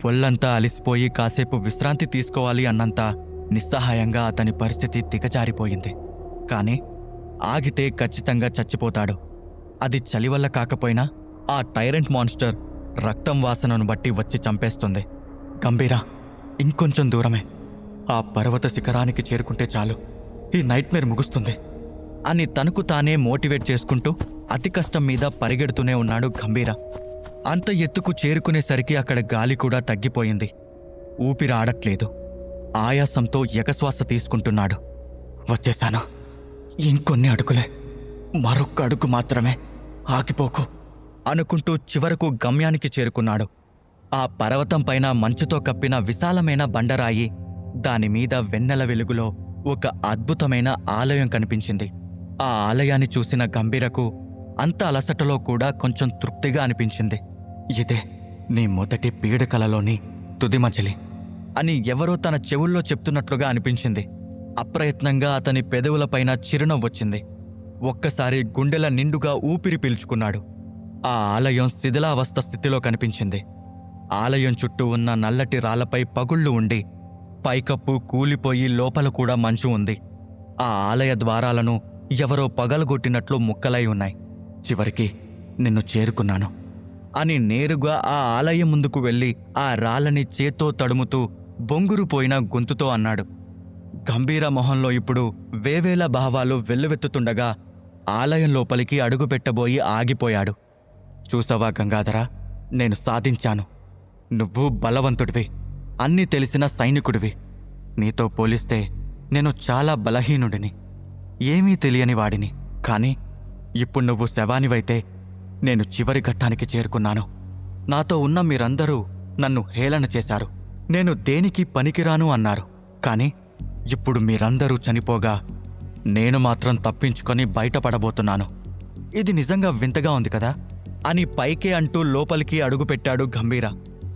A: ఒళ్ళంతా అలిసిపోయి కాసేపు విశ్రాంతి తీసుకోవాలి అన్నంత నిస్సహాయంగా అతని పరిస్థితి దిగజారిపోయింది. కాని ఆగితే ఖచ్చితంగా చచ్చిపోతాడు. అది చలి వల్ల కాకపోయినా ఆ టైరెంట్ మాన్స్టర్ రక్తం వాసనను బట్టి వచ్చి చంపేస్తుంది. గంభీరా, ఇంకొంచెం దూరమే. ఆ పర్వత శిఖరానికి చేరుకుంటే చాలు, ఈ నైట్మేర్ ముగుస్తుంది అని తనకు తానే మోటివేట్ చేసుకుంటూ అతి కష్టం మీద పరిగెడుతూనే ఉన్నాడు గంభీర. అంత ఎత్తుకు చేరుకునేసరికి అక్కడ గాలి కూడా తగ్గిపోయింది. ఊపిరాడట్లేదు. ఆయాసంతో ఎగశ్వాస తీసుకుంటున్నాడు. వచ్చేశాను, ఇంకొన్ని అడుగులే, మరొక్క అడుగు మాత్రమే, ఆగిపోకు అనుకుంటూ చివరకు గమ్యానికి చేరుకున్నాడు. ఆ పర్వతం పైన మంచుతో కప్పిన విశాలమైన బండరాయి, దానిమీద వెన్నెల వెలుగులో ఒక అద్భుతమైన ఆలయం కనిపించింది. ఆ ఆలయాన్ని చూసిన గంభీరకు అంత అలసటలో కూడా కొంచెం తృప్తిగా అనిపించింది. ఇదే నీ మొదటి పీడకలలోని తుది మజిలి అని ఎవరో తన చెవుల్లో చెప్తున్నట్లుగా అనిపించింది. అప్రయత్నంగా అతని పెదవులపైన చిరునవ్వొచ్చింది. ఒక్కసారి గుండెల నిండుగా ఊపిరి పీల్చుకున్నాడు. ఆ ఆలయం శిథిలావస్థ స్థితిలో కనిపించింది. ఆలయం చుట్టూ ఉన్న నల్లటి రాళ్లపై పగుళ్ళు ఉండి పైకప్పు కూలిపోయి లోపల కూడా మంచు ఉంది. ఆ ఆలయ ద్వారాలను ఎవరో పగలగొట్టినట్లు ముక్కలై ఉన్నాయి. చివరికి నిన్ను చేరుకున్నాను అని నేరుగా ఆ ఆలయం ముందుకు వెళ్ళి ఆ రాళ్ళని చేత్తో తడుముతూ బొంగురుపోయిన గొంతుతో అన్నాడు. గంభీర మొహంలో ఇప్పుడు వేవేల భావాలు వెల్లువెత్తుతుండగా ఆలయం లోపలికి అడుగుపెట్టబోయి ఆగిపోయాడు. చూసావా గంగాధర, నేను సాధించాను. నువ్వు బలవంతుడివి, అన్నీ తెలిసిన సైనికుడివి. నీతో పోలిస్తే నేను చాలా బలహీనుడిని, ఏమీ తెలియని వాడిని. కానీ ఇప్పుడు నువ్వు శవానివైతే నేను చివరి ఘట్టానికి చేరుకున్నాను. నాతో ఉన్న మీరందరూ నన్ను హేళన చేశారు, నేను దేనికి పనికిరాను అన్నారు. కానీ ఇప్పుడు మీరందరూ చనిపోగా నేను మాత్రం తప్పించుకొని బయటపడబోతున్నాను. ఇది నిజంగా వింతగా ఉంది కదా అని పైకే అంటూ లోపలికి అడుగుపెట్టాడు గంభీర.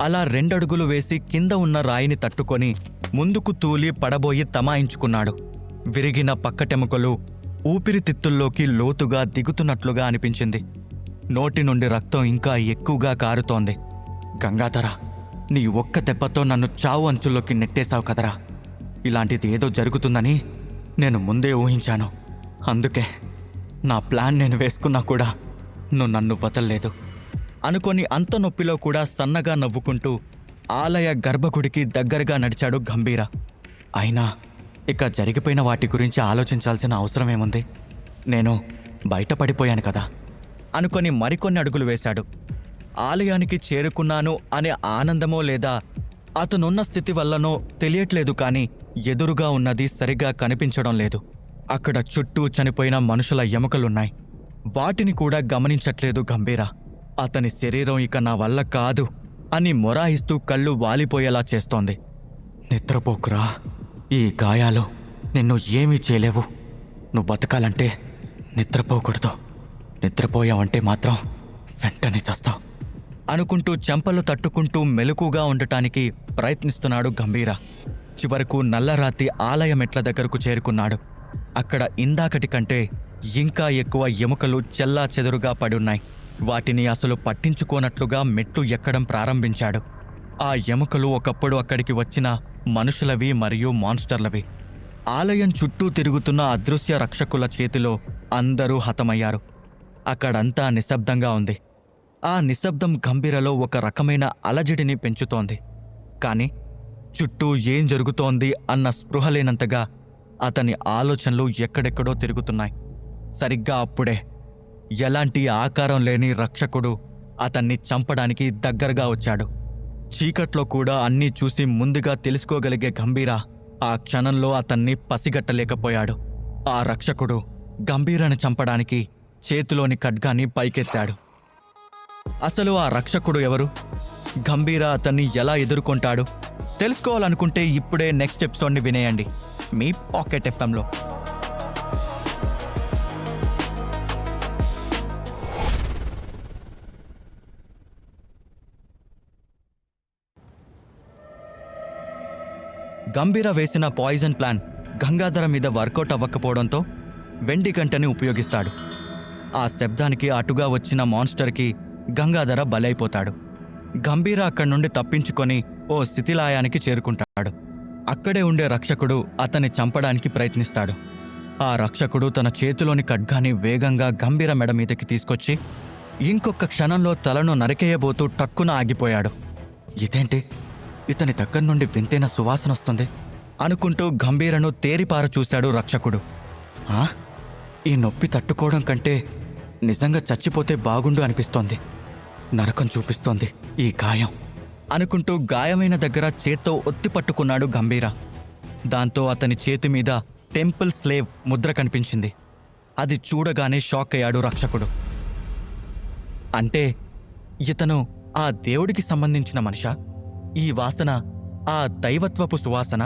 A: అలా 2 అడుగులు వేసి కింద ఉన్న రాయిని తట్టుకొని ముందుకు తూలి పడబోయి తమాయించుకున్నాడు. విరిగిన పక్కటెముకలు ఊపిరితిత్తుల్లోకి లోతుగా దిగుతున్నట్లుగా అనిపించింది. నోటి నుండి రక్తం ఇంకా ఎక్కువగా కారుతోంది. గంగాధర, నీ ఒక్క దెబ్బతో నన్ను చావు అంచుల్లోకి నెట్టేశావు కదరా. ఇలాంటిది ఏదో జరుగుతుందని నేను ముందే ఊహించాను. అందుకే నా ప్లాన్ నేను వేసుకున్నా కూడా నువ్వు నన్ను వదల్లేదు అనుకొని అంత నొప్పిలో కూడా సన్నగా నవ్వుకుంటూ ఆలయ గర్భగుడికి దగ్గరగా నడిచాడు గంభీర. అయినా ఇక జరిగిపోయిన వాటి గురించి ఆలోచించాల్సిన అవసరమేముంది? నేను బయటపడిపోయాను కదా అనుకొని మరికొన్ని అడుగులు వేశాడు. ఆలయానికి చేరుకున్నాను అనే ఆనందమో లేదా అతనున్న స్థితి వల్లనో తెలియట్లేదు, కానీ ఎదురుగా ఉన్నది సరిగా కనిపించడం లేదు. అక్కడ చుట్టూ చనిపోయిన మనుషుల ఎముకలున్నాయి. వాటిని కూడా గమనించట్లేదు గంభీర. అతని శరీరం ఇక నా వల్ల కాదు అని మొరాయిస్తూ కళ్ళు వాలిపోయేలా చేస్తోంది. నిద్రపోకురా, ఈ గాయాలు నిన్ను ఏమీ చేయలేవు. నువ్వు బతకాలంటే నిద్రపోకూడదు. నిద్రపోయావంటే మాత్రం వెంటనే చస్తావు అనుకుంటూ చెంపలు తట్టుకుంటూ మెలకుగా ఉండటానికి ప్రయత్నిస్తున్నాడు గంభీర. చివరకు నల్లరాతి ఆలయ మెట్ల దగ్గరకు చేరుకున్నాడు. అక్కడ ఇందాకటి కంటే ఇంకా ఎక్కువ ఎముకలు చెల్లా చెదురుగా పడున్నాయి. వాటిని అసలు పట్టించుకోనట్లుగా మెట్లు ఎక్కడం ప్రారంభించాడు. ఆ ఎముకలు ఒకప్పుడు అక్కడికి వచ్చిన మనుషులవి మరియు మాన్స్టర్లవి. ఆలయం చుట్టూ తిరుగుతున్న అదృశ్య రక్షకుల చేతిలో అందరూ హతమయ్యారు. అక్కడంతా నిశ్శబ్దంగా ఉంది. ఆ నిశ్శబ్దం గంభీరలో ఒక రకమైన అలజడిని పెంచుతోంది. కాని చుట్టూ ఏం జరుగుతోంది అన్న స్పృహ లేనంతగా అతని ఆలోచనలు ఎక్కడెక్కడో తిరుగుతున్నాయి. సరిగ్గా అప్పుడే ఎలాంటి ఆకారం లేని రక్షకుడు అతన్ని చంపడానికి దగ్గరగా వచ్చాడు. చీకట్లో కూడా అన్నీ చూసి ముందుగా తెలుసుకోగలిగే గంభీర ఆ క్షణంలో అతన్ని పసిగట్టలేకపోయాడు. ఆ రక్షకుడు గంభీరని చంపడానికి చేతిలోని ఖడ్గాన్ని పైకెత్తాడు. అసలు ఆ రక్షకుడు ఎవరు? గంభీర అతన్ని ఎలా ఎదుర్కొంటాడు? తెలుసుకోవాలనుకుంటే ఇప్పుడే నెక్స్ట్ ఎపిసోడ్ని వినేయండి మీ పాకెట్ ఎఫ్ఎంలో. గంభీర వేసిన పాయిజన్ ప్లాన్ గంగాధర మీద వర్కౌట్ అవ్వకపోవడంతో వెండి గంటని ఉపయోగిస్తాడు. ఆ శబ్దానికి అటుగా వచ్చిన మాన్స్టర్కి గంగాధర బలైపోతాడు. గంభీర అక్కడి నుండి తప్పించుకొని ఓ శిథిలాయానికి చేరుకుంటాడు. అక్కడే ఉండే రక్షకుడు అతన్ని చంపడానికి ప్రయత్నిస్తాడు. ఆ రక్షకుడు తన చేతిలోని ఖడ్గాని వేగంగా గంభీర మెడ మీదకి తీసుకొచ్చి ఇంకొక క్షణంలో తలను నరికేయబోతూ టక్కున ఆగిపోయాడు. ఇదేంటి, ఇతని దగ్గర నుండి వింతైన సువాసన వస్తుంది అనుకుంటూ గంభీరను తేరిపార చూశాడు రక్షకుడు. ఈ నొప్పి తట్టుకోవడం కంటే నిజంగా చచ్చిపోతే బాగుండు అనిపిస్తోంది. నరకం చూపిస్తోంది ఈ గాయం అనుకుంటూ గాయమైన దగ్గర చేత్తో ఒత్తి పట్టుకున్నాడు గంభీర. దాంతో అతని చేతి మీద టెంపుల్ స్లేవ్ ముద్ర కనిపించింది. అది చూడగానే షాక్ అయ్యాడు రక్షకుడు. అంటే ఇతను ఆ దేవుడికి సంబంధించిన మనిషా? ఈ వాసన ఆ దైవత్వపు సువాసన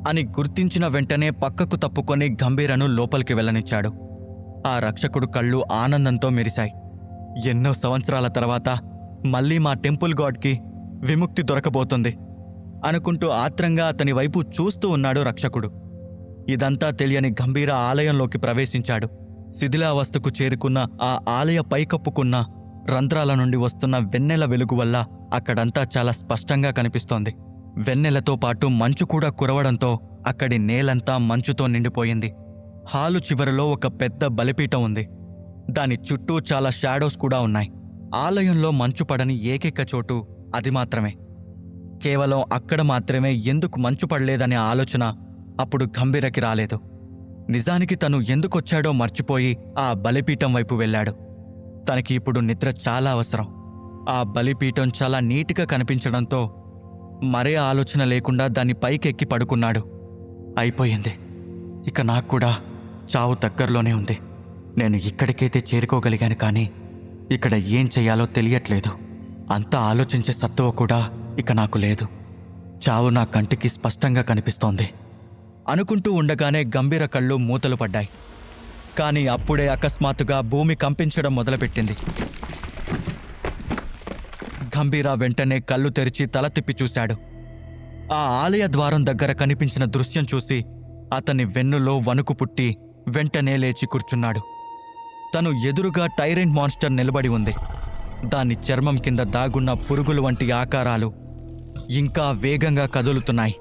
A: అని గుర్తించిన వెంటనే పక్కకు తప్పుకొని గంభీరను లోపలికి వెళ్ళనిచ్చాడు. ఆ రక్షకుడు కళ్ళు ఆనందంతో మెరిశాయి. ఎన్నో సంవత్సరాల తర్వాత మళ్ళీ మా టెంపుల్ గాడ్కి విముక్తి దొరకబోతుంది అనుకుంటూ ఆత్రంగా అతని వైపు చూస్తూ ఉన్నాడు రక్షకుడు. ఇదంతా తెలియని గంభీర ఆలయంలోకి ప్రవేశించాడు. శిథిలావస్థకు చేరుకున్న ఆ ఆలయ పైకప్పుకున్న రంధ్రాల నుండి వస్తున్న వెన్నెల వెలుగు వల్ల అక్కడంతా చాలా స్పష్టంగా కనిపిస్తోంది. వెన్నెలతో పాటు మంచు కూడా కురవడంతో అక్కడి నేలంతా మంచుతో నిండిపోయింది. హాలు చివరలో ఒక పెద్ద బలిపీఠం ఉంది. దాని చుట్టూ చాలా షాడోస్ కూడా ఉన్నాయి. ఆలయంలో మంచు పడని ఏకైక చోటు అది మాత్రమే. కేవలం అక్కడ మాత్రమే ఎందుకు మంచు పడలేదనే ఆలోచన అప్పుడు గంభీరకి రాలేదు. నిజానికి తను ఎందుకొచ్చాడో మర్చిపోయి ఆ బలిపీఠం వైపు వెళ్ళాడు. తనకి ఇప్పుడు నిద్ర చాలా అవసరం. ఆ బలిపీఠం చాలా నీట్గా కనిపించడంతో మరే ఆలోచన లేకుండా దాని పైకెక్కి పడుకున్నాడు. అయిపోయింది, ఇక నాకు కూడా చావు దగ్గరలోనే ఉంది. నేను ఇక్కడికైతే చేరుకోగలిగాను, కానీ ఇక్కడ ఏం చెయ్యాలో తెలియట్లేదు. అంతా ఆలోచించే సత్తువ కూడా ఇక నాకు లేదు. చావు నా కంటికి స్పష్టంగా కనిపిస్తోంది అనుకుంటూ ఉండగానే గంభీర కళ్ళు మూతలు పడ్డాయి. కానీ అప్పుడే అకస్మాత్తుగా భూమి కంపించడం మొదలుపెట్టింది. గంభీర వెంటనే కళ్ళు తెరిచి తల తిప్పి చూశాడు. ఆ ఆలయ ద్వారం దగ్గర కనిపించిన దృశ్యం చూసి అతని వెన్నులో వణుకు పుట్టి వెంటనే లేచి కూర్చున్నాడు. తను ఎదురుగా టైరెంట్ మాన్స్టర్ నిలబడి ఉంది. దాని చర్మం కింద దాగున్న పురుగులు వంటి ఆకారాలు ఇంకా వేగంగా కదులుతున్నాయి.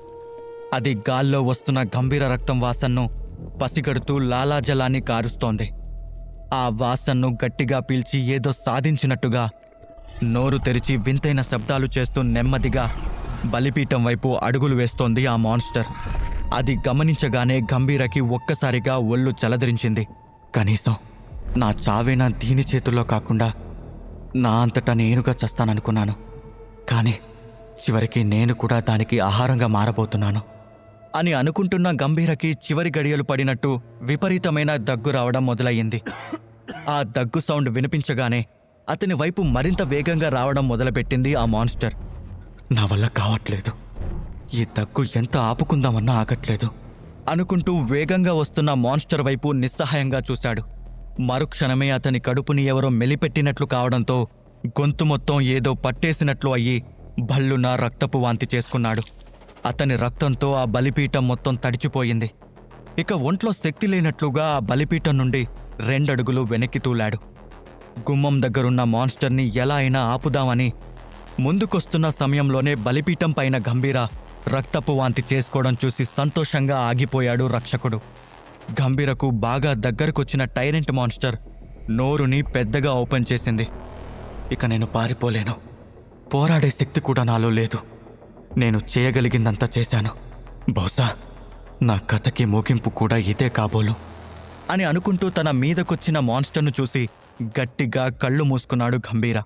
A: అది గాల్లో వస్తున్న గంభీర రక్తం వాసనను పసిగడుతూ లాలాజలాన్ని కారుస్తోంది. ఆ వాసనను గట్టిగా పీల్చి ఏదో సాధించినట్టుగా నోరు తెరిచి వింతైన శబ్దాలు చేస్తూ నెమ్మదిగా బలిపీఠం వైపు అడుగులు వేస్తోంది ఆ మాన్స్టర్. అది గమనించగానే గంభీరకి ఒక్కసారిగా ఒళ్ళు చలదరించింది. కనీసం నా చావేనా దీని చేతుల్లో కాకుండా నా అంతటా నేనుగా చస్తాననుకున్నాను. కానీ చివరికి నేను కూడా దానికి ఆహారంగా మారబోతున్నాను అని అనుకుంటున్న గంభీరకి చివరి గడియలు పడినట్టు విపరీతమైన దగ్గు రావడం మొదలయ్యింది. ఆ దగ్గు సౌండ్ వినిపించగానే అతని వైపు మరింత వేగంగా రావడం మొదలుపెట్టింది ఆ మాన్స్టర్. నా వల్ల కావట్లేదు, ఈ దగ్గు ఎంత ఆపుకుందామన్నా ఆగట్లేదు అనుకుంటూ వేగంగా వస్తున్న మాన్స్టర్ వైపు నిస్సహాయంగా చూశాడు. మరుక్షణమే అతని కడుపుని ఎవరో మెలిపెట్టినట్లు కావడంతో గొంతు మొత్తం ఏదో పట్టేసినట్లు అయ్యి భల్లున రక్తపు వాంతి చేసుకున్నాడు. అతని రక్తంతో ఆ బలిపీఠం మొత్తం తడిచిపోయింది. ఇక ఒంట్లో శక్తి లేనట్లుగా ఆ బలిపీఠం నుండి 2 అడుగులు వెనక్కి తూలాడు. గుమ్మం దగ్గరున్న మాన్స్టర్ని ఎలా అయినా ఆపుదామని ముందుకొస్తున్న సమయంలోనే బలిపీఠం పైన గంభీర రక్తపు వాంతి చేసుకోవడం చూసి సంతోషంగా ఆగిపోయాడు రక్షకుడు. గంభీరకు బాగా దగ్గరకొచ్చిన టైరెంట్ మాన్స్టర్ నోరుని పెద్దగా ఓపెన్ చేసింది. ఇక నేను పారిపోలేను, పోరాడే శక్తి కూడా నాలో లేదు. నేను చేయగలిగిందంతా చేశాను. బహుశా నా కథకి ముగింపు కూడా ఇదే కాబోలు అని అనుకుంటూ తన మీదకొచ్చిన మాన్స్టర్ను చూసి గట్టిగా కళ్ళు మూసుకున్నాడు గంభీర.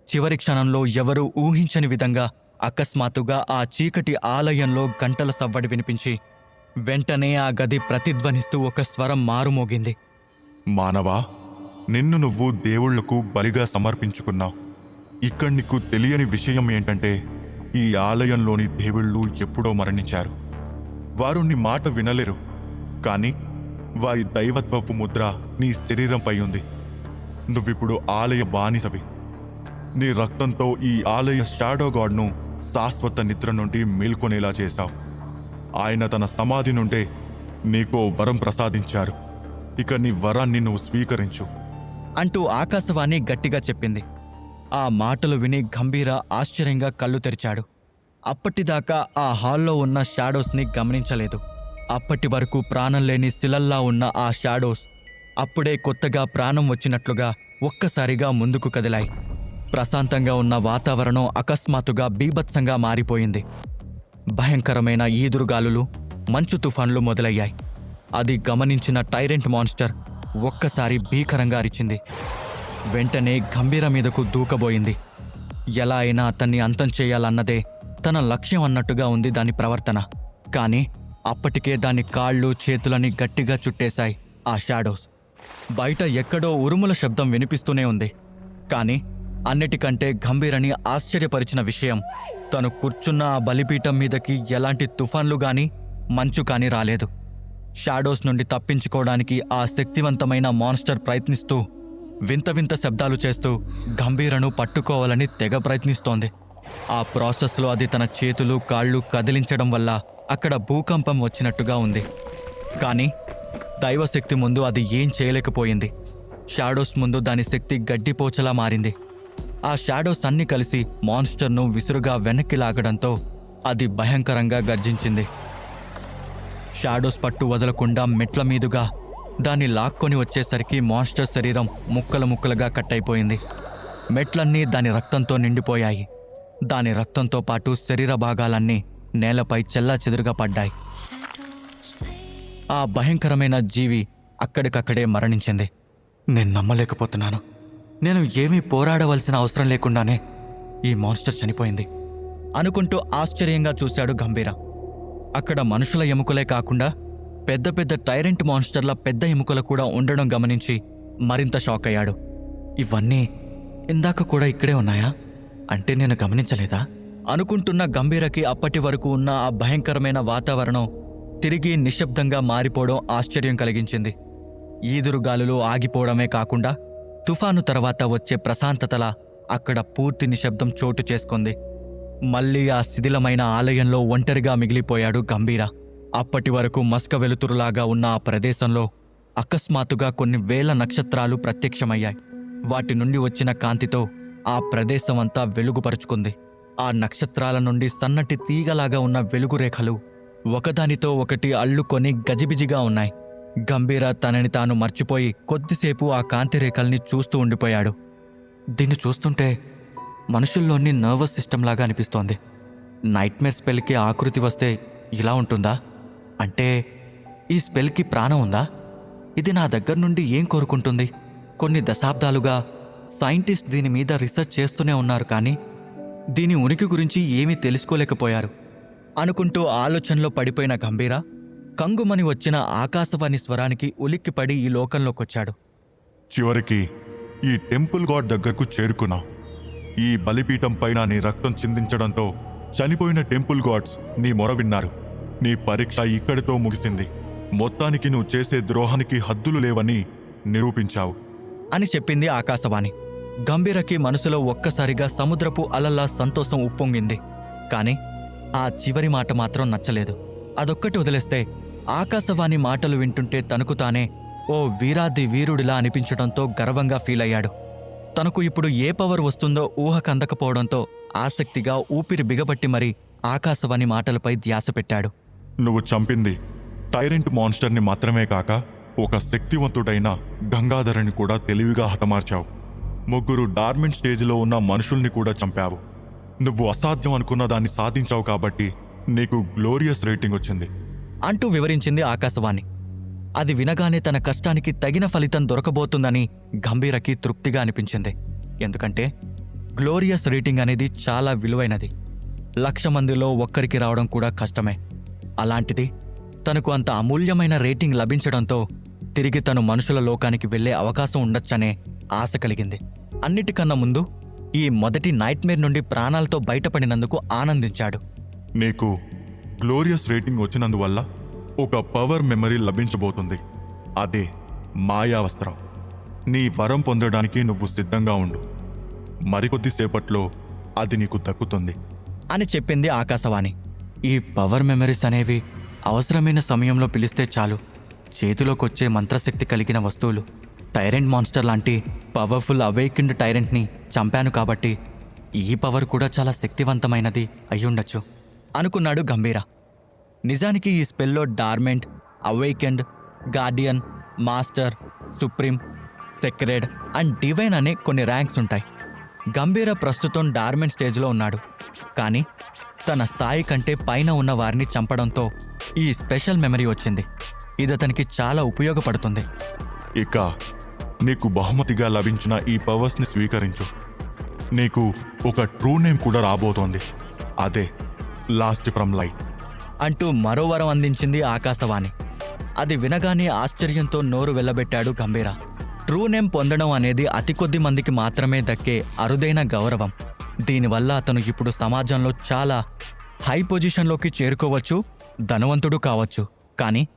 A: చివరి క్షణంలో ఎవరూ ఊహించని విధంగా అకస్మాత్తుగా ఆ చీకటి ఆలయంలో గంటల సవ్వడి వినిపించి వెంటనే ఆ గది ప్రతిధ్వనిస్తూ ఒక స్వరం మారుమోగింది.
B: మానవా, నిన్ను నువ్వు దేవుళ్లకు బలిగా సమర్పించుకున్నావు. ఇక్కడ నీకు తెలియని విషయం ఏంటంటే, ఈ ఆలయంలోని దేవుళ్ళు ఎప్పుడో మరణించారు. వారు నీ మాట వినలేరు, కానీ వారి దైవత్వపు ముద్ర నీ శరీరంపై ఉంది. నువ్విప్పుడు ఆలయ బానిసవి. నీ రక్తంతో ఈ ఆలయ షాడో గాడ్ను శాశ్వత నిద్ర నుండి మేల్కొనేలా చేశావు. ఆయన తన సమాధి నుండే నీకో వరం ప్రసాదించారు. ఇక నీ వరాన్ని నువ్వు స్వీకరించు
A: అంటూ ఆకాశవాణి గట్టిగా చెప్పింది. ఆ మాటలు విని గంభీర ఆశ్చర్యంగా కళ్ళు తెరిచాడు. అప్పటిదాకా ఆ హాల్లో ఉన్న షాడోస్ని గమనించలేదు. అప్పటి వరకు ప్రాణం లేని శిలల్లా ఉన్న ఆ షాడోస్ అప్పుడే కొత్తగా ప్రాణం వచ్చినట్లుగా ఒక్కసారిగా ముందుకు కదిలాయి. ప్రశాంతంగా ఉన్న వాతావరణం అకస్మాత్తుగా బీభత్సంగా మారిపోయింది. భయంకరమైన ఈదురుగాలులు, మంచు తుఫాన్లు మొదలయ్యాయి. అది గమనించిన టైరెంట్ మాన్స్టర్ ఒక్కసారి భీకరంగా అరిచింది. వెంటనే గంభీర మీదకు దూకబోయింది. ఎలా అయినా అతన్ని అంతం చేయాలన్నదే తన లక్ష్యం అన్నట్టుగా ఉంది దాని ప్రవర్తన. కానీ అప్పటికే దాని కాళ్ళు చేతులని గట్టిగా చుట్టేశాయి ఆ షాడోస్. బయట ఎక్కడో ఉరుముల శబ్దం వినిపిస్తూనే ఉంది. కానీ అన్నిటికంటే గంభీరని ఆశ్చర్యపరిచిన విషయం, తను కూర్చున్న ఆ బలిపీఠం మీదకి ఎలాంటి తుఫాన్లు గాని మంచు కానీ రాలేదు. షాడోస్ నుండి తప్పించుకోవడానికి ఆ శక్తివంతమైన మాన్స్టర్ ప్రయత్నిస్తూ వింత వింత శబ్దాలు చేస్తూ గంభీరను పట్టుకోవాలని తెగ ప్రయత్నిస్తోంది. ఆ ప్రాసెస్లో అది తన చేతులు కాళ్ళు కదిలించడం వల్ల అక్కడ భూకంపం వచ్చినట్టుగా ఉంది. కానీ దైవశక్తి ముందు అది ఏం చేయలేకపోయింది. షాడోస్ ముందు దాని శక్తి గడ్డిపోచలా మారింది. ఆ షాడోస్ అన్ని కలిసి మాన్స్టర్ను విసురుగా వెనక్కి లాగడంతో అది భయంకరంగా గర్జించింది. షాడోస్ పట్టు వదలకుండా మెట్ల మీదుగా దాన్ని లాక్కొని వచ్చేసరికి మాన్స్టర్ శరీరం ముక్కలు ముక్కలుగా కట్టయిపోయింది. మెట్లన్నీ దాని రక్తంతో నిండిపోయాయి. దాని రక్తంతో పాటు శరీర భాగాలన్నీ నేలపై చెల్లాచెదురుగా పడ్డాయి. ఆ భయంకరమైన జీవి అక్కడికక్కడే మరణించింది. నేను నమ్మలేకపోతున్నాను. నేను ఏమీ పోరాడవలసిన అవసరం లేకుండానే ఈ మాన్స్టర్ చనిపోయింది అనుకుంటూ ఆశ్చర్యంగా చూశాడు గంభీర. అక్కడ మనుషుల ఎముకలే కాకుండా పెద్ద పెద్ద టైరెంట్ మాన్స్టర్ల పెద్ద ఎముకలు కూడా ఉండడం గమనించి మరింత షాక్ అయ్యాడు. ఇవన్నీ ఇందాక కూడా ఇక్కడే ఉన్నాయా? అంటే నేను గమనించలేదా అనుకుంటున్న గంభీరకి అప్పటి వరకు ఉన్న ఆ భయంకరమైన వాతావరణం తిరిగి నిశ్శబ్దంగా మారిపోవడం ఆశ్చర్యం కలిగించింది. ఈదురుగాలులు ఆగిపోవడమే కాకుండా తుఫాను తర్వాత వచ్చే ప్రశాంతతలా అక్కడ పూర్తి నిశ్శబ్దం చోటు చేసుకుంది. మళ్లీ ఆ శిథిలమైన ఆలయంలో ఒంటరిగా మిగిలిపోయాడు గంభీర. అప్పటి వరకు మస్క వెలుతురులాగా ఉన్న ఆ ప్రదేశంలో అకస్మాత్తుగా కొన్ని వేల నక్షత్రాలు ప్రత్యక్షమయ్యాయి. వాటి నుండి వచ్చిన కాంతితో ఆ ప్రదేశం అంతా వెలుగుపరుచుకుంది. ఆ నక్షత్రాల నుండి సన్నటి తీగలాగా ఉన్న వెలుగురేఖలు ఒకదానితో ఒకటి అల్లుకొని గజిబిజిగా ఉన్నాయి. గంభీర తనని తాను మర్చిపోయి కొద్దిసేపు ఆ కాంతిరేఖల్ని చూస్తూ ఉండిపోయాడు. దీన్ని చూస్తుంటే మనుషుల్లోని నర్వస్ సిస్టమ్ లాగా అనిపిస్తోంది. నైట్మేర్ స్పెల్కి ఆకృతి వస్తే ఇలా ఉంటుందా? అంటే ఈ స్పెల్కి ప్రాణం ఉందా? ఇది నా దగ్గర నుండి ఏం కోరుకుంటుంది? కొన్ని దశాబ్దాలుగా సైంటిస్ట్ దీని మీద రీసెర్చ్ చేస్తూనే ఉన్నారు, కానీ దీని ఉనికి గురించి ఏమీ తెలుసుకోలేకపోయారు అనుకుంటూ ఆలోచనలో పడిపోయిన గంభీర కంగుమని వచ్చిన ఆకాశవాణి స్వరానికి ఉలిక్కిపడి ఈ లోకంలోకొచ్చాడు.
B: చివరికి ఈ టెంపుల్ గాడ్ దగ్గరకు చేరుకున్నావు. ఈ బలిపీఠం పైన నీ రక్తం చిందించడంతో చనిపోయిన టెంపుల్ గాడ్స్ నీ మొర విన్నారు. నీ పరీక్ష ఇక్కడితో ముగిసింది. మొత్తానికి నువ్వు చేసే ద్రోహానికి హద్దులు లేవని నిరూపించావు
A: అని చెప్పింది ఆకాశవాణి. గంభీరకి మనసులో ఒక్కసారిగా సముద్రపు అలల్లా సంతోషం ఉప్పొంగింది. కాని ఆ చివరి మాట మాత్రం నచ్చలేదు. అదొక్కటి వదిలేస్తే ఆకాశవాణి మాటలు వింటుంటే తనకు తానే ఓ వీరాది వీరుడిలా అనిపించడంతో గర్వంగా ఫీల్ అయ్యాడు. తనకు ఇప్పుడు ఏ పవర్ వస్తుందో ఊహకందకపోవడంతో ఆసక్తిగా ఊపిరి బిగబట్టి మరీ ఆకాశవాణి మాటలపై ధ్యాస పెట్టాడు.
B: నువ్వు చంపింది టైరెంట్ మాన్స్టర్ని మాత్రమే కాక ఒక శక్తివంతుడైన గంగాధరని కూడా తెలివిగా హతమార్చావు. 3 డార్మెంట్ స్టేజ్లో ఉన్న మనుషుల్ని కూడా చంపావు. నువ్వు అసాధ్యం అనుకున్న దాన్ని సాధించావు కాబట్టి నీకు గ్లోరియస్ రేటింగ్ వచ్చింది
A: అంటూ వివరించింది ఆకాశవాణి. అది వినగానే తన కష్టానికి తగిన ఫలితం దొరకబోతుందని గంభీరకి తృప్తిగా అనిపించింది. ఎందుకంటే గ్లోరియస్ రేటింగ్ అనేది చాలా విలువైనది. 1,00,000 మందిలో ఒక్కరికి రావడం కూడా కష్టమే. అలాంటిది తనకు అంత అమూల్యమైన రేటింగ్ లభించడంతో తిరిగి తను మనుషుల లోకానికి వెళ్లే అవకాశం ఉండొచ్చనే ఆశ కలిగింది. అన్నిటికన్నా ముందు ఈ మొదటి నైట్మేర్ నుండి ప్రాణాలతో బయటపడినందుకు ఆనందించాడు.
B: నీకు గ్లోరియస్ రేటింగ్ వచ్చినందువల్ల ఒక పవర్ మెమరీ లభించబోతుంది. అదే మాయావస్త్రం. నీ వరం పొందడానికి నువ్వు సిద్ధంగా ఉండు. మరికొద్దిసేపట్లో అది నీకు దక్కుతుంది
A: అని చెప్పింది ఆకాశవాణి. ఈ పవర్ మెమరీస్ అనేవి అవసరమైన సమయంలో పిలిస్తే చాలు చేతిలోకొచ్చే మంత్రశక్తి కలిగిన వస్తువులు. టైరెంట్ మాన్స్టర్ లాంటి పవర్ఫుల్ అవేకిండ్ టైరెంట్ని చంపాను కాబట్టి ఈ పవర్ కూడా చాలా శక్తివంతమైనది అయ్యుండొచ్చు అనుకున్నాడు గంభీర. నిజానికి ఈ స్పెల్లో dormant, awakened, guardian, master, supreme, sacred and divine అనే కొన్ని ర్యాంక్స్ ఉంటాయి. గంభీర ప్రస్తుతం డార్మెంట్ స్టేజ్లో ఉన్నాడు. కానీ తన స్థాయి కంటే పైన ఉన్న వారిని చంపడంతో ఈ స్పెషల్ మెమరీ వచ్చింది. ఇది అతనికి చాలా ఉపయోగపడుతుంది.
B: ఇక నీకు బహుమతిగా లభించిన ఈ పవర్స్ని స్వీకరించు. నీకు ఒక ట్రూ నేమ్ కూడా రాబోతోంది. అదే లాస్ట్ ఫ్రమ్ లైట్
A: అంటూ మరో వరం అందించింది ఆకాశవాణి. అది వినగానే ఆశ్చర్యంతో నోరు వెళ్ళబెట్టాడు గంభీర. ట్రూ నేమ్ పొందడం అనేది అతి కొద్ది మందికి మాత్రమే దక్కే అరుదైన గౌరవం. దీనివల్ల అతను ఇప్పుడు సమాజంలో చాలా హై పొజిషన్లోకి చేరుకోవచ్చు, ధనవంతుడు కావచ్చు. కానీ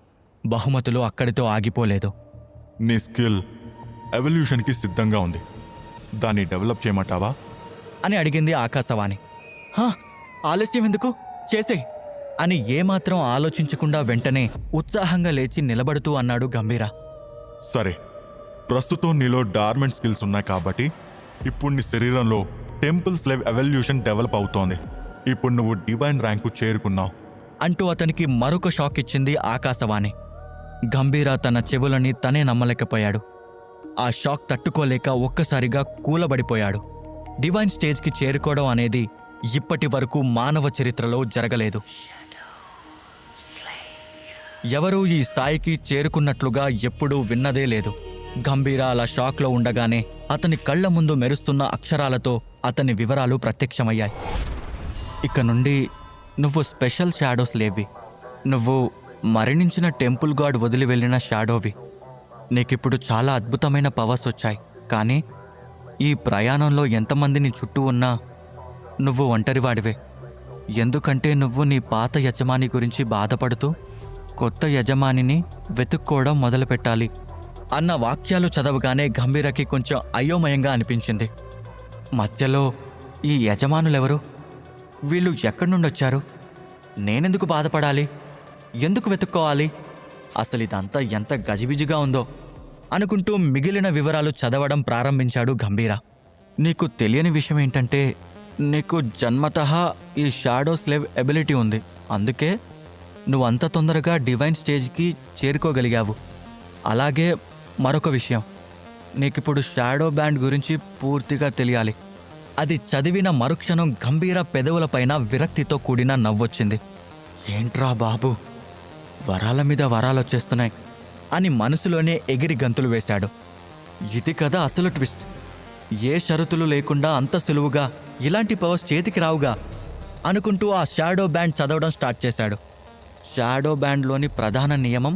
A: బహుమతులు అక్కడితో ఆగిపోలేదు.
B: నీ స్కిల్ ఎవల్యూషన్కి సిద్ధంగా ఉంది. దాన్ని డెవలప్ చేయమంటావా
A: అని అడిగింది ఆకాశవాణి. హా, ఆలస్యం ఎందుకు, చేసేయ్ అని ఏమాత్రం ఆలోచించకుండా వెంటనే ఉత్సాహంగా లేచి నిలబడుతూ అన్నాడు గంభీర.
B: సరే, ప్రస్తుతం నీలో డార్మెంట్ స్కిల్స్ ఉన్నాయి కాబట్టి ఇప్పుడు నీ శరీరంలో టెంపుల్ స్లేవ్ ఎవల్యూషన్ డెవలప్ అవుతోంది. ఇప్పుడు నువ్వు డివైన్ ర్యాంకు చేరుకున్నావు
A: అంటూ అతనికి మరొక షాక్ ఇచ్చింది ఆకాశవాణి. గంభీర తన చెవులని తనే నమ్మలేకపోయాడు. ఆ షాక్ తట్టుకోలేక ఒక్కసారిగా కూలబడిపోయాడు. డివైన్ స్టేజ్కి చేరుకోవడం అనేది ఇప్పటి వరకు మానవ చరిత్రలో జరగలేదు. ఎవరూ ఈ స్థాయికి చేరుకున్నట్లుగా ఎప్పుడూ విన్నదే లేదు. గంభీర అలా షాక్లో ఉండగానే అతని కళ్ల ముందు మెరుస్తున్న అక్షరాలతో అతని వివరాలు ప్రత్యక్షమయ్యాయి. ఇక నుండి నువ్వు స్పెషల్ షాడోస్ లేవి. నువ్వు మరణించిన టెంపుల్ గాడ్ వదిలి వెళ్ళిన షాడోవి. నీకిప్పుడు చాలా అద్భుతమైన పవర్స్ వచ్చాయి. కానీ ఈ ప్రయాణంలో ఎంతమంది నీ చుట్టూ ఉన్నా నువ్వు ఒంటరివాడివే. ఎందుకంటే నువ్వు నీ పాత యజమాని గురించి బాధపడుతూ కొత్త యజమానిని వెతుక్కోవడం మొదలుపెట్టాలి అన్న వాక్యాలు చదవగానే గంభీరకి కొంచెం అయోమయంగా అనిపించింది. మధ్యలో ఈ యజమానులెవరు? వీళ్ళు ఎక్కడి నుండి వచ్చారు? నేనెందుకు బాధపడాలి? ఎందుకు వెతుక్కోవాలి? అసలు ఇదంతా ఎంత గజిబిజిగా ఉందో అనుకుంటూ మిగిలిన వివరాలు చదవడం ప్రారంభించాడు గంభీర. నీకు తెలియని విషయం ఏంటంటే నీకు జన్మతః ఈ షాడో స్లేవ్ ఎబిలిటీ ఉంది. అందుకే నువ్వు అంత తొందరగా డివైన్ స్టేజ్కి చేరుకోగలిగావు. అలాగే మరొక విషయం, నీకిప్పుడు షాడో బ్యాండ్ గురించి పూర్తిగా తెలియాలి. అది చదివిన మరుక్షణం గంభీర పెదవులపైన విరక్తితో కూడిన నవ్వొచ్చింది. ఏంట్రా బాబు, వరాల మీద వరాలొచ్చేస్తున్నాయి అని మనసులోనే ఎగిరి గంతులు వేశాడు. ఇది కదా అసలు ట్విస్ట్. ఏ షరతులు లేకుండా అంత సులువుగా ఇలాంటి పవర్స్ చేతికి రావుగా అనుకుంటూ ఆ షాడో బ్యాండ్ చదవడం స్టార్ట్ చేశాడు. షాడో బ్యాండ్లోని ప్రధాన నియమం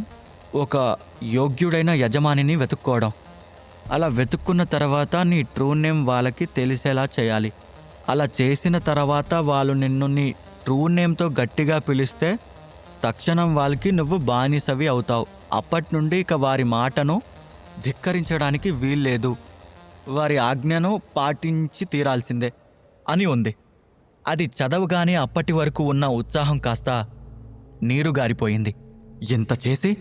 A: ఒక యోగ్యుడైన యజమానిని వెతుక్కోవడం. అలా వెతుక్కున్న తర్వాత నీ ట్రూ నేమ్ వాళ్ళకి తెలిసేలా చేయాలి. అలా చేసిన తర్వాత వాళ్ళు నిన్ను నీ ట్రూ నేమ్తో గట్టిగా పిలిస్తే తక్షణం వాళ్ళకి నువ్వు బానిసవి అవుతావు. అప్పటి నుండి ఇక వారి మాటను ధిక్కరించడానికి వీల్లేదు. వారి ఆజ్ఞను పాటించి తీరాల్సిందే అని ఉంది. అది చదవగానే అప్పటి వరకు ఉన్న ఉత్సాహం కాస్త నీరుగారిపోయింది. ఇంత చేసి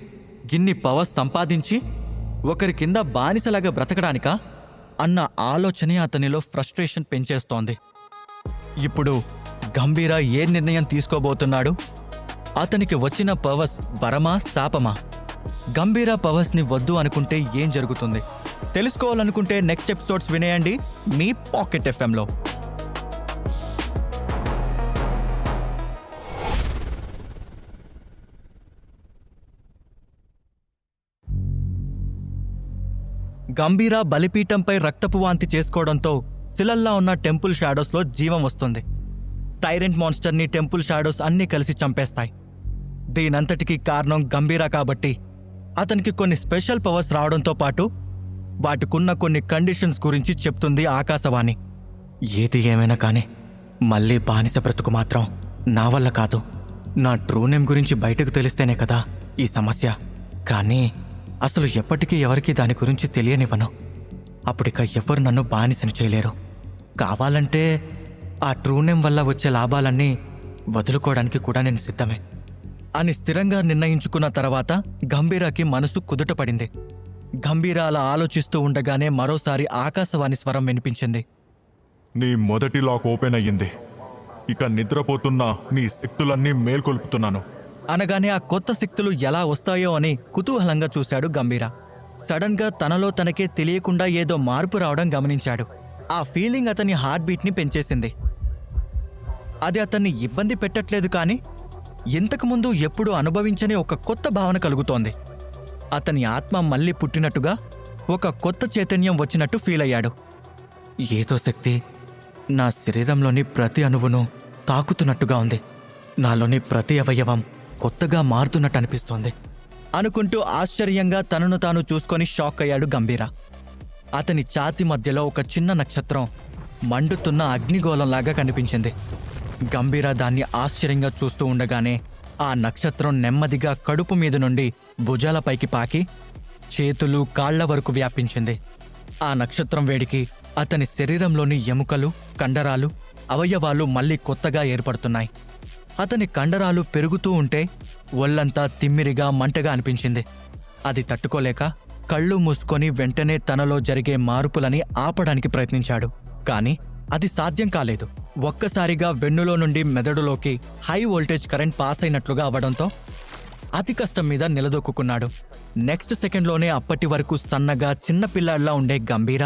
A: ఇన్ని పవర్స్ సంపాదించి ఒకరి కింద బానిసలాగా బ్రతకడానికా అన్న ఆలోచనే అతనిలో ఫ్రస్ట్రేషన్ పెంచేస్తోంది. ఇప్పుడు గంభీర ఏ నిర్ణయం తీసుకోబోతున్నాడు? అతనికి వచ్చిన పవర్స్ వరమా శాపమా? గంభీర పవర్స్ని వద్దు అనుకుంటే ఏం జరుగుతుంది? తెలుసుకోవాలనుకుంటే నెక్స్ట్ ఎపిసోడ్స్ వినేయండి మీ పాకెట్ ఎఫ్ఎంలో. గంభీర బలిపీఠంపై రక్తపు వాంతి చేసుకోవడంతో శిలల్లా ఉన్న టెంపుల్ షాడోస్లో జీవం వస్తుంది. టైరెంట్ మాన్స్టర్ని టెంపుల్ షాడోస్ అన్నీ కలిసి చంపేస్తాయి. దీనంతటికీ కారణం గంభీర కాబట్టి అతనికి కొన్ని స్పెషల్ పవర్స్ రావడంతో పాటు వాటికున్న కొన్ని కండిషన్స్ గురించి చెప్తుంది ఆకాశవాణి. ఏది ఏమైనా కానీ మళ్ళీ బానిస బ్రతుకు మాత్రం నా వల్ల కాదు. నా ట్రూ నేమ్ గురించి బయటకు తెలిస్తేనే కదా ఈ సమస్య. కానీ అసలు ఎప్పటికీ ఎవరికీ దాని గురించి తెలియనివ్వను. అప్పుడిక ఎవరు నన్ను బానిసని చేయలేరు. కావాలంటే ఆ ట్రూ నేమ్ వల్ల వచ్చే లాభాలన్నీ వదులుకోవడానికి కూడా నేను సిద్ధమే అని స్థిరంగా నిర్ణయించుకున్న తర్వాత గంభీరాకి మనసు కుదుటపడింది. గంభీర అలా ఆలోచిస్తూ ఉండగానే మరోసారి ఆకాశవాణి స్వరం వినిపించింది.
B: నీ మొదటి లాక్ ఓపెన్ అయ్యింది. ఇక నిద్రపోతున్న నీ శక్తులన్నీ మేల్కొల్పుతున్నాను.
A: అనగానే ఆ కొత్త శక్తులు ఎలా వస్తాయో అని కుతూహలంగా చూశాడు గంభీర. సడన్గా తనలో తనకే తెలియకుండా ఏదో మార్పు రావడం గమనించాడు. ఆ ఫీలింగ్ అతని హార్ట్ బీట్ని పెంచేసింది. అది అతన్ని ఇబ్బంది పెట్టట్లేదు, కానీ ఇంతకుముందు ఎప్పుడూ అనుభవించని ఒక కొత్త భావన కలుగుతోంది. అతని ఆత్మ మళ్ళీ పుట్టినట్టుగా, ఒక కొత్త చైతన్యం వచ్చినట్టు ఫీల్ అయ్యాడు. ఏదో శక్తి నా శరీరంలోని ప్రతి అణువును తాకుతున్నట్టుగా ఉంది. నాలోని ప్రతి అవయవం కొత్తగా మారుతున్నట్టు అనిపిస్తోంది అనుకుంటూ ఆశ్చర్యంగా తనను తాను చూసుకొని షాక్ అయ్యాడు గంభీర. అతని ఛాతీ మధ్యలో ఒక చిన్న నక్షత్రం మండుతున్న అగ్నిగోళంలాగా కనిపించింది. గంభీర దాన్ని ఆశ్చర్యంగా చూస్తూ ఉండగానే ఆ నక్షత్రం నెమ్మదిగా కడుపు మీద నుండి భుజాలపైకి పాకి చేతులు కాళ్ల వరకు వ్యాపించింది. ఆ నక్షత్రం వేడికి అతని శరీరంలోని ఎముకలు, కండరాలు, అవయవాలు మళ్ళీ కొత్తగా ఏర్పడుతున్నాయి. అతని కండరాలు పెరుగుతూ ఉంటే ఒళ్ళంతా తిమ్మిరిగా మంటగా అనిపించింది. అది తట్టుకోలేక కళ్ళు మూసుకొని వెంటనే తనలో జరిగే మార్పులని ఆపడానికి ప్రయత్నించాడు. కాని అది సాధ్యం కాలేదు. ఒక్కసారిగా వెన్నులో నుండి మెదడులోకి హై వోల్టేజ్ కరెంట్ పాస్ అయినట్లుగా అవ్వడంతో అతి కష్టం మీద నిలదొక్కున్నాడు. నెక్స్ట్ సెకండ్లోనే అప్పటి వరకు సన్నగా చిన్నపిల్లాడిలా ఉండే గంభీర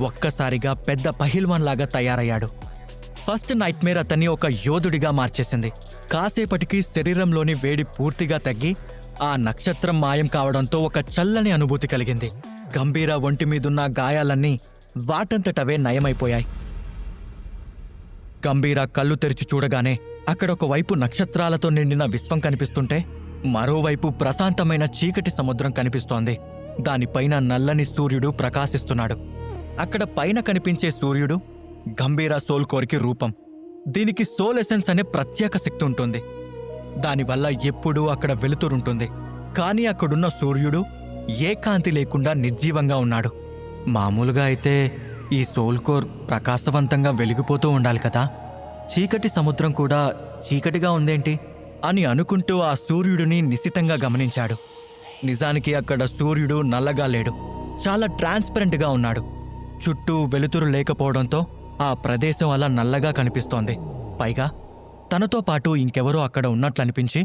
A: ఒక్కసారిగా పెద్ద పహిల్వాన్ లాగా తయారయ్యాడు. ఫస్ట్ నైట్మేర్ అతన్ని ఒక యోధుడిగా మార్చేసింది. కాసేపటికి శరీరంలోని వేడి పూర్తిగా తగ్గి ఆ నక్షత్రం మాయం కావడంతో ఒక చల్లని అనుభూతి కలిగింది. గంభీర ఒంటి మీదున్న గాయాలన్నీ వాటంతటవే నయమైపోయాయి. గంభీర కళ్ళు తెరిచి చూడగానే అక్కడొక వైపు నక్షత్రాలతో నిండిన విశ్వం కనిపిస్తుంటే, మరోవైపు ప్రశాంతమైన చీకటి సముద్రం కనిపిస్తోంది. దానిపైన నల్లని సూర్యుడు ప్రకాశిస్తున్నాడు. అక్కడ పైన కనిపించే సూర్యుడు గంభీర సోల్ కోర్కి రూపం. దీనికి సోల్ ఎసెన్స్ అనే ప్రత్యేక శక్తి ఉంటుంది. దానివల్ల ఎప్పుడూ అక్కడ వెలుతురుంటుంది. కానీ అక్కడున్న సూర్యుడు ఏ కాంతి లేకుండా నిర్జీవంగా ఉన్నాడు. మామూలుగా అయితే ఈ సోల్ కోర్ ప్రకాశవంతంగా వెలిగిపోతూ ఉండాలి కదా, చీకటి సముద్రం కూడా చీకటిగా ఉందేంటి అని అనుకుంటూ ఆ సూర్యుడిని నిశితంగా గమనించాడు. నిజానికి అక్కడ సూర్యుడు నల్లగా లేడు, చాలా ట్రాన్స్పరెంట్గా ఉన్నాడు. చుట్టూ వెలుతురు లేకపోవడంతో ఆ ప్రదేశం అలా నల్లగా కనిపిస్తోంది. పైగా తనతో పాటు ఇంకెవరో అక్కడ ఉన్నట్లనిపించి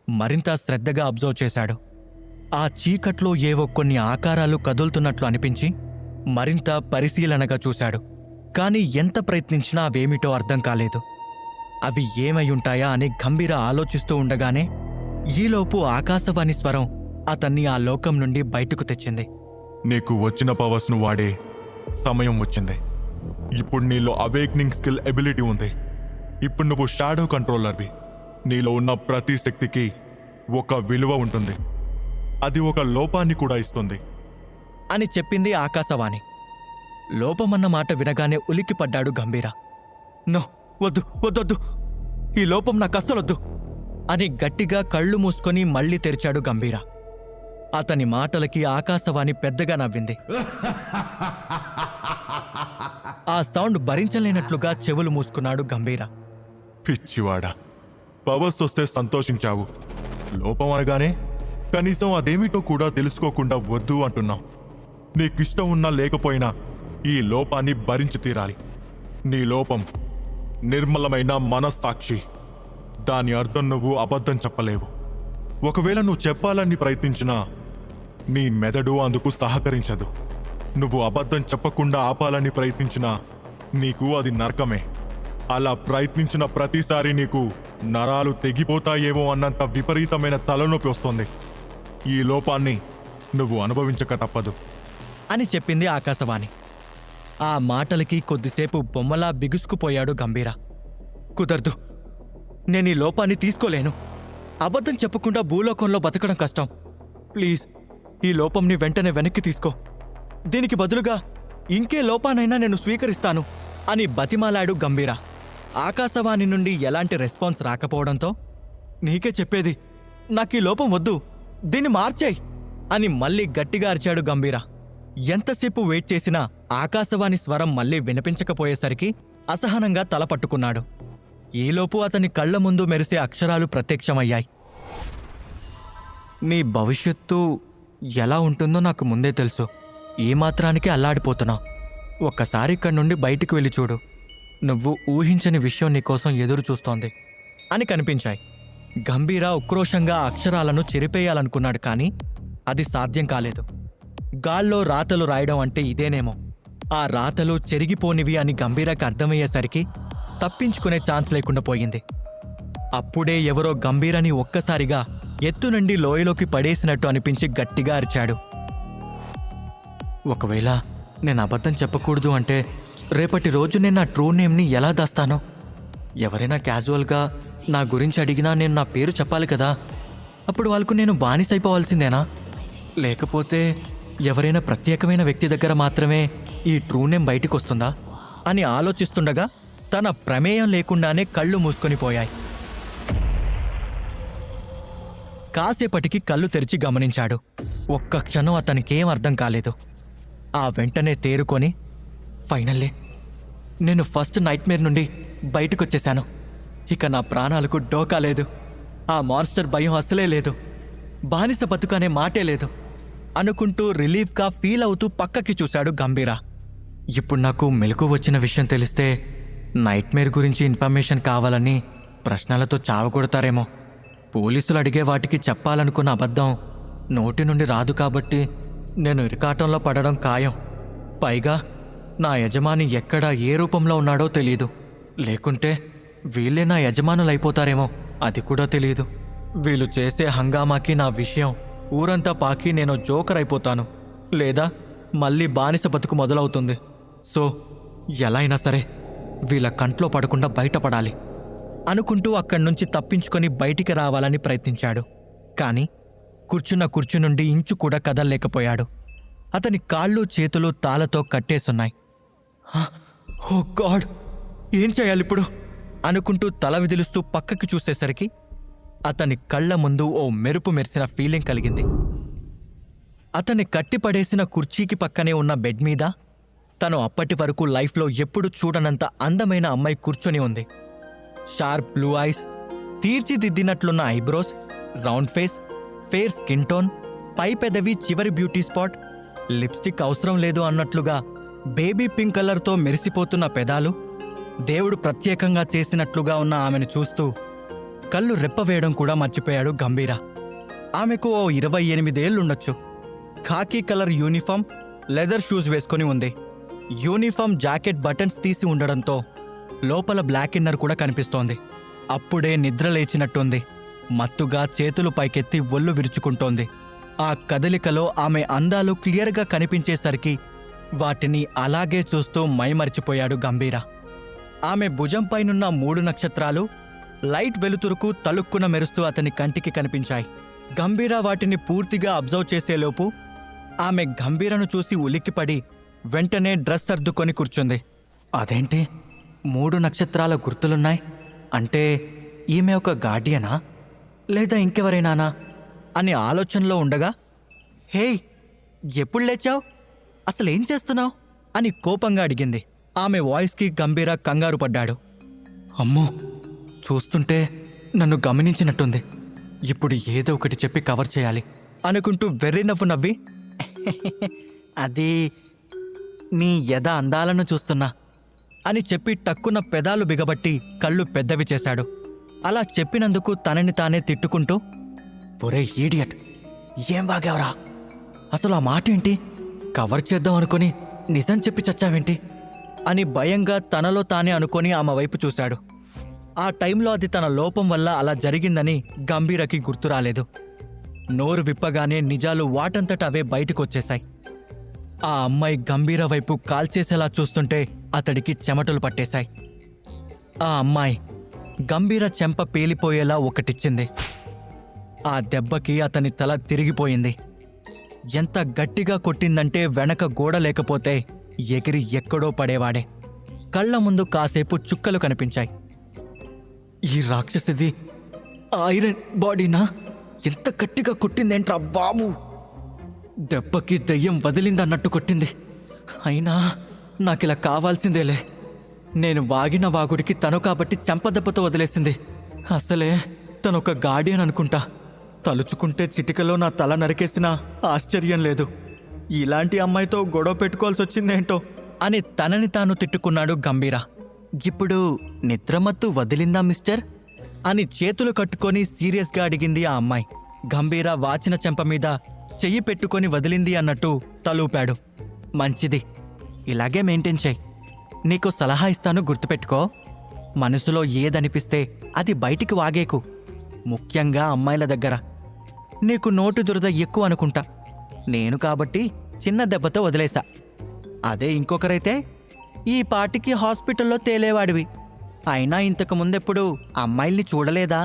A: మరింత శ్రద్ధగా అబ్జర్వ్ చేశాడు. ఆ చీకట్లో ఏవో కొన్ని ఆకారాలు కదులుతున్నట్లు అనిపించి మరింత పరిశీలనగా చూశాడు. కాని ఎంత ప్రయత్నించినా అవేమిటో అర్థం కాలేదు. అవి ఏమై ఉంటాయా అని గంభీర ఆలోచిస్తూ ఉండగానే ఈలోపు ఆకాశవాణి స్వరం అతన్ని ఆ లోకం నుండి బయటకు తెచ్చింది.
B: నీకు వచ్చిన పవర్స్ను వాడే సమయం వచ్చింది. ఇప్పుడు నీలో అవేక్నింగ్ స్కిల్ ఎబిలిటీ ఉంది. ఇప్పుడు నువ్వు షాడో కంట్రోలర్వి. నీలో ఉన్న ప్రతి శక్తికి ఒక విలువ ఉంటుంది. అది ఒక లోపాన్ని కూడా ఇస్తుంది
A: అని చెప్పింది ఆకాశవాణి. లోపమన్న మాట వినగానే ఉలిక్కిపడ్డాడు గంభీర. నో, వద్దు వద్దొద్దు, ఈ లోపం నాకు అస్సలొద్దు అని గట్టిగా కళ్ళు మూసుకొని మళ్లీ తెరిచాడు గంభీర. అతని మాటలకి ఆకాశవాణి పెద్దగా నవ్వింది. ఆ సౌండ్ భరించలేనట్లుగా చెవులు మూసుకున్నాడు గంభీర.
B: పిచ్చివాడా, పవర్స్ వస్తే సంతోషించావు. లోపం అనగానే కనీసం అదేమిటో కూడా తెలుసుకోకుండా వద్దు అంటున్నావు. నీకిష్టం ఉన్నా లేకపోయినా ఈ లోపాన్ని భరించి తీరాలి. నీ లోపం నిర్మలమైన మనస్సాక్షి. దాని అర్థం నువ్వు అబద్ధం చెప్పలేవు. ఒకవేళ నువ్వు చెప్పాలని ప్రయత్నించినా నీ మెదడు అందుకు సహకరించదు. నువ్వు అబద్ధం చెప్పకుండా ఆపాలని ప్రయత్నించినా నీకు అది నరకమే. అలా ప్రయత్నించిన ప్రతిసారి నీకు నరాలు తెగిపోతాయేమో అన్నంత విపరీతమైన తలనొప్పి వస్తుంది. ఈ లోపాన్ని నువ్వు అనుభవించక తప్పదు
A: అని చెప్పింది ఆకాశవాణి. ఆ మాటలకి కొద్దిసేపు బొమ్మలా బిగుసుకుపోయాడు గంభీర. కుదరదు, నేను ఈ లోపాన్ని తీసుకోలేను. అబద్ధం చెప్పకుండా భూలోకంలో బతకడం కష్టం. ప్లీజ్, ఈ లోపంని వెంటనే వెనక్కి తీసుకో. దీనికి బదులుగా ఇంకే లోపానైనా నేను స్వీకరిస్తాను అని బతిమాలాడు గంభీర. ఆకాశవాణి నుండి ఎలాంటి రెస్పాన్స్ రాకపోవడంతో, నీకే చెప్పేది, నాకీ లోపం వద్దు, దీన్ని మార్చేయ్ అని మళ్ళీ గట్టిగా అరిచాడు గంభీర. ఎంతసేపు వెయిట్ చేసినా ఆకాశవాణి స్వరం మళ్ళీ వినిపించకపోయేసరికి అసహనంగా తల పట్టుకున్నాడు. ఈలోపు అతని కళ్ల ముందు మెరిసే అక్షరాలు ప్రత్యక్షమయ్యాయి. నీ భవిష్యత్తు ఎలా ఉంటుందో నాకు ముందే తెలుసు. ఈ మాత్రానికి అల్లాడిపోతున్నావు. ఒక్కసారి ఇక్కడి నుండి బయటికి వెళ్ళి చూడు. నువ్వు ఊహించని విషయం నీకోసం ఎదురు చూస్తోంది అని కనిపించాయి. గంభీర ఉక్రోషంగా అక్షరాలను చెరిపేయాలనుకున్నాడు, కానీ అది సాధ్యం కాలేదు. గాల్లో రాతలు రాయడం అంటే ఇదేనేమో. ఆ రాతలు చెరిగిపోనివి అని గంభీరకు అర్థమయ్యేసరికి తప్పించుకునే ఛాన్స్ లేకుండా పోయింది. అప్పుడే ఎవరో గంభీరని ఒక్కసారిగా ఎత్తు నుండి లోయలోకి పడేసినట్టు అనిపించి గట్టిగా అరిచాడు. ఒకవేళ నేను అబద్ధం చెప్పకూడదు అంటే రేపటి రోజు నేను నా ట్రూ నేమ్ని ఎలా దాస్తాను? ఎవరైనా క్యాజువల్గా నా గురించి అడిగినా నేను నా పేరు చెప్పాలి కదా. అప్పుడు వాళ్ళకు నేను బానిసైపోవాల్సిందేనా? లేకపోతే ఎవరైనా ప్రత్యేకమైన వ్యక్తి దగ్గర మాత్రమే ఈ ట్రూ నేమ్ బయటికి వస్తుందా అని ఆలోచిస్తుండగా తన ప్రమేయం లేకుండానే కళ్ళు మూసుకొని పోయాయి. కాసేపటికి కళ్ళు తెరిచి గమనించాడు. ఒక్క క్షణం అతనికేం అర్థం కాలేదు. ఆ వెంటనే తేరుకొని, ఫైనల్లీ నేను ఫస్ట్ నైట్మేర్ నుండి బయటకొచ్చేశాను. ఇక నా ప్రాణాలకు డోకా లేదు. ఆ మాన్స్టర్ భయం అసలే లేదు. బానిస బతుకు అనే మాటే లేదు అనుకుంటూ రిలీఫ్గా ఫీల్ అవుతూ పక్కకి చూశాడు గంభీర. ఇప్పుడు నాకు మెలకు వచ్చిన విషయం తెలిస్తే నైట్మేర్ గురించి ఇన్ఫర్మేషన్ కావాలని ప్రశ్నలతో చావగొడతారేమో. పోలీసులు అడిగే వాటికి చెప్పాలనుకున్న అబద్ధం నోటి నుండి రాదు కాబట్టి నేను ఇరకాటంలో పడడం ఖాయం. పైగా నా యజమాని ఎక్కడ ఏ రూపంలో ఉన్నాడో తెలీదు. లేకుంటే వీళ్ళే నా యజమానులైపోతారేమో, అది కూడా తెలియదు. వీళ్ళు చేసే హంగామాకి నా విషయం ఊరంతా పాకి నేను జోకర్ అయిపోతాను, లేదా మళ్ళీ బానిస బతుకు మొదలవుతుంది. సో ఎలా అయినా సరే వీళ్ళ కంట్లో పడకుండా బయటపడాలి అనుకుంటూ అక్కడి నుంచి తప్పించుకొని బయటికి రావాలని ప్రయత్నించాడు. కానీ కూర్చున్న నుండి ఇంచు కూడా కదల్లేకపోయాడు. అతని కాళ్ళు చేతులు తాళతో కట్టేసున్నాయి. ఓ గాడ్, ఏం చేయాలిప్పుడు అనుకుంటూ తల విదిలుస్తూ పక్కకి చూసేసరికి అతని కళ్ళ ముందు ఓ మెరుపు మెరిసిన ఫీలింగ్ కలిగింది. అతన్ని కట్టిపడేసిన కుర్చీకి పక్కనే ఉన్న బెడ్ మీద తను అప్పటి వరకు లైఫ్లో ఎప్పుడు చూడనంత అందమైన అమ్మాయి కూర్చొని ఉంది. షార్ప్ బ్లూ ఐస్, తీర్చిదిద్దినట్లున్న eyebrows, round face, fair skin tone, పై పెదవి చివరి బ్యూటీ స్పాట్, లిప్స్టిక్ అవసరం లేదు అన్నట్లుగా బేబీ పింక్ కలర్తో మెరిసిపోతున్న పెదాలు, దేవుడు ప్రత్యేకంగా చేసినట్లుగా ఉన్న ఆమెను చూస్తూ కళ్ళు రెప్పవేయడం కూడా మర్చిపోయాడు గంభీర. ఆమెకు ఓ 28 ఏళ్లుండొచ్చు. ఖాకీ కలర్ యూనిఫామ్, లెదర్ షూస్ వేసుకొని ఉంది. యూనిఫామ్ జాకెట్ బటన్స్ తీసి ఉండడంతో లోపల బ్లాక్ ఇన్నర్ కూడా కనిపిస్తోంది. అప్పుడే నిద్ర లేచినట్టుంది. మత్తుగా చేతులు పైకెత్తి ఒళ్ళు విరుచుకుంటోంది. ఆ కదలికలో ఆమె అందాలు క్లియర్గా కనిపించేసరికి వాటిని అలాగే చూస్తూ మైమరిచిపోయాడు గంభీర. ఆమె భుజంపైనున్న 3 నక్షత్రాలు లైట్ వెలుతురుకు తలుక్కున మెరుస్తూ అతని కంటికి కనిపించాయి. గంభీర వాటిని పూర్తిగా అబ్జర్వ్ చేసేలోపు ఆమె గంభీరను చూసి ఉలిక్కిపడి వెంటనే డ్రెస్ సర్దుకొని కూర్చుంది. అదేంటి 3 నక్షత్రాల గుర్తులున్నాయి అంటే ఈమె ఒక గార్డియనా లేదా ఇంకెవరైనానా అని ఆలోచనలో ఉండగా, హేయ్, ఎప్పుడు లేచావు? అసలేం చేస్తున్నావు అని కోపంగా అడిగింది. ఆమె వాయిస్కి గంభీర కంగారు పడ్డాడు. అమ్మో, చూస్తుంటే నన్ను గమనించినట్టుంది. ఇప్పుడు ఏదో ఒకటి చెప్పి కవర్ చేయాలి అనుకుంటూ వెర్రి నవ్వు నవ్వి, అది నీ ఎద అందాలను చూస్తున్నా అని చెప్పి టక్కున పెదాలు బిగబట్టి కళ్ళు పెద్దవి చేశాడు. అలా చెప్పినందుకు తనని తానే తిట్టుకుంటూ, ఒరే ఈడియట్, ఏం వాగావరా? అసలు ఆ మాట ఏంటి? కవర్ చేద్దాం అనుకుని నిజం చెప్పి చచ్చావేంటి అని భయంగా తనలో తానే అనుకొని ఆమె వైపు చూశాడు. ఆ టైంలో అది తన లోపం వల్ల అలా జరిగిందని గంభీరకి గుర్తు రాలేదు. నోరు విప్పగానే నిజాలు వాటంతట అవే బయటకొచ్చేశాయి. ఆ అమ్మాయి గంభీర వైపు కాల్చేసేలా చూస్తుంటే అతడికి చెమటలు పట్టేశాయి. ఆ అమ్మాయి గంభీర చెంప పేలిపోయేలా ఒకటిచ్చింది. ఆ దెబ్బకి అతని తల తిరిగిపోయింది. ఎంత గట్టిగా కొట్టిందంటే వెనక గోడ లేకపోతే ఎగిరి ఎక్కడో పడేవాడే. కళ్ల ముందు కాసేపు చుక్కలు కనిపించాయి. ఈ రాక్షసిది ఐరన్ బాడీనా? ఎంత గట్టిగా కొట్టిందేంట్రా బాబు! దెబ్బకి దెయ్యం వదిలిందన్నట్టు కొట్టింది. అయినా నాకిలా కావాల్సిందేలే. నేను వాగిన వాగుడికి తను కాబట్టి చెంపదెబ్బతో వదిలేసింది. అసలే తనొక గార్డియన్ అనుకుంటా. తలుచుకుంటే చిటికలో నా తల నరికేసినా ఆశ్చర్యం లేదు. ఇలాంటి అమ్మాయితో గొడవ పెట్టుకోవాల్సి వచ్చిందేంటో అని తనని తాను తిట్టుకున్నాడు గంభీర. ఇప్పుడు నిద్రమత్తు వదిలిందా మిస్టర్ అని చేతులు కట్టుకొని సీరియస్గా అడిగింది ఆ అమ్మాయి. గంభీర వాచిన చెంప మీద చెయ్యి పెట్టుకొని వదిలింది అన్నట్టు తలూపాడు. మంచిది, ఇలాగే మెయింటైన్ చెయ్యి. నీకు సలహా ఇస్తాను, గుర్తుపెట్టుకో. మనసులో ఏదనిపిస్తే అది బయటికి వాగేకు, ముఖ్యంగా అమ్మాయిల దగ్గర. నీకు నోటు దురద ఎక్కువ అనుకుంటా. నేను కాబట్టి చిన్న దెబ్బతో వదిలేశా. అదే ఇంకొకరైతే ఈ పాటికి హాస్పిటల్లో తేలేవాడివి. అయినా ఇంతకు ముందెప్పుడు అమ్మాయిల్ని చూడలేదా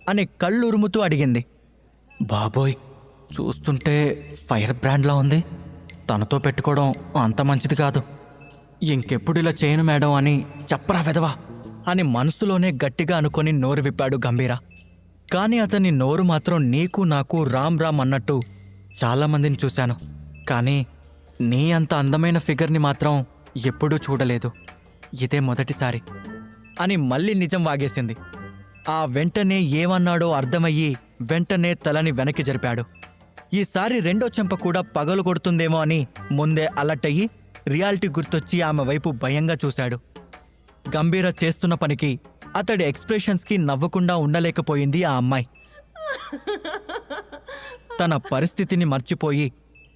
A: అని కళ్ళురుముతూ అడిగింది. బాబోయ్, చూస్తుంటే ఫైర్ బ్రాండ్లా ఉంది. తనతో పెట్టుకోవడం అంత మంచిది కాదు. ఇంకెప్పుడు ఇలా చేయను మేడం అని చెప్పరా వెదవా అని మనసులోనే గట్టిగా అనుకొని నోరు విప్పాడు గంభీర. కానీ అతని నోరు మాత్రం నీకు నాకు రామ్ రామ్ అన్నట్టు చాలామందిని చూశాను, కానీ నీ అంత అందమైన ఫిగర్ని మాత్రం ఎప్పుడూ చూడలేదు. ఇదే మొదటిసారి అని మళ్ళీ నిజం వాగేసింది. ఆ వెంటనే ఏమన్నాడో అర్థమయ్యి వెంటనే తలని వెనక్కి జరిపాడు. ఈసారి రెండో చెంప కూడా పగలు కొడుతుందేమో అని ముందే అలర్ట్ అయ్యి రియాలిటీ గుర్తొచ్చి ఆమె వైపు భయంగా చూశాడు. గంభీర చేస్తున్న పనికి, అతడి ఎక్స్ప్రెషన్స్కి నవ్వకుండా ఉండలేకపోయింది ఆ అమ్మాయి. తన పరిస్థితిని మర్చిపోయి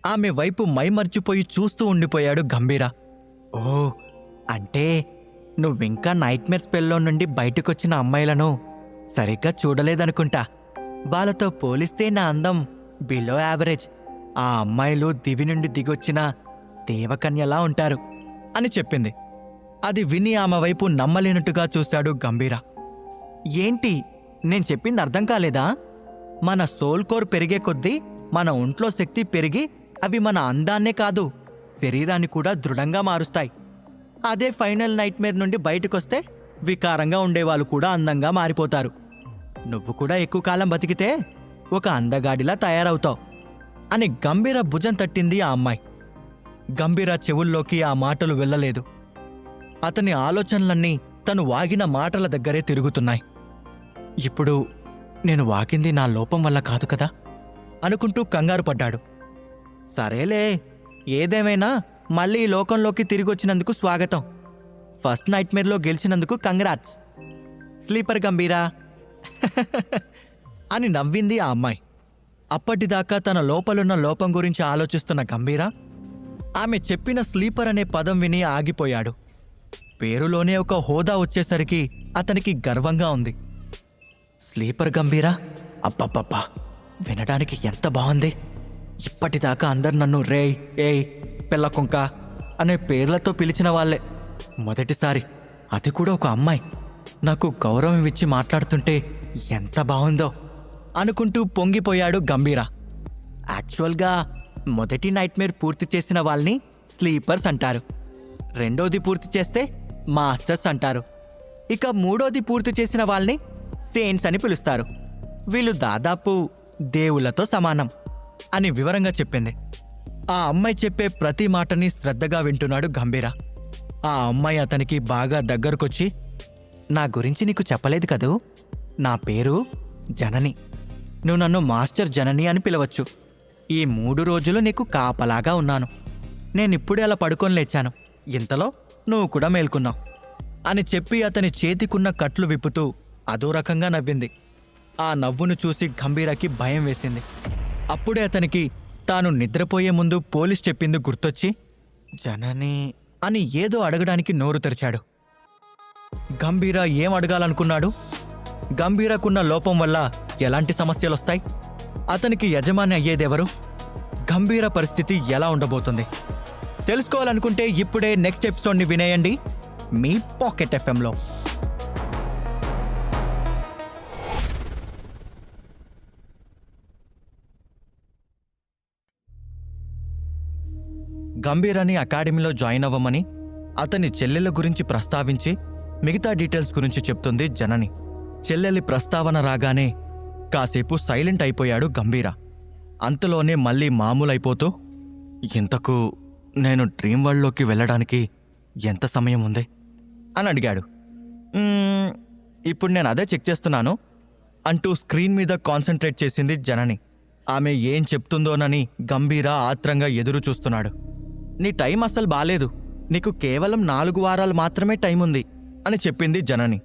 A: ఆమె వైపు మైమర్చిపోయి చూస్తూ ఉండిపోయాడు గంభీర. ఓ, అంటే నువ్వింకా నైట్మేర్ స్పెల్లో నుండి బయటకొచ్చిన అమ్మాయిలను సరిగ్గా చూడలేదనుకుంటా. వాళ్ళతో పోలిస్తే నా అందం బిలో యావరేజ్. ఆ అమ్మాయిలు దివి నుండి దిగొచ్చిన దేవకన్యలా ఉంటారు అని చెప్పింది. అది విని ఆమె వైపు నమ్మలేనట్టుగా చూశాడు గంభీర. ఏంటి, నేను చెప్పింది అర్థం కాలేదా? మన సోల్ కోర్ పెరిగే కొద్దీ మన ఒంట్లో శక్తి పెరిగి అవి మన అందాన్నే కాదు, శరీరాన్ని కూడా దృఢంగా మారుస్తాయి. అదే ఫైనల్ నైట్మేర్ నుండి బయటకొస్తే వికారంగా ఉండేవాళ్ళు కూడా అందంగా మారిపోతారు. నువ్వు కూడా ఎక్కువ కాలం బతికితే ఒక అందగాడిలా తయారవుతావు అని గంభీర భుజం తట్టింది ఆ అమ్మాయి. గంభీర చెవుల్లోకి ఆ మాటలు వెళ్ళలేదు. అతని ఆలోచనలన్నీ తను వాగిన మాటల దగ్గరే తిరుగుతున్నాయి. ఇప్పుడు నేను వాగింది నా లోపం వల్ల కాదు కదా అనుకుంటూ కంగారు పడ్డాడు. సరేలే, ఏదేమైనా మళ్ళీ ఈ లోకంలోకి తిరిగొచ్చినందుకు స్వాగతం. ఫస్ట్ నైట్మేర్లో గెలిచినందుకు కంగ్రాట్స్. స్లీపర్ గంభీరా అని నవ్వింది ఆ అమ్మాయి. అప్పటిదాకా తన లోపలున్న లోపం గురించి ఆలోచిస్తున్న గంభీర ఆమె చెప్పిన స్లీపర్ అనే పదం విని ఆగిపోయాడు. పేరులోనే ఒక హోదా వచ్చేసరికి అతనికి గర్వంగా ఉంది. స్లీపర్ గంభీరా, అబ్బబ్బబ్బా, వినడానికి ఎంత బాగుంది. ఇప్పటిదాకా అందరు నన్ను రేయ్, ఏయ్, పిల్లకుంక అనే పేర్లతో పిలిచిన వాళ్ళే. మొదటిసారి, అది కూడా ఒక అమ్మాయి, నాకు గౌరవం ఇచ్చి మాట్లాడుతుంటే ఎంత బాగుందో అనుకుంటూ పొంగిపోయాడు గంభీర. యాక్చువల్గా మొదటి నైట్మేర్ పూర్తి చేసిన వాళ్ళని స్లీపర్స్ అంటారు, రెండోది పూర్తి చేస్తే మాస్టర్స్ అంటారు, ఇక మూడోది పూర్తి చేసిన వాళ్ళని సెయింట్స్ అని పిలుస్తారు. వీళ్ళు దాదాపు దేవుళ్లతో సమానం అని వివరంగా చెప్పింది. ఆ అమ్మాయి చెప్పే ప్రతి మాటని శ్రద్ధగా వింటున్నాడు గంభీర. ఆ అమ్మాయి అతనికి బాగా దగ్గరకొచ్చి, నా గురించి నీకు చెప్పలేదు కదూ, నా పేరు జనని, నువ్వు నన్ను మాస్టర్ జనని అని పిలవచ్చు. ఈ 3 రోజులు నీకు కాపలాగా ఉన్నాను. నేనిప్పుడే అలా పడుకొని లేచాను, ఇంతలో నువ్వు కూడా మేల్కున్నావు అని చెప్పి అతని చేతికున్న కట్లు విప్పుతూ అదో రకంగా నవ్వింది. ఆ నవ్వును చూసి గంభీరకి భయం వేసింది. అప్పుడే అతనికి తాను నిద్రపోయే ముందు పోలీస్ చెప్పింది గుర్తొచ్చి, జనని అని ఏదో అడగడానికి నోరు తెరిచాడు. గంభీర ఏం అడగాలనుకున్నాడు? గంభీరకున్న లోపం వల్ల ఎలాంటి సమస్యలొస్తాయి? అతనికి యజమాని అయ్యేదెవరు? గంభీర పరిస్థితి ఎలా ఉండబోతుంది? తెలుసుకోవాలనుకుంటే ఇప్పుడే నెక్స్ట్ ఎపిసోడ్ని వినేయండి మీ పాకెట్ ఎఫ్ఎంలో. గంభీరని అకాడమీలో జాయిన్ అవ్వమని అతని చెల్లెల గురించి ప్రస్తావించి మిగతా డీటెయిల్స్ గురించి చెప్తుంది జనని. చెల్లెలి ప్రస్తావన రాగానే కాసేపు సైలెంట్ అయిపోయాడు గంభీర. అంతలోనే మళ్ళీ మామూలైపోతూ, ఇంతకు నేను డ్రీమ్ వరల్డ్లోకి వెళ్ళడానికి ఎంత సమయం ఉంది అని అడిగాడు. ఇప్పుడు నేను అదే చెక్ చేస్తున్నాను, అంటూ స్క్రీన్ మీద కాన్సంట్రేట్ చేసింది జనని. ఆమె ఏం చెప్తుందోనని గంభీర ఆత్రంగా ఎదురు చూస్తున్నాడు. నీ టైం అస్సలు బాలేదు, నీకు కేవలం 4 వారాలు మాత్రమే టైం ఉంది అని చెప్పింది జనని.